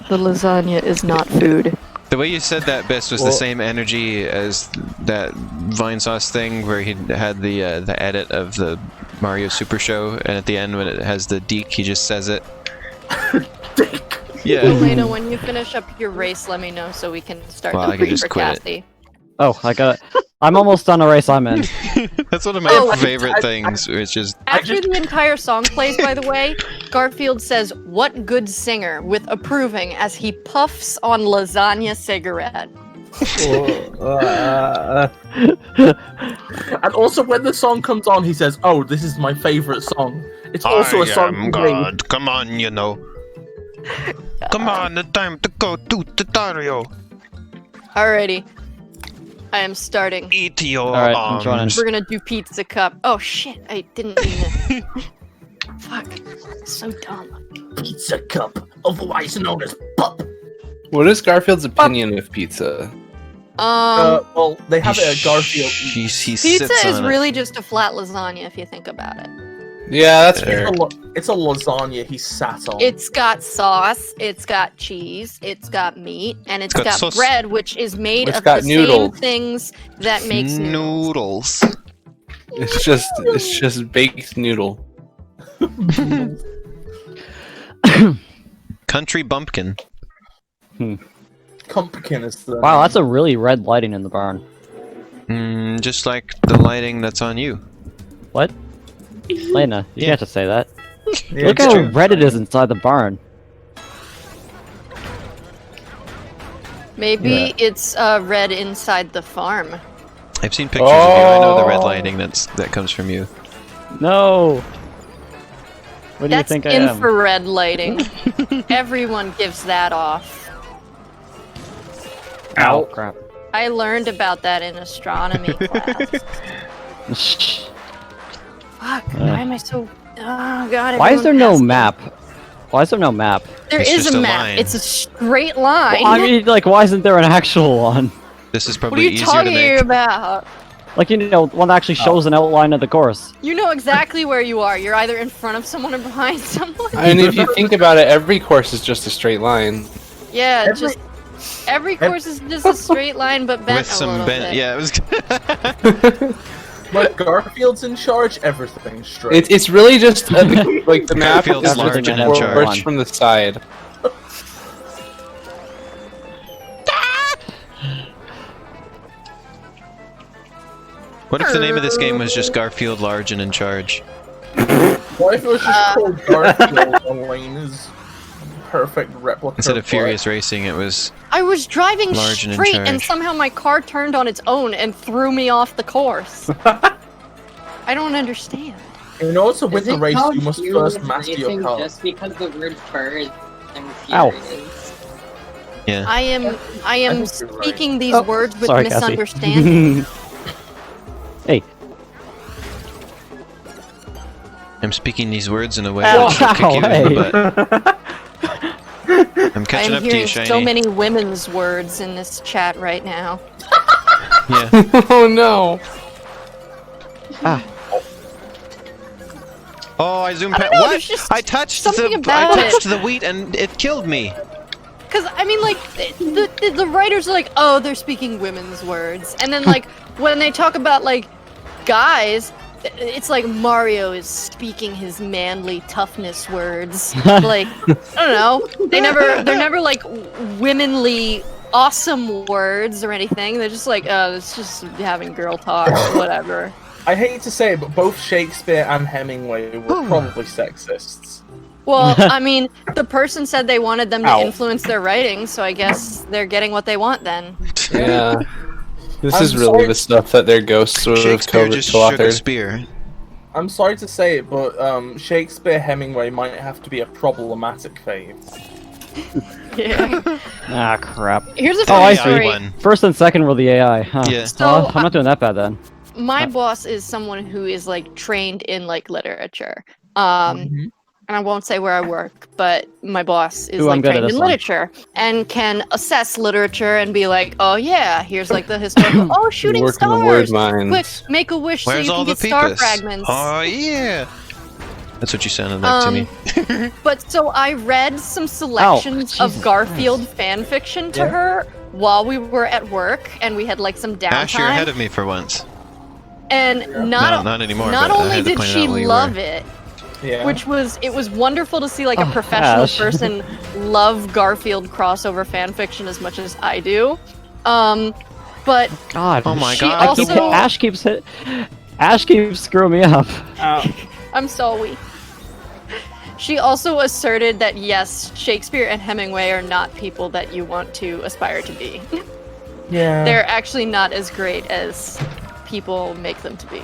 lasagna is not food. the way you said that best was the same energy as that Vinesauce thing where he had the edit of the Mario Super Show, and at the end when it has the deek, he just says it. Yeah. Alayna, when you finish up your race, let me know so we can start Well, the I can pre just for quit it. Cassie. Oh, I got it. I'm almost done a race I'm in. That's one of my Oh, favorite things. It's just After the entire song plays, by the way, Garfield says, "What good singer?" with approving as he puffs on lasagna cigarette. And also, when the song comes on, he says, "Oh, this is my favorite song." It's also a song. he made. Come on, you know. Come on, the time to go to tutorial. Alrighty. I am starting. Eat your Alright, I'm joining. arms. We're gonna do pizza cup. Oh shit, I didn't mean to. Fuck. So dumb. Pizza cup, otherwise known as pup. What is Garfield's opinion of pizza? Well, they have it at Garfield. He Pizza sits is on it. really just a flat lasagna if you think about it. Yeah, that's fair. It's a lasagna he sat on. It's got sauce, it's got cheese, it's got meat, and it's got got sauce. bread, which is made It's of got the noodles. same things that makes noodles. Noodles. It's just baked noodle. Country bumpkin. Pumpkin is the. Wow, that's a really red lighting in the barn. Just like the lighting that's on you. What? Lena, you Yeah. can't just say that. Yeah, Look it's how true. red it is inside the barn. Maybe it's red inside the farm. I've seen pictures of you. I know the red lighting that comes from you. No! What do That's you think I am? infrared lighting. Everyone gives that off. Oh, crap. I learned about that in astronomy class. Fuck, why am I so... Oh god, Why is there everyone no asks me. map? Why is there no map? There It's is just a a map. line. It's a straight line. Well, I mean, like, why isn't there an actual one? This is what are probably you easier to talking make. about? Like, you know, one that actually shows an outline of the course. You know exactly where you are. You're either in front of someone or behind someone. I mean, if you think about it, every course is just a straight line. Yeah, Every- just Every course is just a straight line, but bent With a some little bent, bit. yeah, it was. Like Garfield's in charge, everything's straight. It's really just like the map Garfield's is large and in worse charge. from the side. What if the name of this game was just Garfield Large and in Charge? What if it was just called Garfield Alayna's perfect replica? Instead of Furious Racing, it was. I was driving Large and in straight, and charge. somehow my car turned on its own and threw me off the course. I don't understand. In order to win Is the it race, called you must Furious first master your Racing car. Just because the word fur is Ow. infuriates. Yeah. I am think you're right. speaking these Oh, words with sorry, Cassie. misunderstanding. Hey. I'm speaking these words in a way Ow, that should kick you in the hey. butt. I'm I catching am up to you, hearing Shiny. so many women's words in this chat right now. Yeah. Oh no! Oh, I zoomed past. know, What? there's just I touched something the. I about touched the wheat and it killed me. Because, I mean, like, the writers are like, oh, they're speaking women's words. And then, like, when they talk about, like, guys, it's like Mario is speaking his manly toughness words. Like, I don't know. They're never, like, womanly awesome words or anything. They're just like, oh, it's just having girl talk, whatever. I hate to say it, but both Shakespeare and Hemingway were probably sexists. Well, I mean, the person said they wanted them to Ow. influence their writing, so I guess they're getting what they want then. Yeah. This I'm is really sorry. the stuff that their ghosts would have Shakespeare just shook a co-authored. spear. I'm sorry to say it, but Shakespeare Hemingway might have to be a problematic fave. Yeah. Ah, crap. Here's a Oh, funny I AI story. one. First and second were the AI. Huh. Yeah. So, I'm not doing that bad then. My boss is someone who is like trained in like literature. Mhm. And I won't say where I work, but my boss is Ooh, I'm like good at trained this in one. literature and can assess literature and be like, oh yeah, here's like the historical. Oh, shooting Work in the word stars. mines. Quick, make a wish Where's so you all can the get star peepus? fragments. Oh yeah. That's what you sounded like to me. But so I read some selections of Jesus Garfield fan fiction to Yeah. her while we were at work, and we had like some Ash, you're ahead downtime. of me for once. And No, not not anymore. not but I only had to did point she out where you love were. it, Yeah. which was it was wonderful to see like a Oh, professional Ash. person love Garfield crossover fan fiction as much as I do. But God. Oh my She god. also- Ash keeps screwing me up. I'm sorry. She also asserted that yes, Shakespeare and Hemingway are not people that you want to aspire to be. Yeah. They're actually not as great as people make them to be.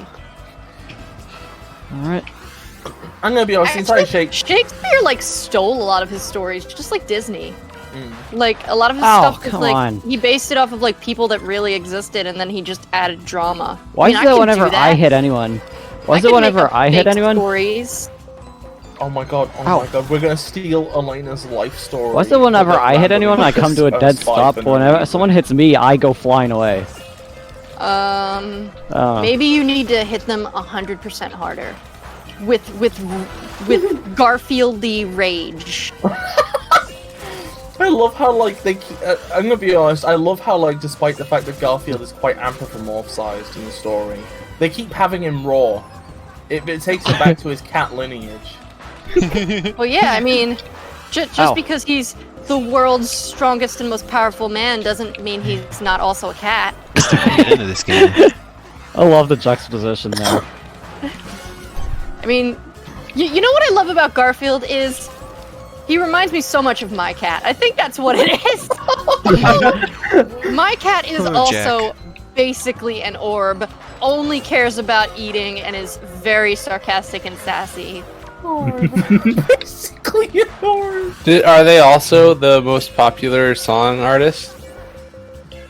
All right. I'm gonna be honest. Inside Shakespeare like stole a lot of his stories, just like Disney. Like a lot of his Oh, stuff is come like on. he based it off of like people that really existed, and then he just added drama. Why I mean, is I it can whenever do that. I hit anyone? Why is I it can make whenever up I hit fake anyone? Stories. Oh my god! Oh Ow. my god! We're gonna steal Elena's life story. Why is it whenever With I hit anyone, I come to a dead stop, but whenever someone hits me, I go flying away? Oh. Maybe you need to hit them 100% harder. With Garfield-y rage. I love how like they. I'm gonna be honest. I love how like, despite the fact that Garfield is quite anthropomorphized in the story, they keep having him raw. It takes him back to his cat lineage. Well, yeah, I mean, just Ow. because he's the world's strongest and most powerful man doesn't mean he's not also a cat. Get into this game. I love the juxtaposition there. I mean, you know what I love about Garfield is he reminds me so much of my cat. I think that's what it is. My cat is Oh, also basically an orb, only cares about eating, and is very sarcastic and sassy. Basically, Are they also the most popular song artist?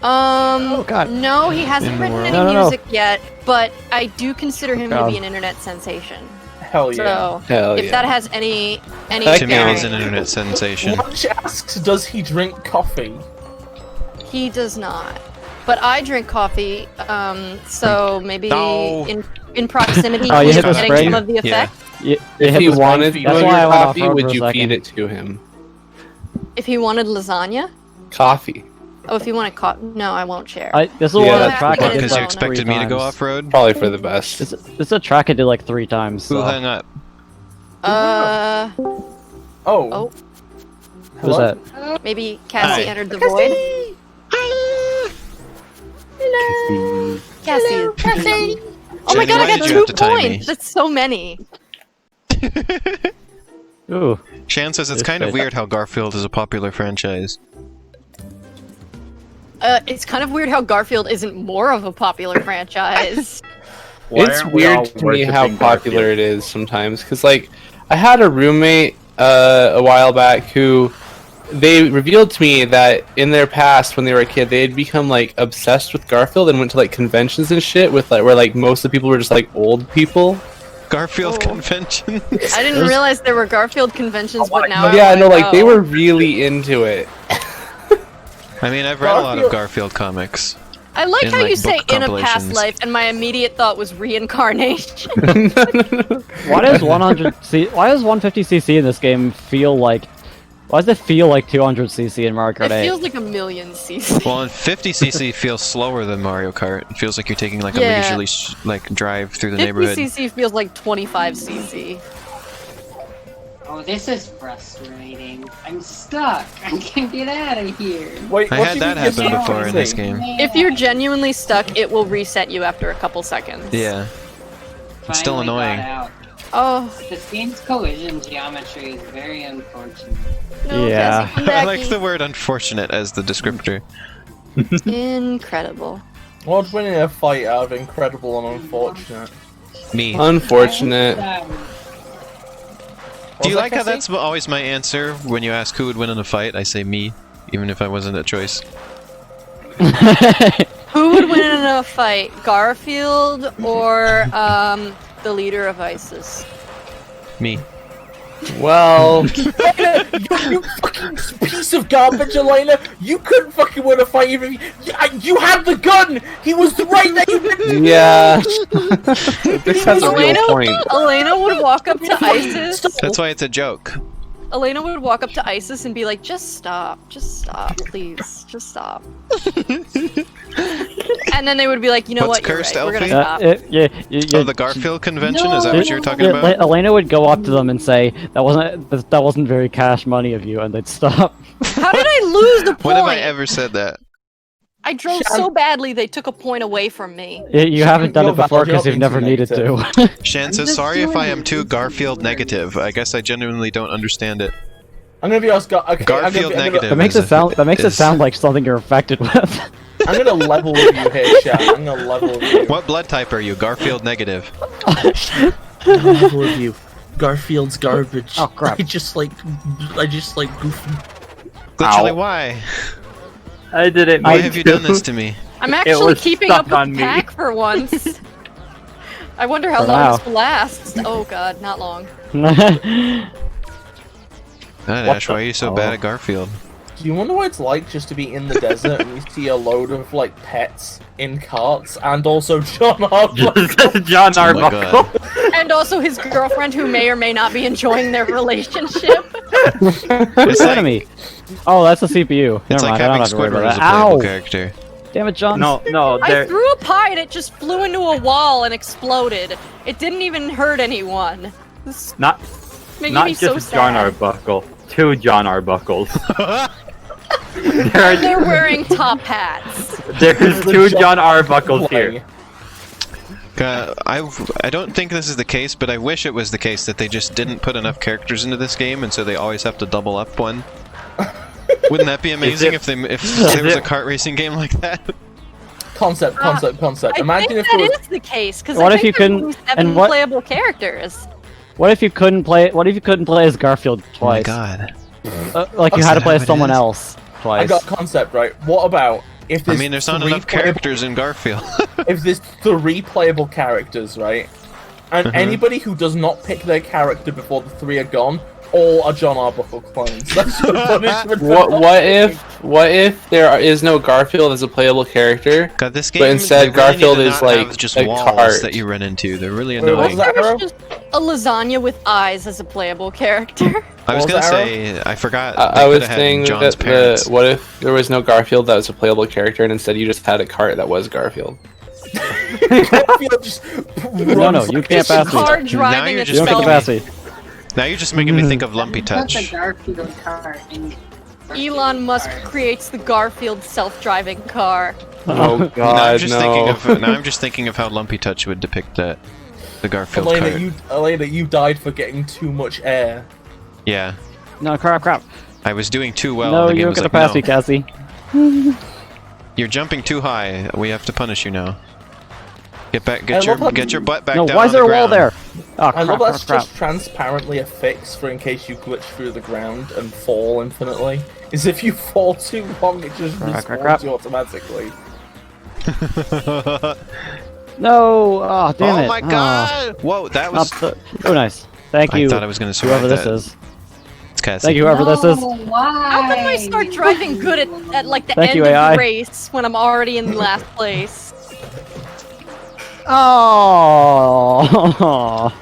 God. No, he hasn't In the written world. any No, no, no. music yet, but I do consider him to God. be an internet sensation. Hell yeah! So, Hell if yeah. that has any That To me, bearing, he's an internet sensation. Watch asks, does he drink coffee? he does not. But I drink coffee, so maybe No. in proximity, Oh, you he's hit the getting spring? some of the effect. You If hit he the spring wanted feed. one That's of why your I went coffee, off-road would for a you second. feed it to him? If he wanted lasagna, Coffee. Oh, if you want to no, I won't share. This is one of the Yeah. track I What, did Because you like expected 3 me to go times. off road? Probably for the best. This is a track I did like 3 times. Who So. hung up? Oh. Oh. Who's Hello? that? Maybe Cassie Hi. entered the void. Hello. Cassie. Oh my Jenny, god, why I got did you 2 have to time me? points. That's so many. Ooh. Shan says it's This kind of face. weird how Garfield is a popular franchise. It's kind of weird how Garfield isn't more of a popular franchise. Why It's aren't we all weird to me how worshipping popular Garfield? it is sometimes, because like I had a roommate a while back who they revealed to me that in their past when they were a kid they had become like obsessed with Garfield and went to like conventions and shit with like where like most of the people were just like old people. Garfield Oh. convention. I didn't realize there were Garfield conventions, but now I Yeah, wanna no, like they go. were really into it. I mean, I've read a lot of Garfield comics. I like in, how like, you say book in a past compilations. life, and my immediate thought was reincarnation. Why does 150cc in this game feel like? Why does it feel like 200cc in Mario Kart It 8? feels like a million cc. Well, and 50cc feels slower than Mario Kart. It feels like you're taking like a Yeah. leisurely like drive through the 50 neighborhood. cc feels like 25 cc. Oh, this is frustrating. I'm stuck. I can't get out of here. Wait, I what had do you that mean you're happen before in this freezing? game. If you're genuinely stuck, it will reset you after a couple seconds. Yeah. It's still Finally got annoying. out. Oh, This game's collision geometry is very unfortunate. no, Yeah. Cassie, come I back. like the word unfortunate as the descriptor. Incredible. What's winning a fight out of incredible and unfortunate? Me. Unfortunate. Do you Was like that how Cassie? that's always my answer when you ask who would win in a fight? I say me, even if I wasn't a choice. Who would win in a fight, Garfield or the leader of ISIS? Me. Well, you fucking piece of garbage, Alayna! You couldn't fucking win a fight even if you had the gun! He was right there! You didn't- yeah. This has a real Alayna, point. Alayna would walk up to ISIS. That's why it's a joke. Alayna would walk up to ISIS and be like, just stop, please, just stop. And then they would be like, you know What's what, you're cursed, right, we're gonna Elfie? stop. Oh, the Garfield convention? Is that what you were talking about? Alayna would go up to them and say, "That wasn't very cash money of you," and they'd stop. How did I lose the point? When have I ever said that? I drove so badly they took a point away from me. You haven't done You're it before valid, because you're you've never not needed being to. Shan says, sorry if I am too Garfield negative. I guess I genuinely don't understand it. I'm gonna be honest, okay, Garfield negative. That makes is it sound. That makes it is- sound like something you're infected with. I'm gonna level with you here, chat. I'm gonna level with you. What blood type are you? Garfield negative. I'm gonna level with you. Garfield's garbage. Oh, crap. I just like goofy. Literally, Ow. why? I did it. Why me have you too. done this to me? I'm It actually was keeping up stuck with on the me. pack for once. I wonder how For long now. this will last. Oh god, not long. God, What Ash, the- why are you so bad at Garfield? Do you wonder what it's like just to be in the desert and you see a load of like pets in carts and also John Arbuckle? Just John Oh my Arbuckle. god. And also his girlfriend who may or may not be enjoying their relationship. Who's It's the like- enemy? Oh, that's the CPU. It's Never like mind. I don't having have to worry Squidward about as a that. playable Ow! character. Damn it, John. No, I there. threw a pie and it just flew into a wall and exploded. It didn't even hurt anyone. This is Not making not me just so John sad. Arbuckle. 2 John Arbuckles. And they're wearing top hats. There's 2 John Arbuckles here. I don't think this is the case, but I wish it was the case that they just didn't put enough characters into this game, and so they always have to double up one. Wouldn't that be amazing if there was a kart racing game like that? Concept. I Imagine think if that there was is the case because What I if think you there's couldn't- only 7 and what- playable characters. What if you couldn't play? What if you couldn't play as Garfield Oh my twice? god. Like you Is had to that play how as it someone is? else I twice. got a concept, right? What about if I there's mean, there's not three enough characters in Garfield. if there's 3 playable characters, right? And anybody who does not pick their character before the 3 are gone, all are John Arbuckle clones. That's your punishment. What if there is no Garfield as a playable character? God, this game, but instead they really Garfield need to is not like have just a walls cart that you run into. They're really Wait, annoying. what There was just a lasagna with eyes as a playable character. I was What gonna was that, say, I forgot. I they was coulda had saying John's that parents. what if there was no Garfield that was a playable character, and instead you just had a cart that was Garfield? Garfield just No, runs you like can't a pass me. Car Now driving you're You just don't get itself. the pass me. Now you're just making me think of Lumpy That's a Touch. Garfield car. Elon Musk creates the Garfield self-driving car. Oh Now God, I'm just thinking no! of now I'm just thinking of how Lumpy Touch would depict that. The Garfield cart. Alayna, you died for getting too much air. Yeah, No, crap. I was doing too well. No, and the game you don't was get to like, pass me, Cassie. You're jumping too high. We have to punish you now. Get back. I love how- Get your butt back No, down why on is there a the wall ground. there? Oh, I love crap. that's just transparently a fix for in case you glitch through the ground and fall infinitely. Is if you fall too long, it just respawns you automatically. No! Oh, damn it. Oh my god! Whoa, that was. Oh, nice. Thank you. I thought I was gonna survive whoever this that. is. It's Cassie. Thank you, whoever this is. Why? How come I start driving good at like the Thank end you, of AI. the race when I'm already in last place? Oh,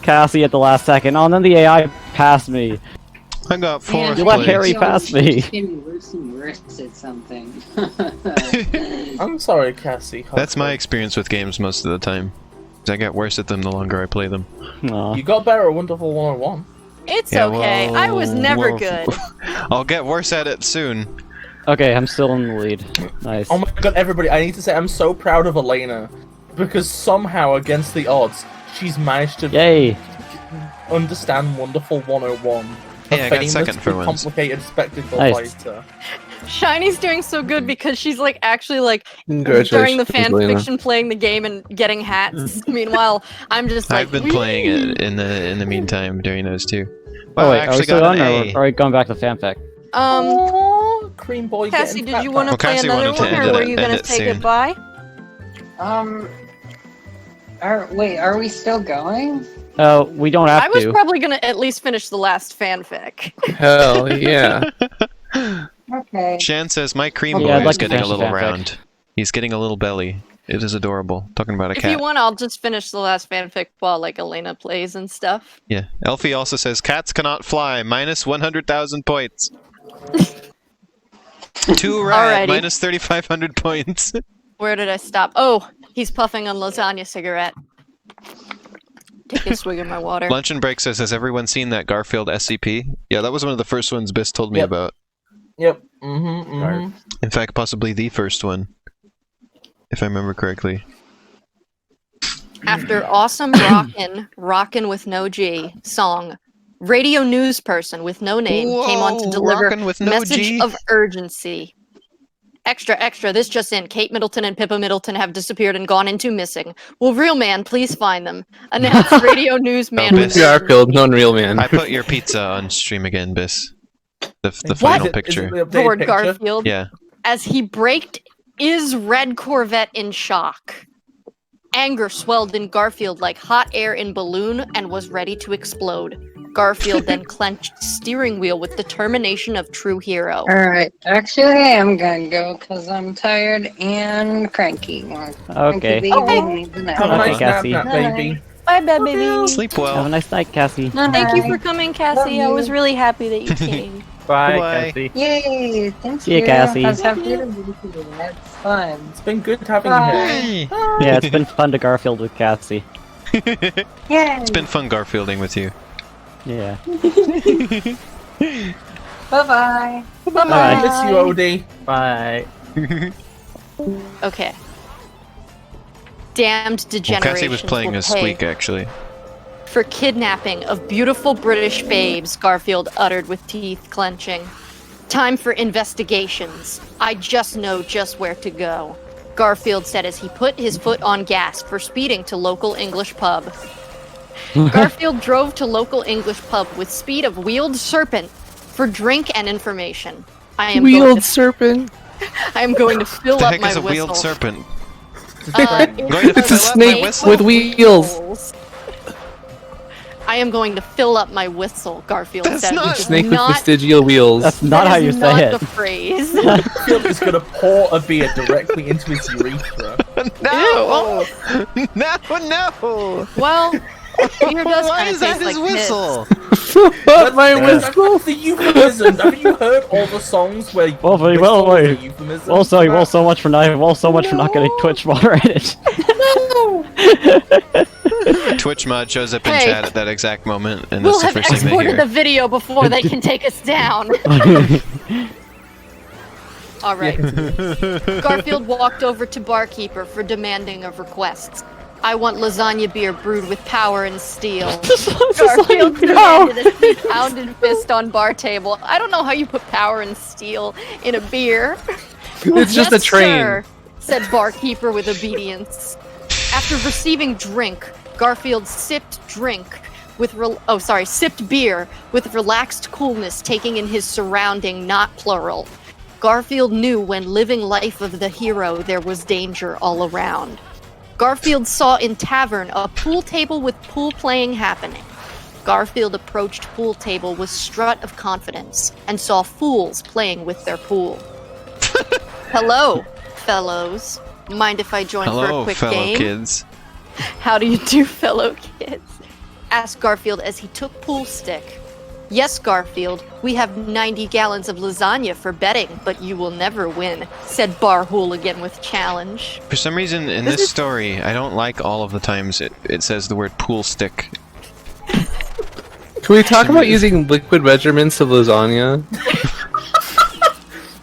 Cassie at the last second. Oh, and then the AI passed me. I got fourth You let place. Harry pass me. It's getting worse and worse at something. I'm sorry, Cassie. That's my experience with games most of the time. 'Cause I get worse at them the longer I play them. Aw. You got better at Wonderful 101. It's Yeah, okay. I was well, never well, good. I'll get worse at it soon. Okay, I'm still in the lead. Nice. Oh my god, everybody, I need to say I'm so proud of Alayna. Because somehow, against the odds, she's managed to Yay! understand Wonderful 101. Hey, I got famous second for but once. complicated spectacle Nice. fighter. Shiny's doing so good because she's like actually like Congratulations, during the fan Alayna. fiction playing the game and getting hats. Meanwhile, I'm just like I've been playing it in the meantime during those two. Oh Wow, wait, I are we actually still got on, an or A. are we going back to fanfic? Oh, Cream Boy Cassie, getting did you fat want to Well, play Cassie another wanted to one, end or it- were you end gonna it say soon. goodbye? Are we still going? We don't have I was to. probably gonna at least finish the last fanfic. Hell yeah! Okay. Shan says my cream Yeah, boy I'd like is to getting a finish the little fanfic. round. He's getting a little belly. It is adorable. Talking about a If cat. you want, I'll just finish the last fanfic while like Alayna plays and stuff. Yeah. Elfie also says cats cannot fly. Minus 100,000 points. Too rad. Alrighty. Minus 3,500 points. Where did I stop? Oh, he's puffing on lasagna cigarette. Take a swig of my water. Lunch and Break says, has everyone seen that Garfield SCP? Yeah, that was one of the first ones Biss told me Yep. about. Yep. Mm-hmm. In fact, possibly the first one. If I remember correctly. After awesome rockin' with no G song, radio news person with no name came on to Whoa, deliver rockin' with no message G? of urgency. Extra, extra, this just in. Kate Middleton and Pippa Middleton have disappeared and gone into missing. Will real man please find them? Announced radio news man. Biss. Garfield, non real man. I put your pizza on stream again, Biss. The What? final Is it picture. the updated Lord picture? Garfield. Yeah. As he braked, is Red Corvette in shock. Anger swelled in Garfield like hot air in balloon and was ready to explode. Garfield then clenched steering wheel with determination of true hero. Alright, actually I'm gonna go because I'm tired and cranky. Okay. Baby needs a nap. Have a Okay, nice nap, Cassie. nap, baby. Bye, bye, baby. Sleep Have a well. nice night, Cassie. Thank you for coming, Cassie. I was really happy that you came. Bye, Bye. Cassie. Yay, thank See ya, you. Cassie. I was happy to meet you. That's fun. It's been good having Bye. you Yeah, it's been fun to Garfield with Cassie. Yay. It's been fun Garfielding with you. Yeah. Bye-bye. here. Bye. I miss you, Odie. Bye. Okay. Damned Well, degeneration. Cassie was playing as Squeak, actually. For kidnapping of beautiful British babes, Garfield uttered with teeth clenching. Time for investigations. I just know just where to go. Garfield said as he put his foot on gas for speeding to local English pub. Garfield drove to local English pub with speed of wheeled serpent for drink and information. I am going to, serpent. I am going to fill The up heck my is a whistle. wheeled serpent? Uh, Going to It's a fill up my snake whistle? with wheels. I am going to fill up my whistle, Garfield That's said. not- which is Snake with not, vestigial wheels. That's not that how is you not say the it. phrase. Garfield is gonna pour a beer directly into his urethra. No! No! Well, beer does Why kind of is that taste his like whistle? But my whistle. That's the euphemism. Have you heard all the songs where Well, very whistle well, is a wait. euphemism? Well, so much for not getting Twitch moderated. Twitch mod shows up in Hey. chat at that exact moment, and We'll that's have the first thing they exported hear. the video before they can take us down. All right. Garfield walked over to barkeeper for demanding of requests. I want lasagna beer brewed with power and steel. Garfield demanded as he pounded fist on bar table. I don't know how you put power and steel in a beer. It's just Yes, a train. sir, said barkeeper with obedience. After receiving drink, Garfield sipped beer with relaxed coolness, taking in his surrounding, not plural. Garfield knew when living life of the hero there was danger all around. Garfield saw in tavern a pool table with pool playing happening. Garfield approached pool table with strut of confidence and saw fools playing with their pool. Hello, fellows. Mind if I join for a Hello, quick fellow game? kids. How do you do, fellow kids? Asked Garfield as he took pool stick. Yes, Garfield, we have 90 gallons of lasagna for betting, but you will never win, said Bar Hooligan with challenge. For some reason, in this story, I don't like all of the times it says the word pool stick. Can we talk about using liquid measurements of lasagna?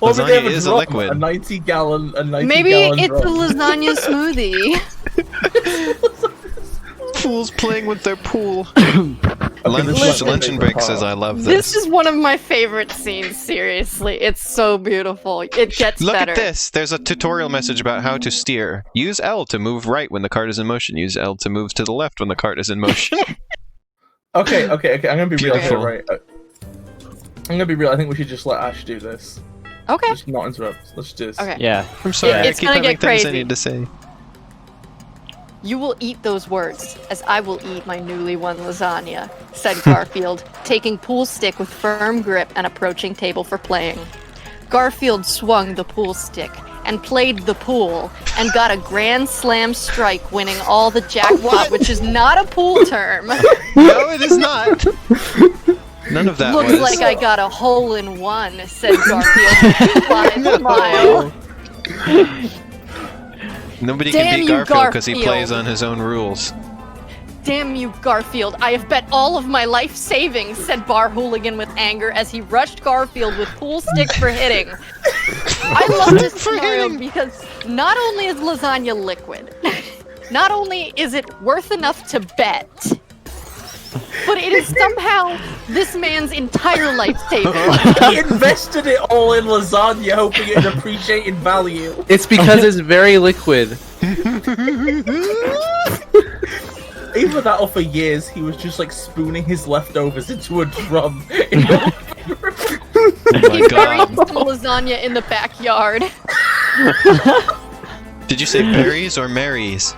Or maybe they Lasagna have a is a drum, liquid. A 90 gallon Maybe gallon it's a drum. lasagna smoothie. Fools playing with their pool. this is my Luncheon favorite break part. says I love This this. is one of my favorite scenes, seriously. It's so beautiful. It gets Look better. at this. There's a tutorial message about how to steer. Use L to move right when the cart is in motion. Use L to move to the left when the cart is in motion. Okay. I'm gonna be real here, Beautiful. right? I'm gonna be real. I think we should just let Ash do this. Okay. Just not interrupt. Let's do this. Okay. Yeah. I'm sorry, I It's keep gonna having get things I crazy. need to say. You will eat those words, as I will eat my newly won lasagna, said Garfield, taking pool stick with firm grip and approaching table for playing. Garfield swung the pool stick and played the pool and got a grand slam strike, winning all the jackpot, which is not a pool term. No, it is not. None of that Looks was. like I got a hole in one, said Garfield, with a smile. Nobody Damn can beat you, Garfield because he Garfield. plays on his own rules. Damn you, Garfield. I have bet all of my life savings, said Bar Hooligan with anger as he rushed Garfield with pool stick for hitting. I love this scenario because not only is lasagna liquid, not only is it worth enough to bet, but it is somehow this man's entire life savings. He invested it all in lasagna, hoping it'd appreciate in value. It's because it's very liquid. Either that or for years, he was just like spooning his leftovers into a drum. Oh He my buried god. some lasagna in the backyard. Did you say berries or Marys?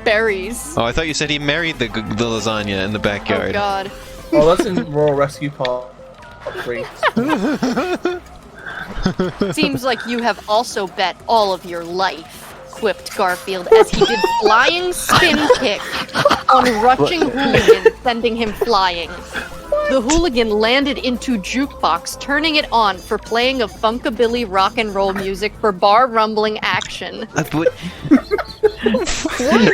Berries. Oh, I thought you said he married the lasagna in the Oh backyard. god. Oh, that's in Royal Rescue Part 3. Seems like you have also bet all of your life, quipped Garfield as he did flying spin kick on rushing hooligan, sending him flying. The hooligan landed into jukebox, turning it on for playing of funkabilly rock and roll music for bar rumbling action.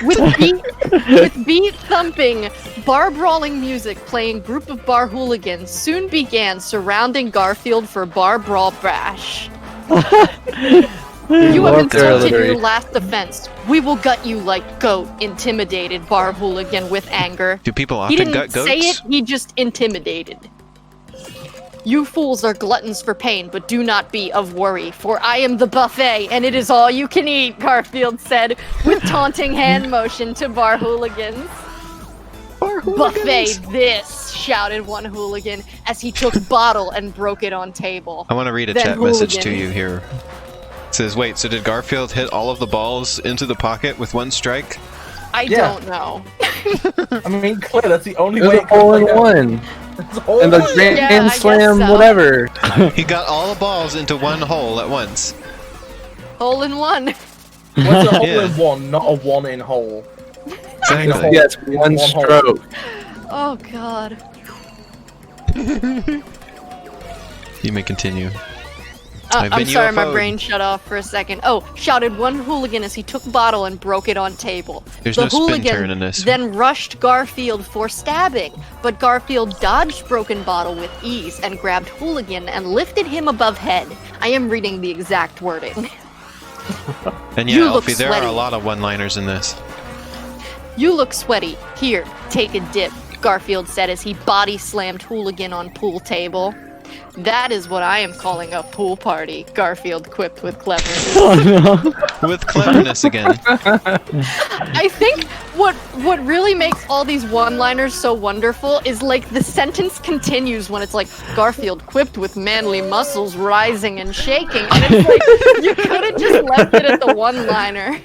With beat thumping, bar brawling music playing, group of bar hooligans soon began surrounding Garfield for bar brawl bash. You have insulted your last offense. We will gut you like goat, intimidated bar hooligan with anger. Do people He often didn't gut goats? say it, he just intimidated. You fools are gluttons for pain, but do not be of worry, for I am the buffet, and it is all you can eat, Garfield said, with taunting hand motion to bar hooligans. Buffet this, shouted one hooligan as he took bottle and broke it on table. I want to read a Then chat message to hooligan. you here. It says, wait, so did Garfield hit all of the balls into the pocket with one strike? I Yeah. don't know. I mean, clear. That's the only There's way. a hole in one. And the Grand Yeah, I guess Slam, so. whatever. He got all the balls into one hole at once. Hole in one. What's a hole Yeah. in one, not a one in hole? Exactly. Yes, one hole. stroke. Oh god. You may continue. I've I'm been sorry, my UFO'd. brain shut off for a second. Oh, shouted one hooligan as he took bottle and broke it on table. There's the no spin hooligan turn in this. then rushed Garfield for stabbing, but Garfield dodged broken bottle with ease and grabbed hooligan and lifted him above head. I am reading the exact wording. And You yeah, look Alfie, there are sweaty. a lot of one-liners in this. You look sweaty. Here, take a dip, Garfield said as he body slammed hooligan on pool table. That is what I am calling a pool party, Garfield quipped with cleverness. Oh no. With cleverness again. I think what really makes all these one-liners so wonderful is like the sentence continues when it's like Garfield quipped with manly muscles rising and shaking, and it's like you could have just left it at the one-liner.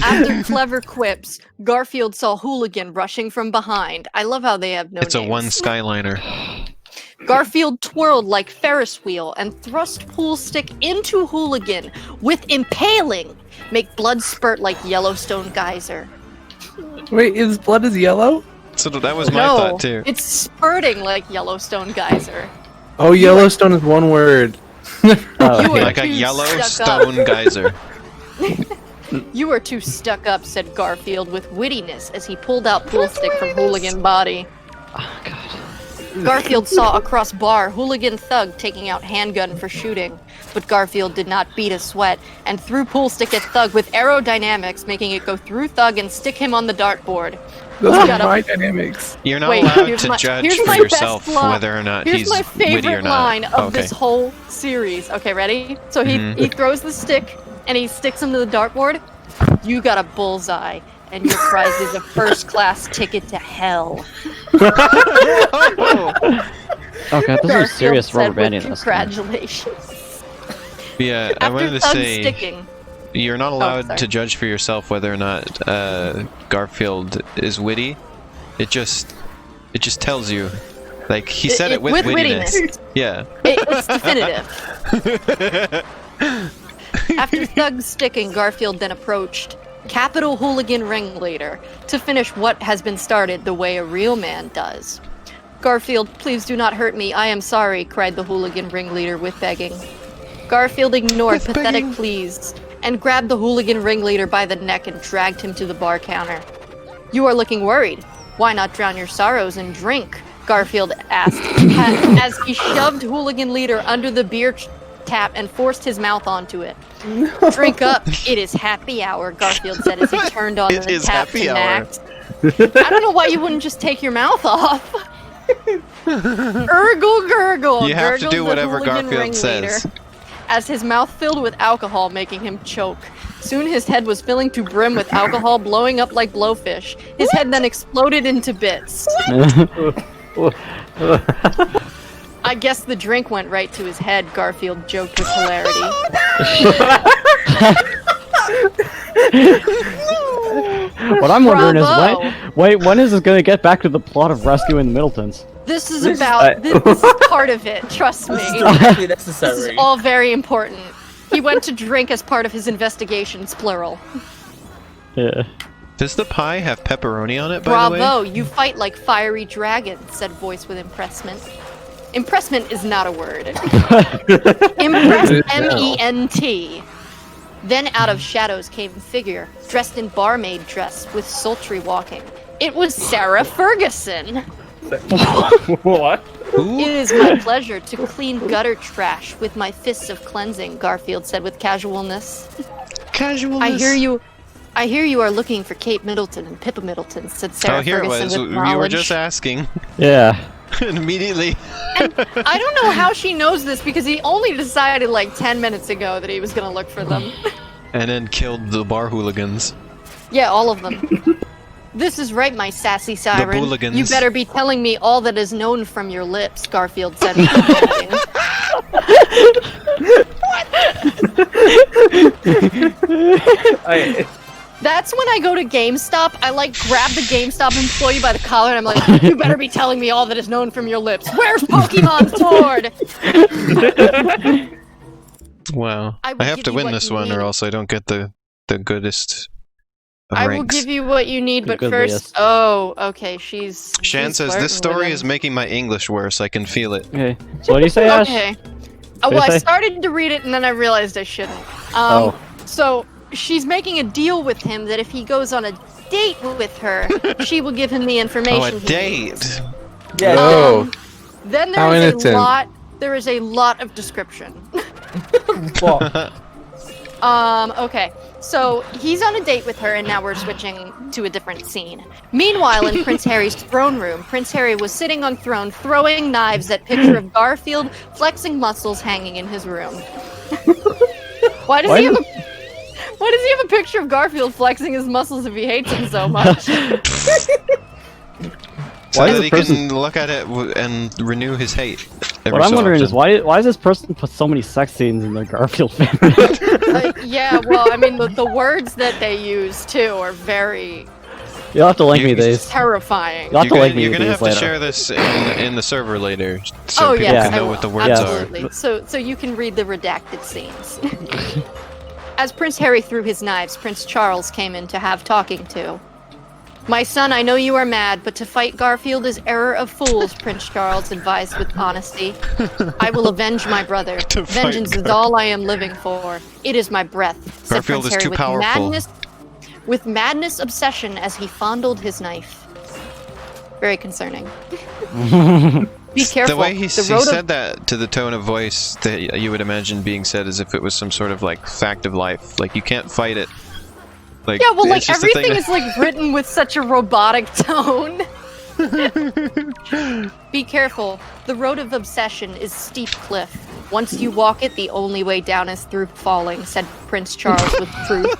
After clever quips, Garfield saw Hooligan rushing from behind. I love how they have no It's a names. one skyliner. Garfield twirled like Ferris wheel and thrust pool stick into Hooligan with impaling. Make blood spurt like Yellowstone geyser. Wait, his blood is yellow? So that was my No, thought too. it's spurting like Yellowstone geyser. Oh, Yellowstone is one word. Oh, You were Like a too Yellowstone geyser. You are too stuck up, said Garfield with wittiness as he pulled out pool stick from Hooligan body. Oh, God. Garfield saw across bar Hooligan Thug taking out handgun for shooting, but Garfield did not beat a sweat and threw pool stick at Thug with aerodynamics, making it go through Thug and stick him on the dartboard. Those Shut are up. my dynamics. You're not Wait, allowed here's to my- judge here's for my best yourself line. whether or not Here's he's my witty or favorite not. line of Okay. this whole series. Okay, ready? So he throws the stick and he sticks him to the dartboard. You got a bullseye, and your prize is a first-class ticket to hell. Oh! Okay, this is Garfield serious said rubber with banding this. thing. Congratulations. Yeah, I wanted After to Thug say sticking. you're not allowed sorry. to judge for yourself whether or not Garfield is witty. It just tells you. Like he said it with wittiness. Yeah. It's definitive. After Thug sticking, Garfield then approached Capital Hooligan Ringleader to finish what has been started the way a real man does. Garfield, please do not hurt me. I am sorry, cried the Hooligan Ringleader with begging. Garfield ignored pathetic pleas and grabbed the Hooligan Ringleader by the neck and dragged him to the bar counter. You are looking worried. Why not drown your sorrows and drink? Garfield asked as he shoved Hooligan Leader under the beer tap and forced his mouth onto it. Drink up, it is happy hour, Garfield said as he turned on It the is tap happy to hour. Max. I don't know why you wouldn't just take your mouth off. Urgle gurgle. You have to gurgled do the whatever Hooligan Garfield Ringleader, says. as his mouth filled with alcohol, making him choke. Soon his head was filling to brim with alcohol, blowing up like blowfish. His head then exploded into bits. I guess the drink went right to his head, Garfield joked with hilarity. What I'm wondering Bravo. is when is this gonna get back to the plot of rescuing the Middletons? This is about this is part of it, trust me. This is directly This is necessary. all very important. He went to drink as part of his investigations, plural. Yeah. Does the pie have pepperoni on it, by the way? Bravo, you fight like fiery dragons, said voice with impressment. Impressment is not a word. Impress, M-E-N-T. Then out of shadows came a figure, dressed in barmaid dress with sultry walking. It was Sarah Ferguson. What? Ooh. It is my pleasure to clean gutter trash with my fists of cleansing, Garfield said with casualness. Casualness. I hear you are looking for Kate Middleton and Pippa Middleton, said Sarah Oh, here it Ferguson was. with We were knowledge. just asking. Yeah. And immediately. I don't know how she knows this because he only decided like 10 minutes ago that he was gonna look for them. And then killed the bar hooligans. Yeah, all of them. This is right, my sassy siren. booligans. You better be telling me all that is known from your lips, Garfield said. That's when I go to GameStop. I like grab the GameStop employee by the collar and I'm like, "You better be telling me all that is known from your lips. Where's Pokemon's sword?" Wow. I I will have give to you win what this you one, or need. else I don't get the goodest of I will ranks. give you what you need, The but goodliest. first. Oh, okay. She's. Shan she's says, flirting this story with is him. making my English worse. I can feel it. Okay. So what do you say, Ash? Okay. What do Well, you I say? started to read it and then I realized I shouldn't. Oh. So she's making a deal with him that if he goes on a date with her, she will give him the information. Oh, a he needs. date! Yeah. Oh. Then How there is innocent. a lot. There is a lot of description. What? Okay. So he's on a date with her, and now we're switching to a different scene. Meanwhile, in Prince Harry's throne room, Prince Harry was sitting on throne, throwing knives at picture of Garfield, flexing muscles hanging in his room. Why does he have a picture of Garfield flexing his muscles if he hates him so much? So Why that is he the person- can look at it and renew his hate. What I'm wondering is why does this person put so many sex scenes in their Garfield family? Yeah, well, I mean, the words that they use, too, are very You'll have to link me these. terrifying. You'll have to link me You're gonna these have to later. share this in the server later, so Oh, people yes, can I know will. what the words Absolutely. So you can read the redacted scenes. As Prince Harry threw his knives, Prince Charles came in to have talking to. My son, I know you are mad, but to fight Garfield is error of fools, Prince Charles advised with honesty. I will avenge my brother. To fight Vengeance is all I am living for. It is my breath, said Garfield Prince is Harry too powerful. with madness obsession as he fondled his knife. Very concerning. Be careful. The way he the road of said that to the tone of voice that you would imagine being said as if it was some sort of like fact of life. Like you can't fight it. Like, Yeah, well, it's like, just a thing everything that- is, like, written with such a robotic tone. Be careful. The road of obsession is steep cliff. Once you walk it, the only way down is through falling, said Prince Charles with truth.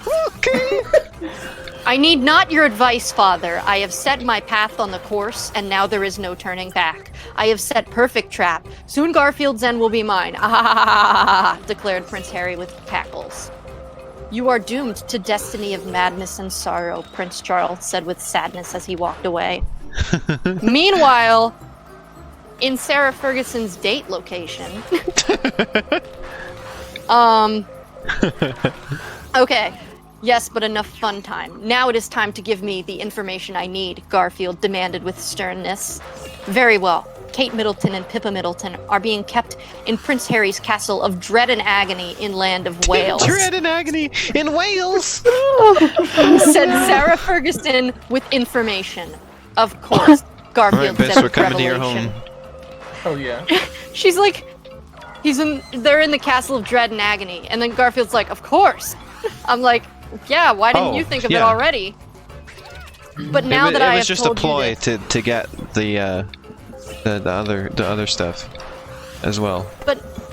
I need not your advice, father. I have set my path on the course, and now there is no turning back. I have set perfect trap. Soon Garfield's end will be mine. Ah, declared Prince Harry with cackles. You are doomed to destiny of madness and sorrow, Prince Charles said with sadness as he walked away. Meanwhile, in Sarah Ferguson's date location. Okay. Yes, but enough fun time. Now it is time to give me the information I need, Garfield demanded with sternness. Very well. Kate Middleton and Pippa Middleton are being kept in Prince Harry's castle of dread and agony in land of Wales. Dread and agony in Wales. Said Sarah Ferguson with information. Of course, Garfield Alright, Biss, said we're with coming to your revelation. home. Oh yeah. She's like, they're in the castle of dread and agony, and then Garfield's like, of course. I'm like, yeah, why didn't you think of it already? But now that I have it was just a told ploy you this, to get the other stuff as well.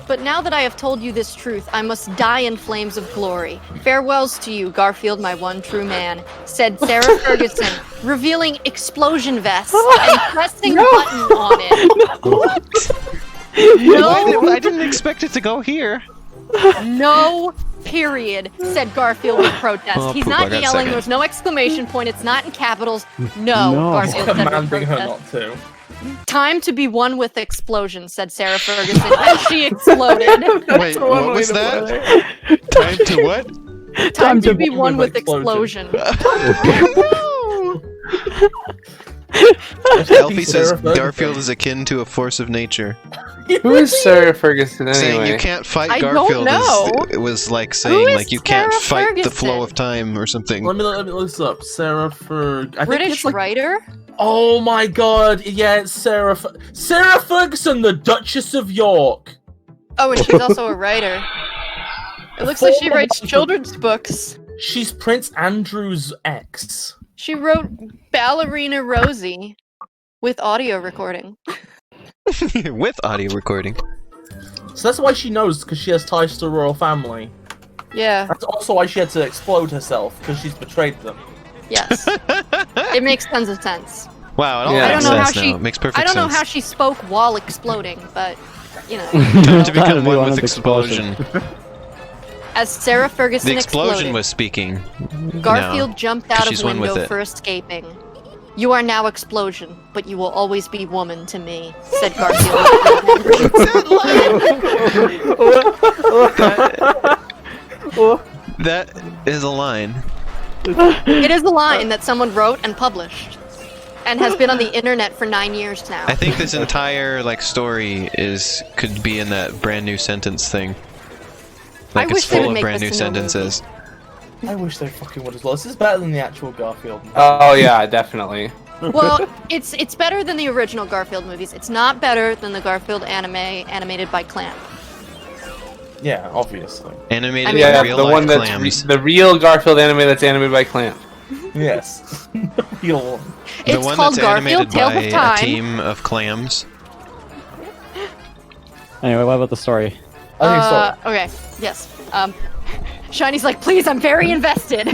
But now that I have told you this truth, I must die in flames of glory. Farewells to you, Garfield, my one true man, said Sarah Ferguson, revealing explosion vest and pressing button on it. What? No, I didn't expect it to go here. no, period, said Garfield with protest. Oh, He's poop, I not got yelling, second. there's no exclamation point, it's not in capitals. No, No. Garfield said with Commanding her protest. not to. Time to be one with explosion, said Sarah Ferguson, and she exploded. Wait, what was that? Time to what? Time to be one with explosion. Alfie says Sarah Ferguson. Garfield is akin to a force of nature. Who is Sarah Ferguson Saying anyway? you can't fight I don't Garfield know. it was like saying is like you can't Sarah fight the Ferguson? flow of time or something. Let me look this up. Sarah Ferg. I think British it's like. writer? Oh my god! Yeah, it's Sarah. Sarah Ferguson, the Duchess of York. Oh, and she's also a writer. It looks like she writes children's books. She's Prince Andrew's ex. She wrote Ballerina Rosie with audio recording. With audio recording. So that's why she knows, because she has ties to the royal family. Yeah, That's also why she had to explode herself, because she's betrayed them. yes. It makes tons of sense. Wow, it all Yeah. I makes don't know sense how now. she- It makes perfect I don't know sense. how she spoke while exploding, but, you know. Time to Time to become be one one with with explosion. As Sarah Ferguson The explosion exploded, was speaking. Garfield jumped out of she's one with window it. for escaping. You are now explosion, but you will always be woman to me, said Garfield. That is a line. It is a line that someone wrote and published, and has been on the internet for 9 years now. I think this entire story could be in that brand new sentence thing. I It's wish they full would of make brand this new into a movie. sentences. I wish they fucking would as well. This is better than the actual Garfield movie. Oh yeah, definitely. Well, it's better than the original Garfield movies. It's not better than the Garfield anime animated by Clamp. Yeah, obviously. Animated I mean, Yeah, real the life one that's clams. the real Garfield anime that's animated by Clamp. Yes. The real one. The It's one called that's Garfield animated Tales by of Time. a team of clams. Anyway, what about the story? I think so. Okay, yes. Shiny's like, please, I'm very invested.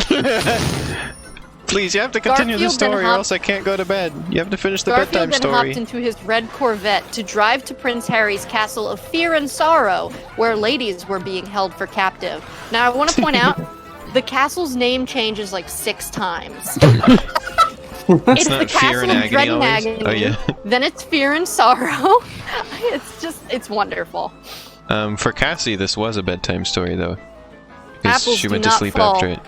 Please, you have to continue the Garfield then story or hopped- else I can't go to bed. You have to finish the Garfield bedtime then story. hopped into his red Corvette to drive to Prince Harry's castle of fear and sorrow, where ladies were being held for captive. Now, I want to point out, the castle's name changes like 6 times. It's the not fear castle and of dread and agony agony. always? Oh, yeah. Then it's fear and sorrow. It's wonderful. For Cassie, this was a bedtime story, though. Because Apples she do went to not sleep fall. after it.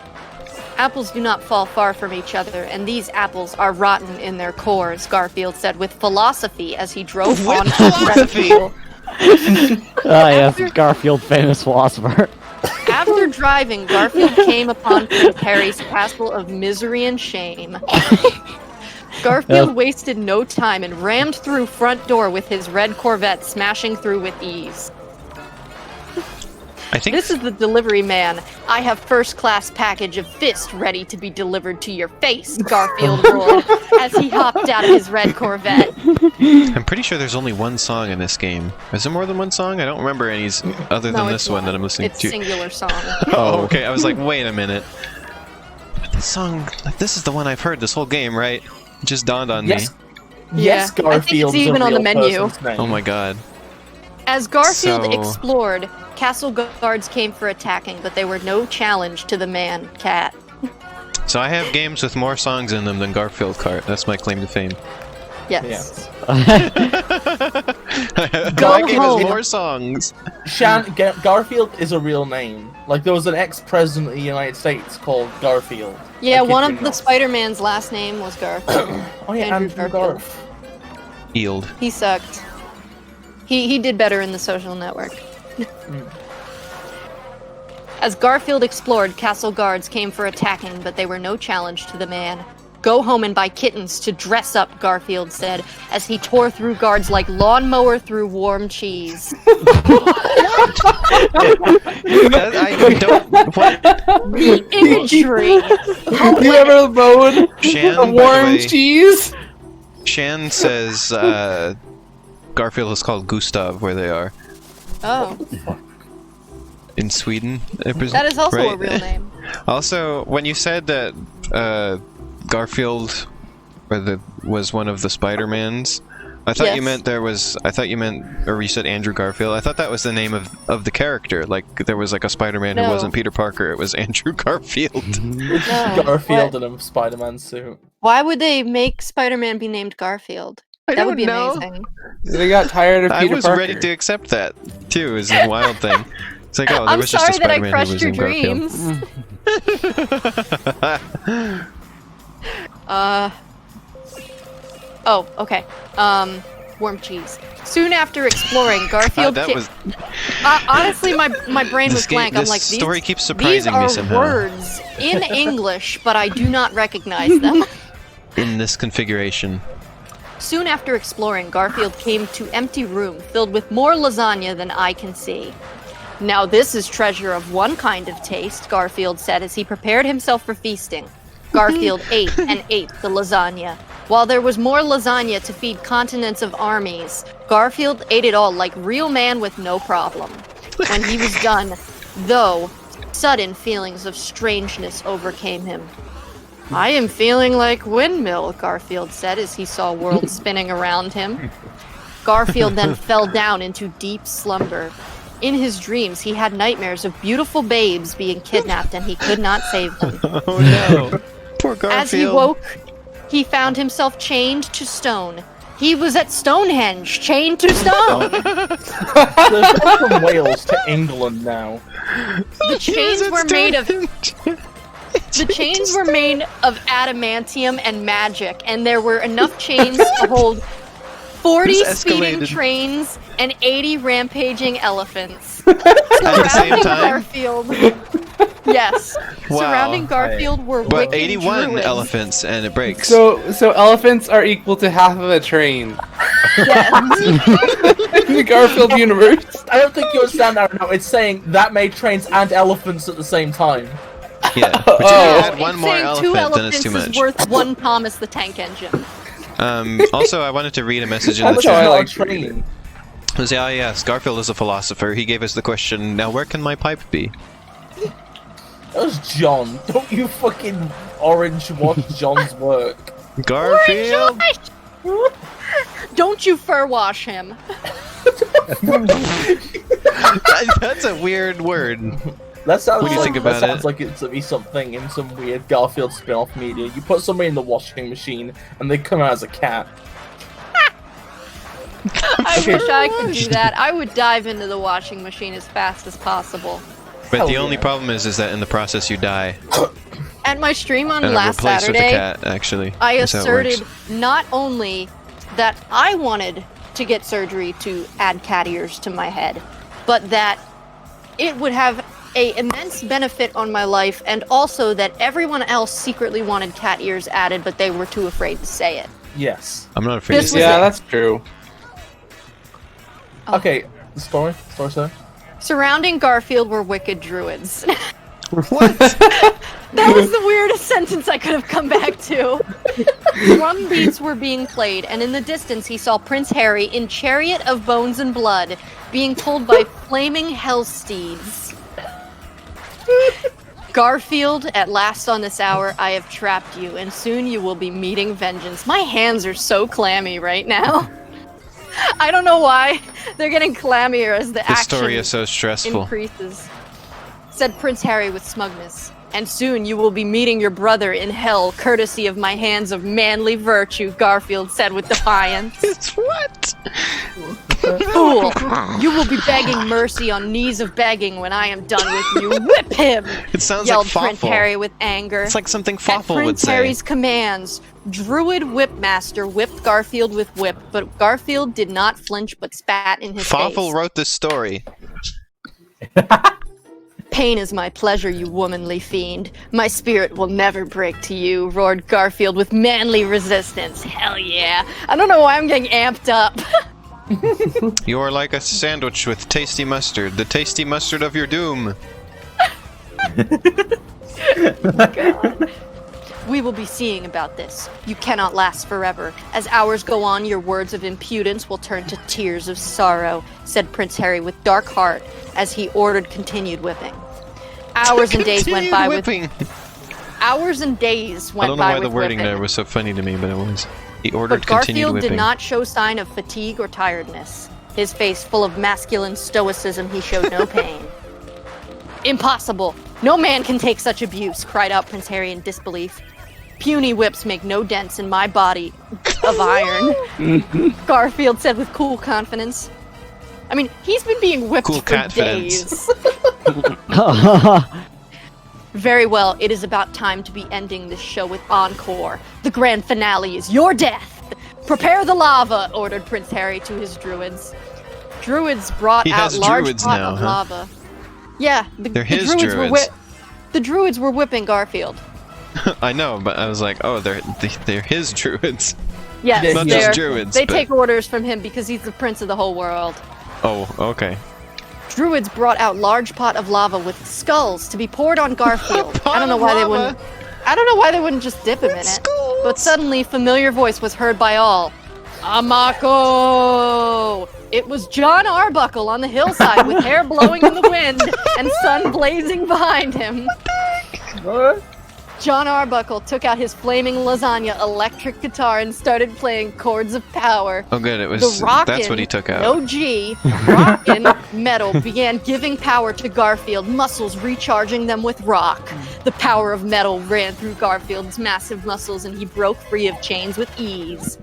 Apples do not fall far from each other, and these apples are rotten in their cores, Garfield said with philosophy as he drove on to philosophy? Ah, yes, Garfield, famous philosopher. After driving, Garfield came upon Prince Harry's castle of misery and shame. Garfield wasted no time and rammed through front door with his red Corvette, smashing through with ease. I think This is the delivery man. I have first-class package of fist ready to be delivered to your face, Garfield roared as he hopped out of his red Corvette. I'm pretty sure there's only one song in this game. Is there more than one song? I don't remember any other No, than it's this one not. that I'm listening It's to. singular song. Oh, okay. I was like, wait a minute. But this song, this is the one I've heard this whole game, right? It just dawned on Yes. me. Yes, Yeah, I think Garfield it's is a even on the real menu. person's name. Oh my god. As Garfield So- explored, castle guards came for attacking, but they were no challenge to the man-cat. So I have games with more songs in them than Garfield Kart. That's my claim to fame. Yes. Go home. game has more songs. Garfield is a real name. Like, there was an ex-president of the United States called Garfield. Yeah, I kid one you of the not. Spider-Man's last name was Garfield. Oh yeah, Andrew Andrew Garfield. Garf. Yield. He sucked. He did better in The Social Network. As Garfield explored, castle guards came for attacking, but they were no challenge to the man. Go home and buy kittens to dress up, Garfield said, as he tore through guards like lawnmower through warm cheese. I don't. What? The imagery! Have you ever mowed Shan, a by the warm way, cheese? Shan says Garfield is called Gustav where they are. Oh, In Sweden, I presume. that is also a right? real name. Also, when you said that Garfield was one of the Spider-Mans, I thought you Yes. meant or you said Andrew Garfield. I thought that was the name of the character. Like there was like a Spider-Man who No. wasn't Peter Parker. It was Andrew Garfield. No, Garfield what? in a Spider-Man suit. Why would they make Spider-Man be named Garfield? That would be amazing. They got tired of I Peter was Parker. ready to accept that too. Is a wild thing. It's like, oh, there I'm was just a sorry that I Spider-Man who crushed was your named Garfield. dreams. Oh, okay. Warm cheese. Soon after exploring, Garfield. that was Honestly, my brain was this game. blank. I'm This like, story keeps these surprising are me somehow. words in English, but I do not recognize them. In this configuration. Soon after exploring, Garfield came to empty room filled with more lasagna than eye can see. Now this is treasure of one kind of taste, Garfield said as he prepared himself for feasting. Garfield ate and ate the lasagna. While there was more lasagna to feed continents of armies, Garfield ate it all like real man with no problem. When he was done, though, sudden feelings of strangeness overcame him. I am feeling like windmill, Garfield said as he saw worlds spinning around him. Garfield then fell down into deep slumber. In his dreams, he had nightmares of beautiful babes being kidnapped and he could not save them. Oh no. Poor Garfield. As he woke, he found himself chained to stone. He was at Stonehenge, chained to stone. There's one from Wales to England now. The chains were made of adamantium and magic, and there were enough chains to hold 40 This speeding escalated. trains and 80 rampaging elephants. At the same Surrounding time? Garfield. Yes. Wow. Surrounding Garfield were But wicked 81 druids. elephants and it breaks. So elephants are equal to half of a train Yes. in the Garfield universe. I don't think you understand that. No, it's saying that made trains and elephants at the same time. Yeah, but if you add one It's more saying two elephant, then it's elephants too is much. worth one Thomas the Tank Engine. Also, I wanted to read a message in the That's how I chat. like train. Yes, Garfield is a philosopher. He gave us the question, now where can my pipe be? That was John. Don't you fucking orange watch John's work. Garfield! Don't you fur wash him. That's a weird word. That sounds What do you like, think about that sounds it? like it's to be something in some weird Garfield spin-off media. You put somebody in the washing machine and they come out as a cat. I wish I could do that. I would dive into the washing machine as fast as possible. But Hell the only yeah. problem is that in the process you die. At my stream on And are last replaced with a Saturday, cat, actually. I That's how it works. asserted not only that I wanted to get surgery to add cat ears to my head, but that it would have a immense benefit on my life, and also that everyone else secretly wanted cat ears added, but they were too afraid to say it. Yes. I'm not afraid This to was say Yeah, it. that's true. Oh. Okay, story, sir. Surrounding Garfield were wicked druids. What? That was the weirdest sentence I could have come back to. Drum beats were being played, and in the distance he saw Prince Harry in chariot of bones and blood, being pulled by flaming hell steeds. Garfield, at last on this hour, I have trapped you, and soon you will be meeting vengeance. My hands are so clammy right now. I don't know why. They're getting clammier as the This action story is so stressful. increases. Said Prince Harry with smugness. And soon you will be meeting your brother in hell, courtesy of my hands of manly virtue, Garfield said with defiance. It's what? Fool! You will be begging mercy on knees of begging when I am done with you. Whip him! It sounds Yelled like Prince Fawful. Harry with anger. It's like something At Fawful would Prince say. Harry's commands, Druid Whipmaster whipped Garfield with whip, but Garfield did not flinch but spat in his Fawful face. wrote this story. Pain is my pleasure, you womanly fiend. My spirit will never break to you, roared Garfield with manly resistance. Hell yeah. I don't know why I'm getting amped up. You are like a sandwich with tasty mustard, the tasty mustard of your doom. God. We will be seeing about this. You cannot last forever. As hours go on, your words of impudence will turn to tears of sorrow, said Prince Harry with dark heart as he ordered continued whipping. Hours and days went by with hours and days I went don't know by why the with wording whipping. there was so funny to me, but it was. He ordered But continued Garfield whipping. did not show sign of fatigue or tiredness. His face full of masculine stoicism, he showed no pain. Impossible! No man can take such abuse, cried out Prince Harry in disbelief. Puny whips make no dents in my body of iron, Garfield said with cool confidence. I mean, he's been being whipped Cool for catfidence. days. Very well, it is about time to be ending this show with encore. The grand finale is your death. Prepare the lava, ordered Prince Harry to his druids. Druids brought He out has large druids pot now, of huh? lava. Yeah, They're his druids. the druids were whipping Garfield. I know, but I was like, oh, they're his druids. Yes, Not they're- just druids. they but... take orders from him because he's the prince of the whole world. Oh, okay. Druids brought out large pot of lava with skulls to be poured on Garfield. I don't know why they wouldn't. I don't know why they wouldn't just dip him in it. But suddenly, familiar voice was heard by all. Amako! It was John Arbuckle on the hillside with hair blowing in the wind and sun blazing behind him. What? John Arbuckle took out his flaming lasagna electric guitar and started playing Chords of Power. Oh, good. It was. The rockin', That's what he took out. no G, rockin' metal began giving power to Garfield, muscles recharging them with rock. The power of metal ran through Garfield's massive muscles and he broke free of chains with ease.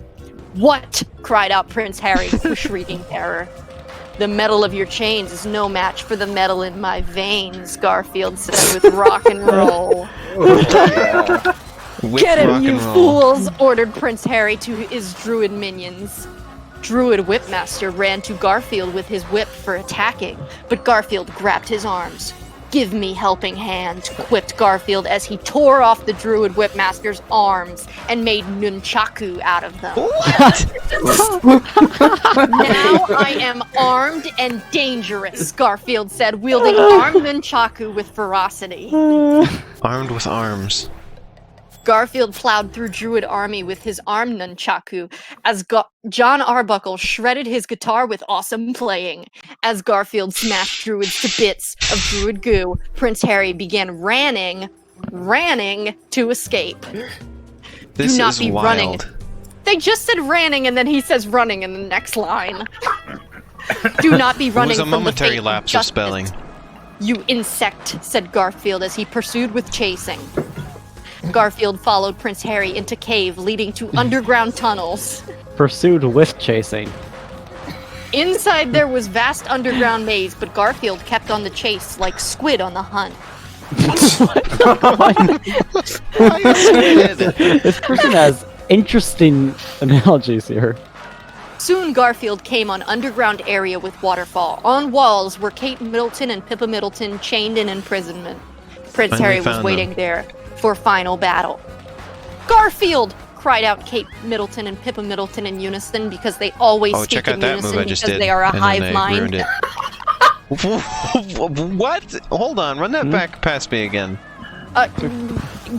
What? Cried out Prince Harry with shrieking terror. The metal of your chains is no match for the metal in my veins, Garfield said with rock and roll. Get him, you fools, ordered Prince Harry to his druid minions. Druid Whipmaster ran to Garfield with his whip for attacking, but Garfield grabbed his arms. Give me helping hand, quipped Garfield as he tore off the Druid Whipmaster's arms and made nunchaku out of them. Now I am armed and dangerous, Garfield said, wielding armed nunchaku with ferocity. Armed with arms. Garfield plowed through Druid army with his arm nunchaku as John Arbuckle shredded his guitar with awesome playing. As Garfield smashed Druids to bits of Druid goo, Prince Harry began ranning to escape. This Do not is be wild. running. They just said ranning and then he says running in the next line. Do not be running It was a from the momentary fate of lapse of justice. spelling. You insect, said Garfield as he pursued with chasing. Garfield followed Prince Harry into cave leading to underground tunnels. Pursued with chasing. Inside there was vast underground maze, but Garfield kept on the chase like squid on the hunt. This person has interesting analogies here. Soon Garfield came on underground area with waterfall. On walls were Kate Middleton and Pippa Middleton chained in imprisonment. Prince Finally Harry was found waiting them. there for final battle. Garfield! Cried out Kate Middleton and Pippa Middleton in unison because they always Oh, speak check out in that unison move I just because did. they are a and hive then I mind. ruined it. What? Hold on, run that back past me again.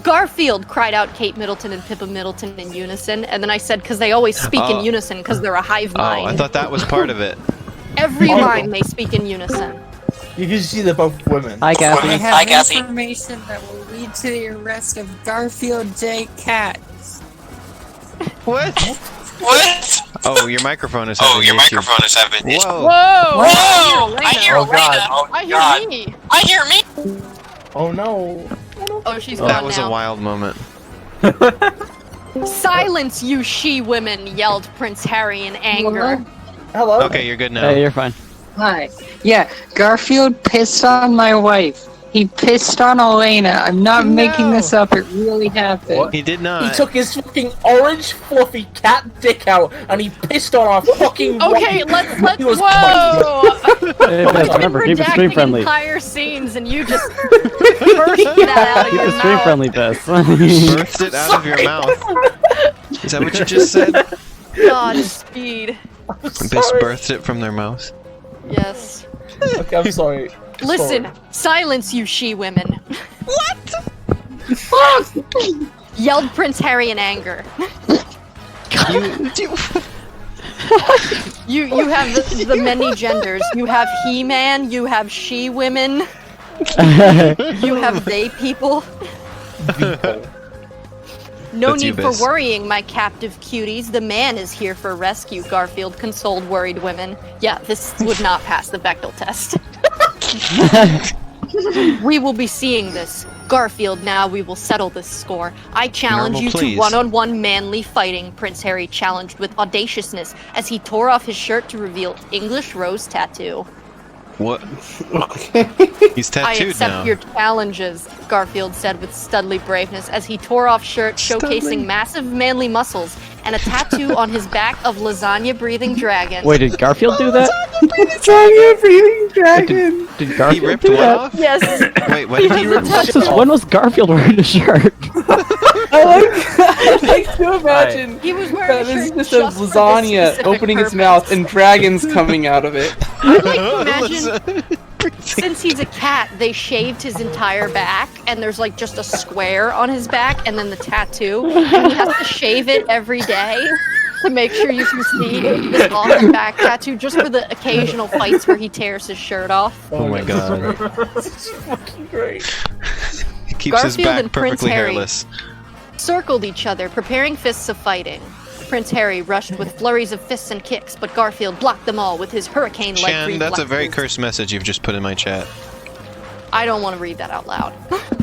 Garfield! Cried out Kate Middleton and Pippa Middleton in unison, and then I said because they always speak in Oh. unison because they're a hive Oh, mind. I thought that was part of it. Every Oh. line they speak in unison. You can see they're both women. Hi, I Cassie. have information that will lead to the arrest of Garfield J. Cat. What? What? Oh, your microphone is having Oh, your issues. microphone is having issues. Whoa. Whoa! Whoa! I hear Oh, God. Alayna. Oh, I God. hear me! I hear me. Oh no. Oh, she's gone That was now. a wild moment. Silence, you she-women! Yelled Prince Harry in anger. Hello. Okay, you're good now. Hey, you're fine. Hi. Yeah, Garfield pissed on my wife. He pissed on Alayna. I'm not making this up. It really happened. What? He did not. He took his fucking orange fluffy cat dick out and he pissed on our fucking Okay, wife. let's He was whoa! Hey, I've Bess, been remember, keep it stream redacting friendly. entire scenes, and you just burst that out of Keep your it stream mouth. friendly, Bess. Birthed it out of your mouth. Is that what you just said? God, speed. Biss Sorry. birthed it from their mouth. Yes. Okay, I'm sorry. Listen, Sorry. silence, you she-women. Yelled Prince Harry in anger. You have the many genders. You have he-man, you have she-women, you have they people. No That's you, need for Biss. worrying, my captive cuties. The man is here for rescue, Garfield consoled worried women. Yeah, this would not pass the Bechdel test. We will be seeing this. Garfield, now we will settle this score. I challenge Normal, you please. to one-on-one manly fighting, Prince Harry challenged with audaciousness as he tore off his shirt to reveal English rose tattoo. What? He's I tattooed accept now. your challenges, Garfield said with studly braveness as he tore off shirt showcasing massive manly muscles and a tattoo on his back of lasagna-breathing dragon. Wait, did Garfield do that? Lasagna breathing dragon. Did He Garfield ripped do one that? off? Yes. Wait, what did he rip? Since when was Garfield wearing a shirt? I like to imagine He was wearing that a this shirt is just just a for this lasagna specific opening its purpose. mouth and dragons coming out of it. I like to imagine, since he's a cat, they shaved his entire back, and there's like just a square on his back, and then the tattoo, and he has to shave it every day to make sure you can see this awesome back tattoo, just for the occasional fights where he tears his shirt off. Oh my god. This is fucking great. Keeps his Garfield back and Prince perfectly Harry hairless. circled each other, preparing fists of fighting. Prince Harry rushed with flurries of fists and kicks, but Garfield blocked them all with his hurricane-like Shan, reflexes. that's a very cursed message you've just put in my chat. I don't want to read that out loud.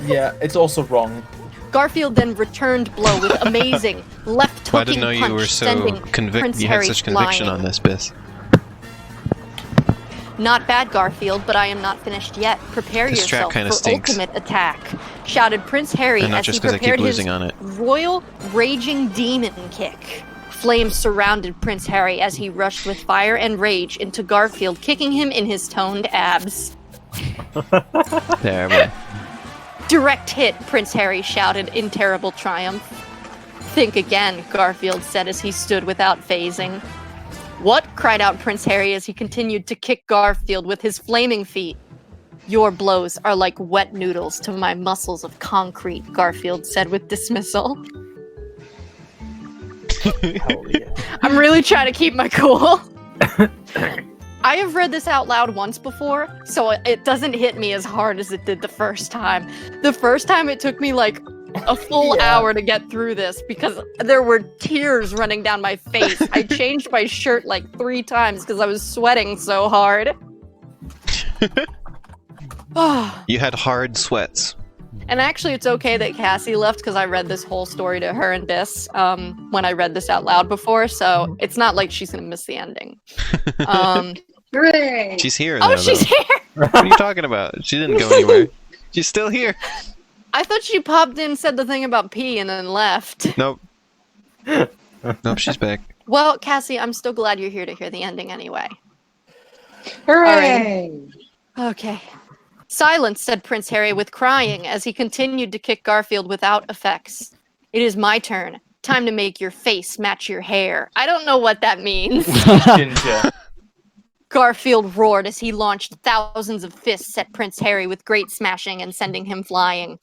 Yeah, it's also wrong. Garfield then returned blow with amazing left Well, I hooking didn't know punch, you were so sending convict. Prince You had Harry such conviction flying. on this, Biss. Not bad, Garfield, but I am not finished yet. Prepare This track yourself kinda for stinks. ultimate attack, shouted Prince Harry And not as just he 'cause I keep prepared his losing on it. royal raging demon kick. Flames surrounded Prince Harry as he rushed with fire and rage into Garfield, kicking him in his toned abs. There, well. Direct hit, Prince Harry shouted in terrible triumph. Think again, Garfield said as he stood without phasing. What? Cried out Prince Harry as he continued to kick Garfield with his flaming feet. Your blows are like wet noodles to my muscles of concrete, Garfield said with dismissal. I'm really trying to keep my cool. I have read this out loud once before, so it doesn't hit me as hard as it did the first time. The first time it took me like a full hour to get through this because there were tears running down my face. I changed my shirt like 3 times because I was sweating so hard. You had hard sweats. And actually, it's okay that Cassie left because I read this whole story to her and Biss when I read this out loud before, so it's not like she's gonna miss the ending. Hooray! She's here Oh, now, she's though. here! What are you talking about? She didn't go anywhere. She's still here. I thought she popped in, said the thing about pee, and then left. Nope. Nope, she's back. Well, Cassie, I'm still glad you're here to hear the ending anyway. Hooray! Okay. Silence, said Prince Harry with crying as he continued to kick Garfield without effects. It is my turn. Time to make your face match your hair. I don't know what that means. Ginger. Garfield roared as he launched thousands of fists at Prince Harry with great smashing and sending him flying.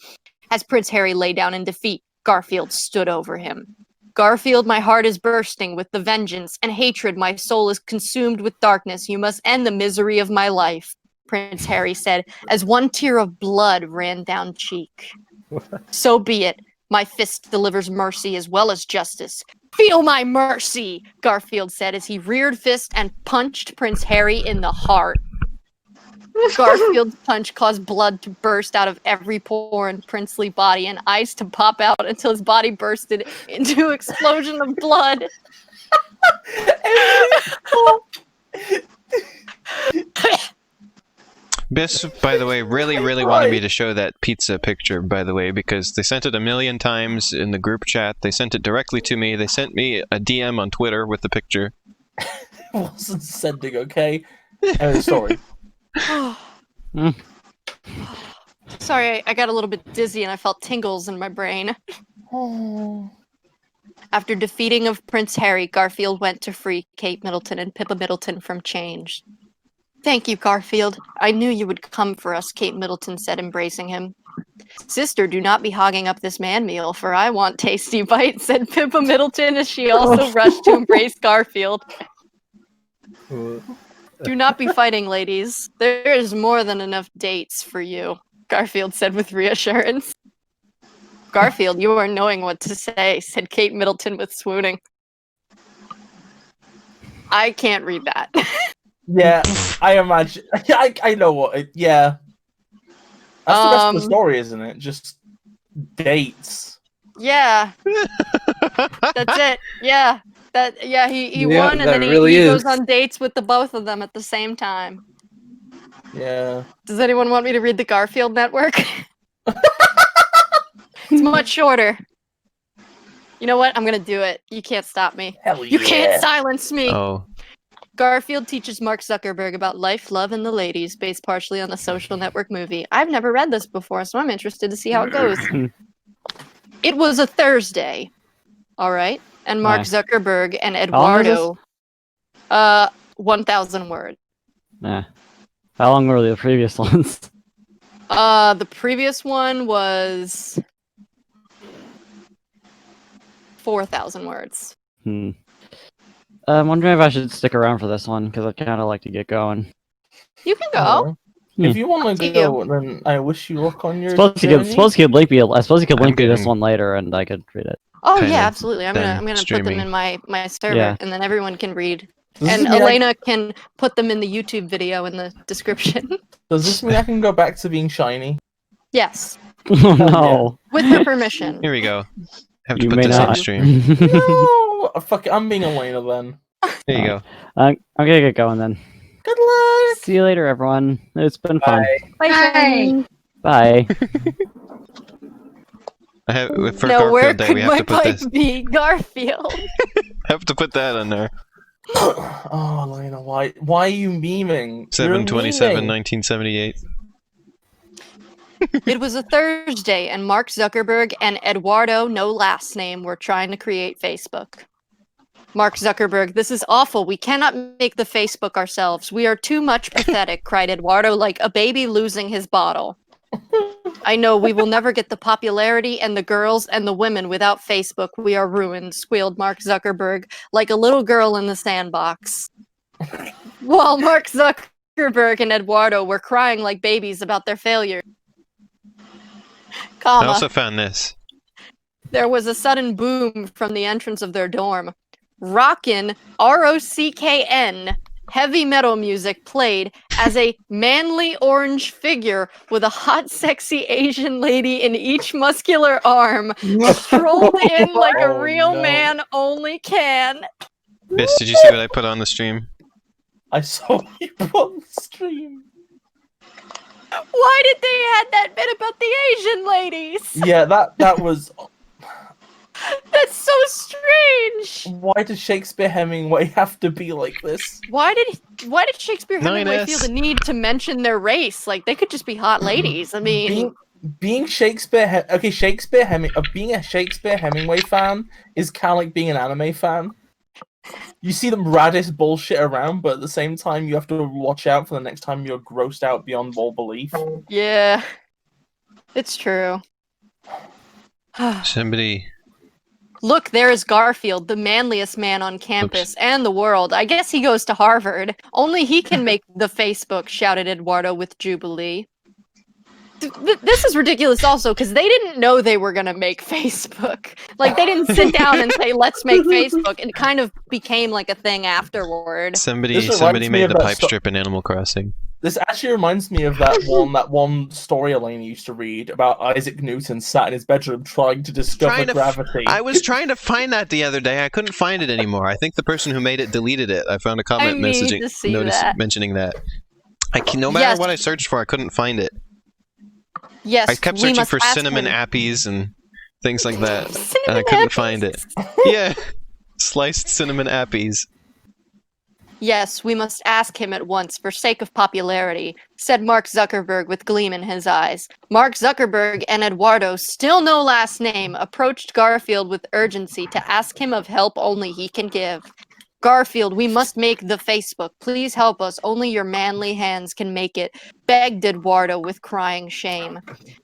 As Prince Harry lay down in defeat, Garfield stood over him. Garfield, my heart is bursting with the vengeance and hatred. My soul is consumed with darkness. You must end the misery of my life, Prince Harry said, as one tear of blood ran down cheek. So be it. My fist delivers mercy as well as justice. Feel my mercy, Garfield said as he reared fist and punched Prince Harry in the heart. Garfield's punch caused blood to burst out of every pore in princely body and eyes to pop out until his body bursted into an explosion of blood. Biss, by the way, really wanted me to show that pizza picture, by the way, because they sent it a million times in the group chat. They sent it directly to me. They sent me a DM on Twitter with the picture. Wasn't sending, okay? Sorry. Sorry, I got a little bit dizzy and I felt tingles in my brain. After defeating of Prince Harry, Garfield went to free Kate Middleton and Pippa Middleton from chains. Thank you, Garfield. I knew you would come for us, Kate Middleton said, embracing him. Sister, do not be hogging up this man meal, for I want tasty bites, said Pippa Middleton as she also rushed to embrace Garfield. Do not be fighting, ladies. There is more than enough dates for you, Garfield said with reassurance. Garfield, you are knowing what to say, said Kate Middleton with swooning. I can't read that. Yeah, I imagine. I know what it. Yeah, that's the rest of the story, isn't it? Just dates. Yeah, that's it. Yeah, he Yeah, won, and that then really he is. goes on dates with the both of them at the same time. Yeah. Does anyone want me to read the Garfield Network? It's much shorter. You know what? I'm gonna do it. You can't stop me. Hell You yeah. can't silence me. Oh. Garfield teaches Mark Zuckerberg about life, love, and the ladies, based partially on the Social Network movie. I've never read this before, so I'm interested to see how it goes. It was a Thursday. All right. And Mark Zuckerberg and Eduardo. 1,000 words. Nah. How long were the previous ones? The previous one was 4,000 words. I'm wondering if I should stick around for this one, because I kind of like to get going. You can go. If you want to to go, then I wish you luck on your journey. Suppose you could link me. I suppose you could link me this getting one later, and I could read it. Oh kind yeah, of absolutely. I'm done gonna put them streaming. in my server, Yeah. and then everyone can read. Does this And mean Alayna can put them in the YouTube video in the description. Does this mean I can go back to being shiny? Yes, Oh no. with her permission. Here we go. Have to You put may this on not. the stream. No, fuck it. I'm being Alayna then. There you go. I'm gonna get going then. Good luck. See you later, everyone. It's been fun. Bye. Shiny. Bye. I have for Now, where Garfield Day. could We have my to put pipe this. be? Garfield. I have to put that on there. Oh, Alayna, why are you memeing? 7/27/1978. It was a Thursday, and Mark Zuckerberg and Eduardo, no last name, were trying to create Facebook. Mark Zuckerberg, this is awful. We cannot make the Facebook ourselves. We are too much pathetic, cried Eduardo like a baby losing his bottle. I know we will never get the popularity and the girls and the women without Facebook. We are ruined, squealed Mark Zuckerberg like a little girl in the sandbox. While Mark Zuckerberg and Eduardo were crying like babies about their failure. I also found this. There was a sudden boom from the entrance of their dorm. Rockin', R-O-C-K-N, heavy metal music played as a manly orange figure with a hot, sexy Asian lady in each muscular arm strolled in like a real man only can. Yes, did you see what I put on the stream? I saw you on the stream. Why did they add that bit about the Asian ladies? Yeah, that was. That's so strange. Why does Shakespeare Hemingway have to be like this? Why did Shakespeare Hemingway 9S. feel the need to mention their race? Like they could just be hot ladies. I mean, Being Shakespeare being a Shakespeare Hemingway fan is kind of like being an anime fan. You see the raddest bullshit around, but at the same time, you have to watch out for the next time you're grossed out beyond all belief. yeah, it's true. Somebody. Look, there is Garfield, the manliest man on campus and the world. I guess he goes to Harvard. Only he can make the Facebook, shouted Eduardo with jubilee. This is ridiculous also, because they didn't know they were going to make Facebook. Like, they didn't sit down and say, let's make Facebook. It kind of became like a thing afterward. Somebody This reminds me made of the that pipe strip in Animal Crossing. This actually reminds me of that one story Alayna used to read about Isaac Newton sat in his bedroom trying to discover gravity. I was trying to find that the other day. I couldn't find it anymore. I think the person who made it deleted it. I found a comment mentioning that. No matter what I searched for, I couldn't find it. Yes, I kept searching for cinnamon appies and things like that, and I couldn't find it. Yeah, sliced cinnamon appies. Yes, we must ask him at once, for sake of popularity, said Mark Zuckerberg with gleam in his eyes. Mark Zuckerberg and Eduardo, still no last name, approached Garfield with urgency to ask him of help only he can give. Garfield, we must make the Facebook. Please help us. Only your manly hands can make it, begged Eduardo with crying shame.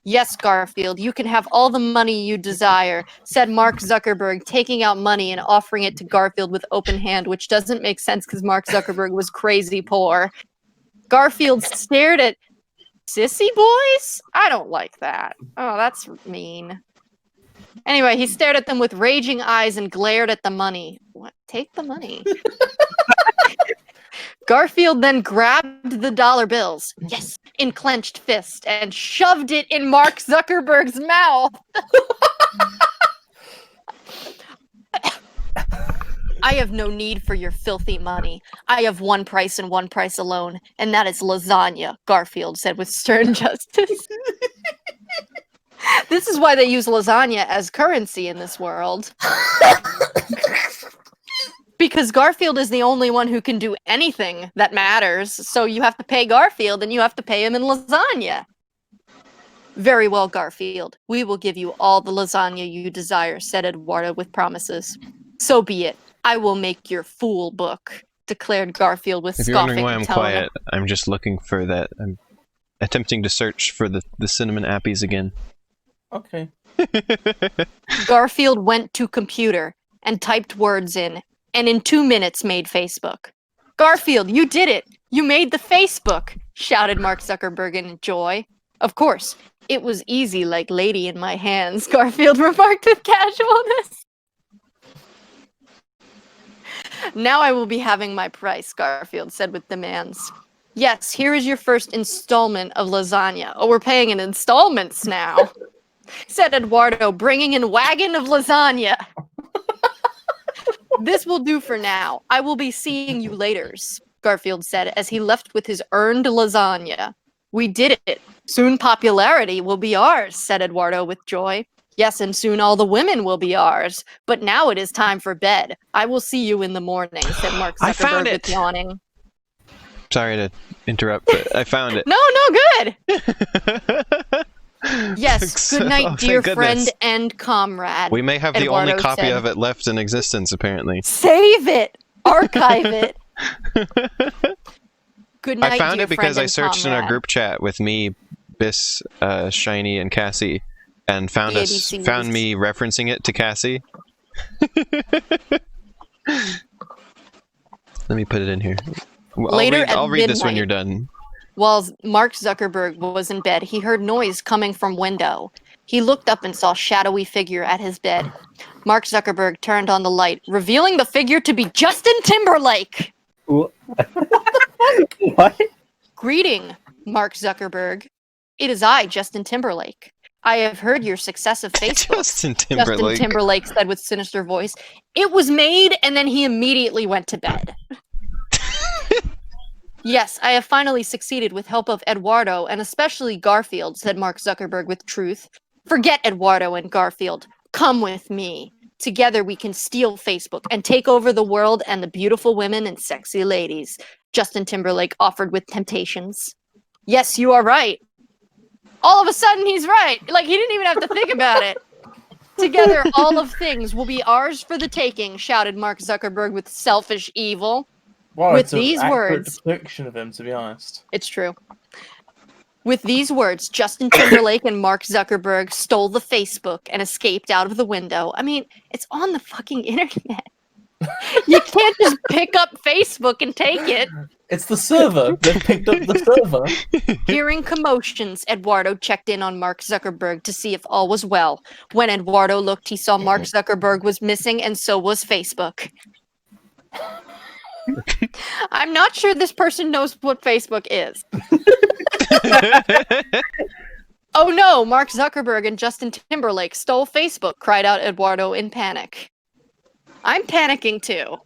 Yes, Garfield, you can have all the money you desire, said Mark Zuckerberg, taking out money and offering it to Garfield with open hand, which doesn't make sense because Mark Zuckerberg was crazy poor. Garfield stared at sissy boys? I don't like that. Oh, that's mean. Anyway, he stared at them with raging eyes and glared at the money. What? Take the money. Garfield then grabbed the dollar bills, yes, in clenched fist, and shoved it in Mark Zuckerberg's mouth. I have no need for your filthy money. I have one price and one price alone, and that is lasagna, Garfield said with stern justice. This is why they use lasagna as currency in this world. Because Garfield is the only one who can do anything that matters, so you have to pay Garfield and you have to pay him in lasagna. Very well, Garfield. We will give you all the lasagna you desire, said Eduardo with promises. So be it. I will make your fool book, declared Garfield with If you're scoffing wondering why I'm tone. quiet, I'm just looking for that. I'm attempting to search for the cinnamon appies again. Okay. Garfield went to computer and typed words in, and in 2 minutes made Facebook. Garfield, you did it! You made the Facebook, shouted Mark Zuckerberg in joy. Of course, it was easy like lady in my hands, Garfield remarked with casualness. Now I will be having my price, Garfield said with demands. Yes, here is your first installment of lasagna. Oh, we're paying in installments now, said Eduardo, bringing in wagon of lasagna. This will do for now. I will be seeing you laters, Garfield said as he left with his earned lasagna. We did it. Soon popularity will be ours, said Eduardo with joy. Yes, and soon all the women will be ours. But now it is time for bed. I will see you in the morning, said Mark I found Zuckerberg it! with yawning. Sorry to interrupt, but I found it. No, good! Yes, good night, Oh, dear thank friend goodness. and comrade. We may have the Eduardo only copy said. of it left in existence, apparently. Save it! Archive it! Good night, I found dear it because friend I and searched in our comrade. group chat with me, Biss, Shiny, and Cassie, and found The us ABCs. found me referencing it to Cassie. Let me put it in here. Later I'll at read this when midnight. you're done. While Mark Zuckerberg was in bed, he heard noise coming from window. He looked up and saw a shadowy figure at his bed. Mark Zuckerberg turned on the light, revealing the figure to be Justin Timberlake. What? Greeting, Mark Zuckerberg. It is I, Justin Timberlake. I have heard your success of Facebook. Justin Timberlake. Justin Timberlake said with sinister voice. It was made, and then he immediately went to bed. Yes, I have finally succeeded with help of Eduardo, and especially Garfield, said Mark Zuckerberg with truth. Forget Eduardo and Garfield. Come with me. Together we can steal Facebook and take over the world and the beautiful women and sexy ladies, Justin Timberlake offered with temptations. Yes, you are right. All of a sudden he's right. Like, he didn't even have to think about it. Together, all of things will be ours for the taking, shouted Mark Zuckerberg with selfish evil. Wow, With it's an these accurate words- depiction of him, to be honest. It's true. With these words, Justin Timberlake and Mark Zuckerberg stole the Facebook and escaped out of the window. I mean, it's on the fucking internet. You can't just pick up Facebook and take it. It's the server. They picked up the server. Hearing commotions, Eduardo checked in on Mark Zuckerberg to see if all was well. When Eduardo looked, he saw Mark Zuckerberg was missing, and so was Facebook. I'm not sure this person knows what Facebook is. Oh no, Mark Zuckerberg and Justin Timberlake stole Facebook, cried out Eduardo in panic. I'm panicking too.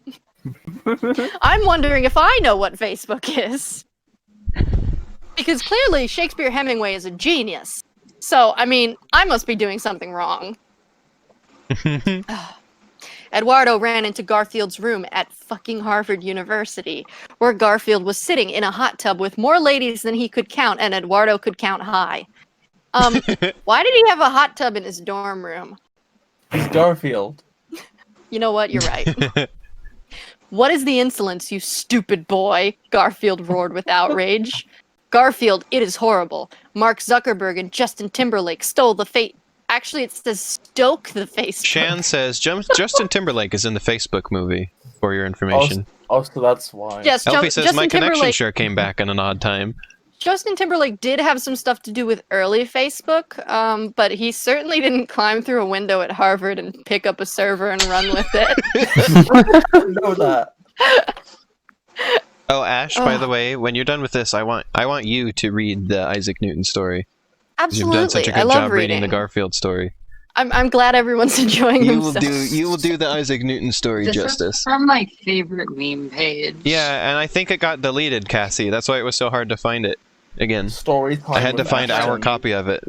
I'm wondering if I know what Facebook is. Because clearly Shakespeare Hemingway is a genius. So, I mean, I must be doing something wrong. Eduardo ran into Garfield's room at fucking Harvard University, where Garfield was sitting in a hot tub with more ladies than he could count, and Eduardo could count high. Why did he have a hot tub in his dorm room? It's Garfield. You know what? You're right. What is the insolence, you stupid boy? Garfield roared with outrage. Garfield, it is horrible. Mark Zuckerberg and Justin Timberlake stole the fate. Actually, it says stoke the Facebook. Shan says Justin Timberlake is in the Facebook movie, for your information. Oh, so that's why. Yes, Elfie says Justin my connection Timberlake. sure came back in an odd time. Justin Timberlake did have some stuff to do with early Facebook, but he certainly didn't climb through a window at Harvard and pick up a server and run with it. I know that. Oh, Ash, by the way, when you're done with this, I want you to read the Isaac Newton story. 'Cause Absolutely, You've done such a I good love job reading the Garfield story. I'm glad everyone's enjoying You will themselves. do the Isaac Newton story This justice. is from my favorite meme page. Yeah, and I think it got deleted, Cassie. That's why it was so hard to find it. Again, Story time. I had to with find Ash. our copy of it.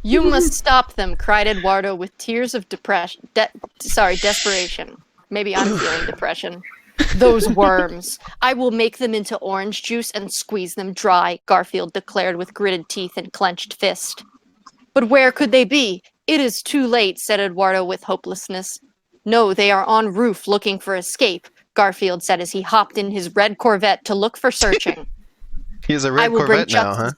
You must stop them, cried Eduardo with tears of desperation. Maybe I'm feeling depression. Those worms. I will make them into orange juice and squeeze them dry, Garfield declared with gritted teeth and clenched fist. But where could they be? It is too late, said Eduardo with hopelessness. No, they are en roof looking for escape, Garfield said as he hopped in his red Corvette to look for searching. He has a I red will bring Corvette now, huh?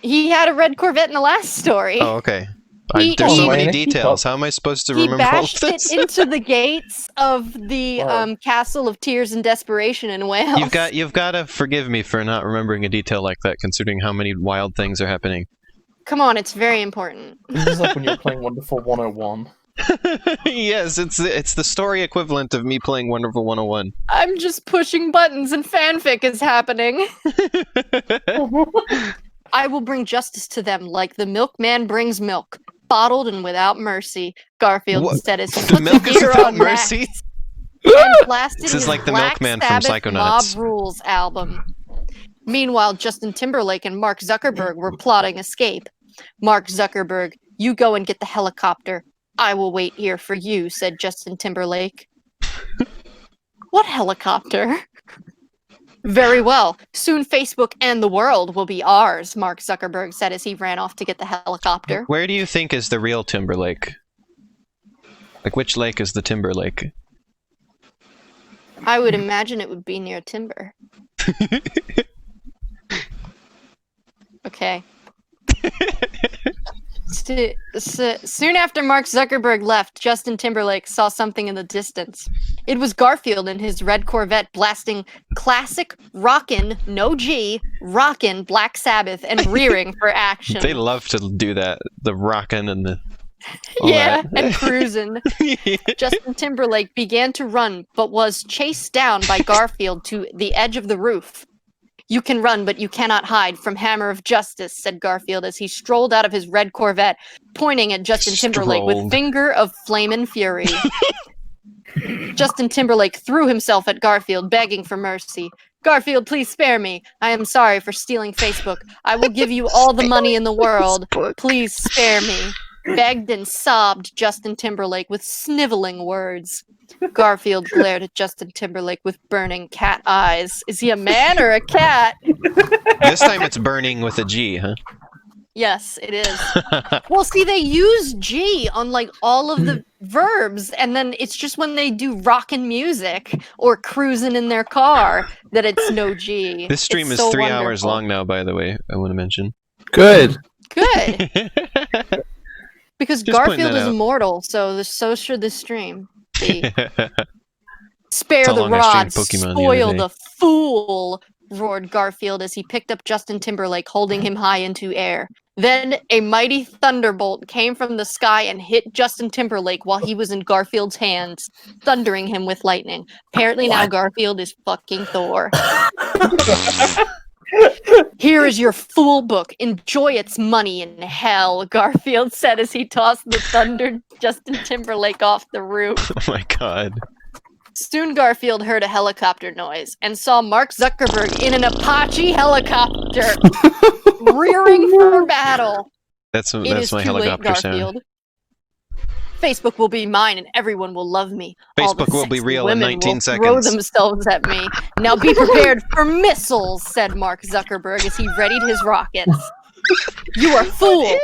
He had a red Corvette in the last story. Oh, okay. There's so many Alayna, keep details. up. How am I supposed to He remember all of bashed it this? into the gates of the Wow. Castle of Tears and Desperation in Wales. You've got to forgive me for not remembering a detail like that, considering how many wild things are happening. Come on, it's very important. This is like when you're playing Wonderful 101. Yes, it's the story equivalent of me playing Wonderful 101. I'm just pushing buttons and fanfic is happening. I will bring justice to them like the milkman brings milk, bottled and without mercy, Garfield What? said as he put Milk the is beer without on mercy? racks and blasted This is his like the Black milkman from Sabbath Mob Psychonauts. Rules album. Meanwhile, Justin Timberlake and Mark Zuckerberg were plotting escape. Mark Zuckerberg, you go and get the helicopter. I will wait here for you, said Justin Timberlake. What helicopter? Very well. Soon Facebook and the world will be ours, Mark Zuckerberg said as he ran off to get the helicopter. Where do you think is the real Timberlake? Like, which lake is the Timberlake? I would imagine it would be near Timber. Okay. Soon after Mark Zuckerberg left, Justin Timberlake saw something in the distance. It was Garfield in his red Corvette blasting classic rockin', no G, rockin' Black Sabbath and rearing for action. They love to do that. The rockin' and the... Yeah, that. and cruising. Justin Timberlake began to run, but was chased down by Garfield to the edge of the roof. You can run, but you cannot hide from Hammer of Justice, said Garfield as he strolled out of his red Corvette, pointing at Justin Timberlake with finger of flamin' fury. Justin Timberlake threw himself at Garfield, begging for mercy. Garfield, please spare me. I am sorry for stealing Facebook. I will give you all the money in the world. Please spare me. Begged and sobbed Justin Timberlake with sniveling words. Garfield glared at Justin Timberlake with burning cat eyes. Is he a man or a cat? This time it's burning with a G, huh? Yes, it is. Well, see, they use G on like all of the verbs, and then it's just when they do rockin' music or cruising in their car that it's no G. This stream It's is so 3 hours wonderful. long now, by the way, I want to mention. Good. Good. Because Just pointing Garfield that is out. immortal, so should the stream be. Spare That's how the long I rod, streamed Pokemon the spoil other day. the fool, roared Garfield as he picked up Justin Timberlake, holding him high into air. Then a mighty thunderbolt came from the sky and hit Justin Timberlake while he was in Garfield's hands, thundering him with lightning. Apparently now Garfield is fucking Thor. Here is your fool book. Enjoy its money in hell, Garfield said as he tossed the thundered Justin Timberlake off the roof. Oh my god. Soon Garfield heard a helicopter noise and saw Mark Zuckerberg in an Apache helicopter, rearing for battle. That's It is my too late, helicopter sound. Garfield. Facebook will be mine and everyone will love me. All the Facebook will be sexy real in women 19 will seconds. throw themselves at me. Now be prepared for missiles, said Mark Zuckerberg as he readied his rockets. You are fool.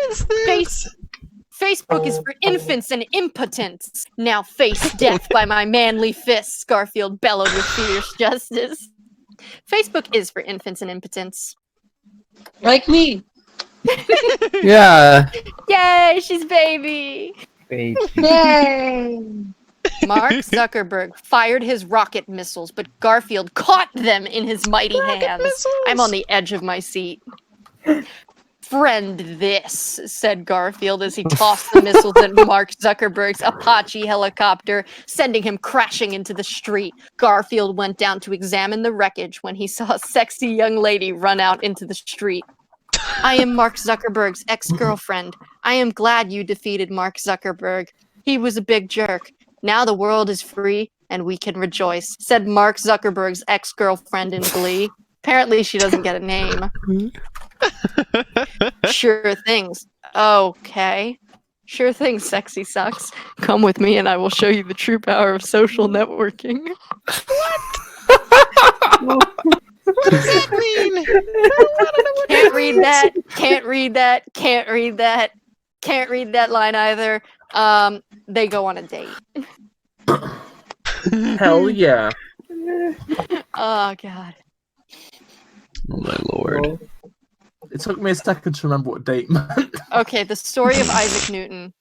Facebook is for infants and impotents. Now face death by my manly fists, Garfield bellowed with fierce justice. Facebook is for infants and impotents. Like me. Yeah. Yay, she's baby. Baby. Yay! Mark Zuckerberg fired his rocket missiles, but Garfield caught them in his mighty hands. I'm on the edge of my seat. Friend this, said Garfield as he tossed the missiles at Mark Zuckerberg's Apache helicopter, sending him crashing into the street. Garfield went down to examine the wreckage when he saw a sexy young lady run out into the street. I am Mark Zuckerberg's ex-girlfriend. I am glad you defeated Mark Zuckerberg. He was a big jerk. Now the world is free and we can rejoice, said Mark Zuckerberg's ex-girlfriend in glee. Apparently she doesn't get a name. Sure things. Okay. Sure thing, sexy sucks. Come with me and I will show you the true power of social networking. What does that mean? Can't read that. Can't read that. Can't read that. Can't read that line either. They go on a date. Hell yeah. Oh god. Oh my lord. It took me a second to remember what date meant. Okay, the story of Isaac Newton.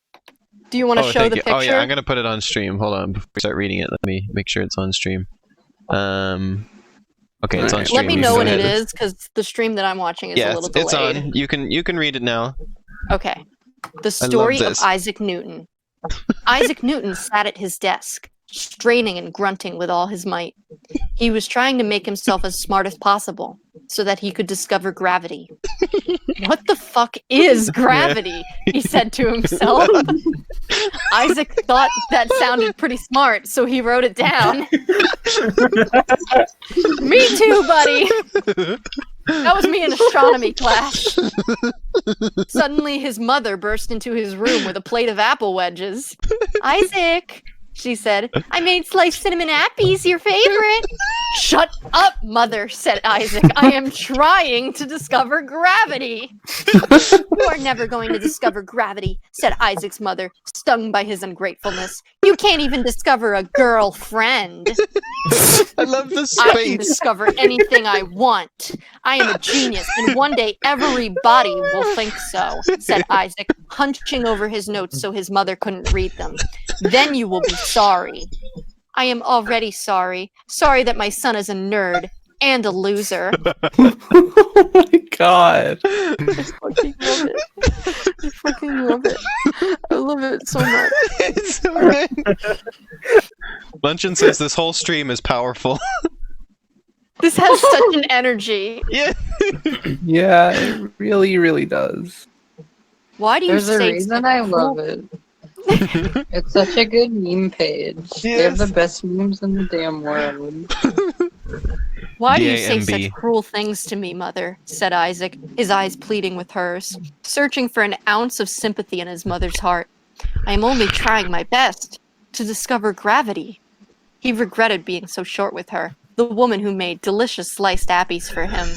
Do you want to show thank the you. picture? Oh yeah, I'm gonna put it on stream. Hold on, before we start reading it, let me make sure it's on stream. Okay, it's on stream. Let me You know can when go it ahead. is, because the stream that I'm watching is a little delayed. it's on. You can read it now. Okay. The story of this. Isaac Newton. Isaac Newton sat at his desk, straining and grunting with all his might. He was trying to make himself as smart as possible, so that he could discover gravity. What the fuck is gravity? He said to himself. Isaac thought that sounded pretty smart, so he wrote it down. Me too, buddy! That was me in astronomy class. Suddenly, his mother burst into his room with a plate of apple wedges. Isaac, she said, I made sliced cinnamon appies, your favorite. Shut up, mother, said Isaac. I am trying to discover gravity. You are never going to discover gravity, said Isaac's mother, stung by his ungratefulness. You can't even discover a girlfriend. I love the I can space. discover anything I want. I am a genius, and one day everybody will think so, said Isaac, hunching over his notes so his mother couldn't read them. Then you will be sorry. I am already sorry. Sorry that my son is a nerd and a loser. Oh my god. I fucking love it. I fucking love it. I love it so much. It's so good. Luncheon says this whole stream is powerful. This has such an energy. Yeah. Yeah, it really, really does. Why do you There's a say reason such I cool- love it. It's such a good meme page. They have the best memes in the damn world. Why do you say DAMB. such cruel things to me, mother? Said Isaac, his eyes pleading with hers, searching for an ounce of sympathy in his mother's heart. I am only trying my best to discover gravity. He regretted being so short with her, the woman who made delicious sliced appies for him.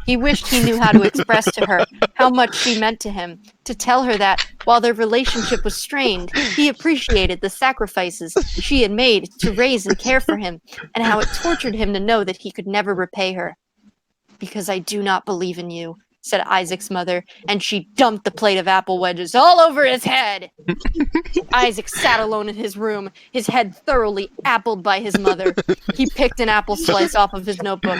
He wished he knew how to express to her how much she meant to him, to tell her that, while their relationship was strained, he appreciated the sacrifices she had made to raise and care for him, and how it tortured him to know that he could never repay her. Because I do not believe in you, said Isaac's mother, and she dumped the plate of apple wedges all over his head. Isaac sat alone in his room, his head thoroughly appled by his mother. He picked an apple slice off of his notebook.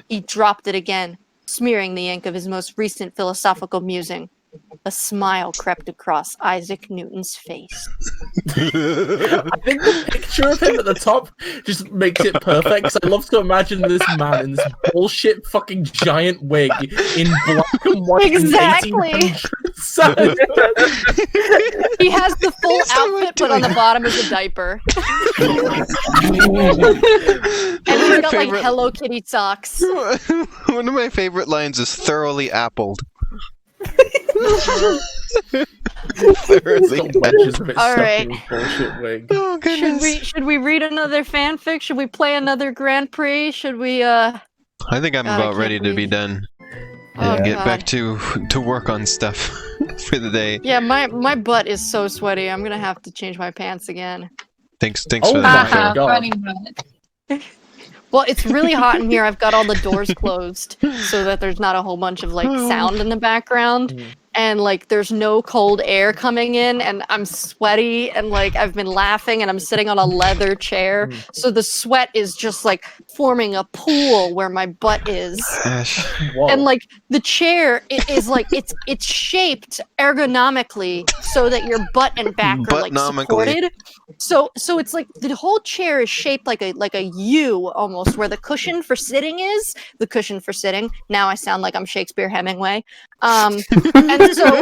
He dropped it again, smearing the ink of his most recent philosophical musing. A smile crept across Isaac Newton's face. I think the picture of him at the top just makes it perfect. 'Cause I love to imagine this man in this bullshit fucking giant wig in black and white. Exactly. He has the full outfit, but on the bottom is a diaper. And he's got like Hello Kitty socks. One of my favorite lines is thoroughly appled. Thoroughly All right. Bullshit wig. Oh goodness. Should we read another fanfic? Should we play another Grand Prix? Should we I think I'm God, I about can't ready to be breathe. done. Oh, And get God. back to work on stuff for the day. Yeah, my butt is so sweaty. I'm gonna have to change my pants again. Thanks for Oh the my info. God. Funny butt. Well, it's really hot in here. I've got all the doors closed so that there's not a whole bunch of like sound in the background. And like there's no cold air coming in, and I'm sweaty, and like I've been laughing, and I'm sitting on a leather chair, so the sweat is just like forming a pool where my butt is. Ash. Whoa. And like the chair is like it's shaped ergonomically so that your butt and back are like Butt-nomically. supported. So it's like the whole chair is shaped like a U almost, where the cushion for sitting is the cushion for sitting. Now I sound like I'm Shakespeare Hemingway. And so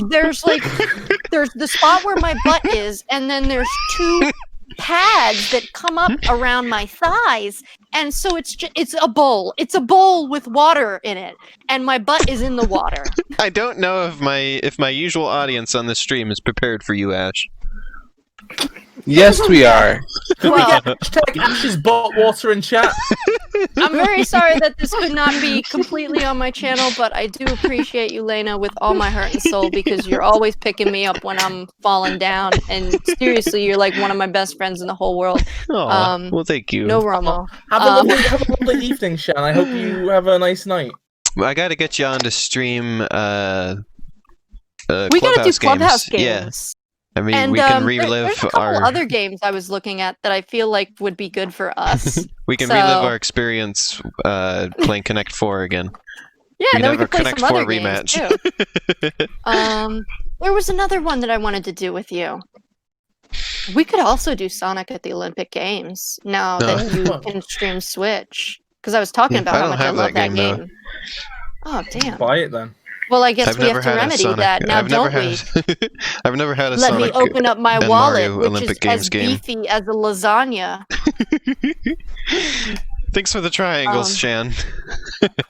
there's the spot where my butt is, and then there's two pads that come up around my thighs, and so it's a bowl. It's a bowl with water in it, and my butt is in the water. I don't know if my usual audience on this stream is prepared for you, Ash. Yes, we are. Well, Hashtag Ash's butt water in chat. I'm very sorry that this could not be completely on my channel, but I do appreciate you, Lena, with all my heart and soul, because you're always picking me up when I'm falling down, and seriously, you're like one of my best friends in the whole world. Oh, well, thank you. No Romo. Have a lovely evening, Shan. I hope you have a nice night. I gotta get you on to stream. We gotta do Clubhouse Clubhouse games. Yeah. games. I mean, And we can there's relive a couple our. other games I was looking at that I feel like would be good for us. We can So- relive our experience playing Connect 4 again. Yeah, We then we can have could our play Connect some 4 other games rematch. too. There was another one that I wanted to do with you. We could also do Sonic at the Olympic Games now that you can stream Switch. Because I was talking about I how don't much I have love that that game, game. Oh damn. Buy it then. Well, I guess I've we never have to had a remedy Sonic. that now, I've never don't we? had. I've never had a Let Sonic me open up my and wallet, Mario which Olympic is Games as game. beefy as a lasagna. Thanks for the triangles, Shan.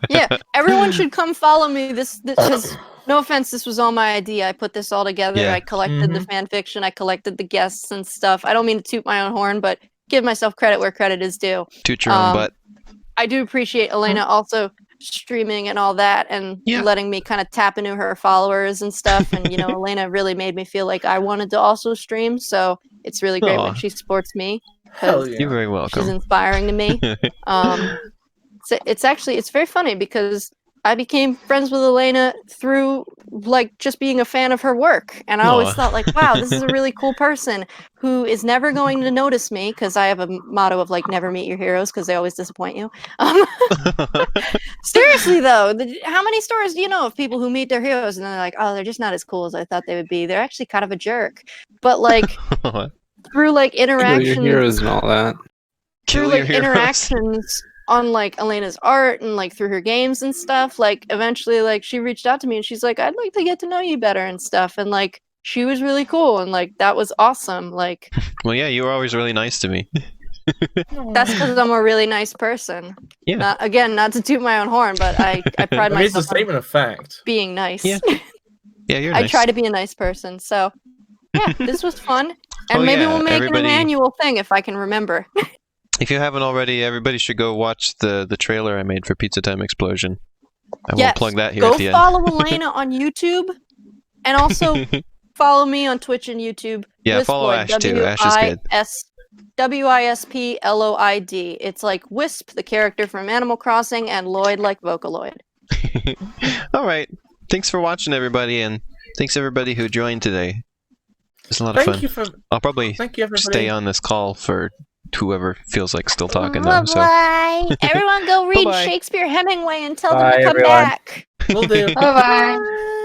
Yeah, everyone should come follow me. This because no offense, this was all my idea. I put this all together. Yeah. I collected the fan fiction. I collected the guests and stuff. I don't mean to toot my own horn, but give myself credit where credit is due. Toot your own butt. I do appreciate Alayna also streaming and all that and letting me kind of tap into her followers and stuff. And you know, Alayna really made me feel like I wanted to also stream. So it's really great when Aw. she supports me. Hell yeah. You're very She's welcome. inspiring to me. It's very funny because I became friends with Alayna through like just being a fan of her work, and I always Aw. thought like, wow, this is a really cool person who is never going to notice me because I have a motto of like never meet your heroes because they always disappoint you. Seriously though, how many stories do you know of people who meet their heroes and they're like, oh, they're just not as cool as I thought they would be. They're actually kind of a jerk, but like through like Kill your interactions. heroes and all that. Through Kill like your heroes. interactions on like Alayna's art and like through her games and stuff, like eventually like she reached out to me and she's like, I'd like to get to know you better and stuff, and like she was really cool and like that was awesome. Like Well, yeah, you were always really nice to me. that's because I'm a really nice person. Yeah. Again, not to toot my own horn, but I pride I mean, it's a myself on statement of fact. being nice. Yeah. Yeah, you're I nice. try to be a nice person. So yeah, this was fun. And Oh, maybe yeah, we'll make everybody- it an annual thing if I can remember. If you haven't already, everybody should go watch the trailer I made for Pizza Time Explosion. I Yes, won't plug that here go at the end. follow Alayna on YouTube, and also follow me on Twitch and YouTube. Yeah, follow Wisploid, Ash too. Ash is good. Wisploid. It's like Wisp, the character from Animal Crossing, and Lloyd like Vocaloid. All right. Thanks for watching, everybody, and thanks everybody who joined today. It was a lot of Thank fun. you for. I'll probably Thank you, everybody. stay on this call for whoever feels like still talking though. Bye So bye. Everyone go read Bye-bye. Shakespeare Hemingway and tell them Bye, to come everyone. back. Will do. Bye bye. Bye.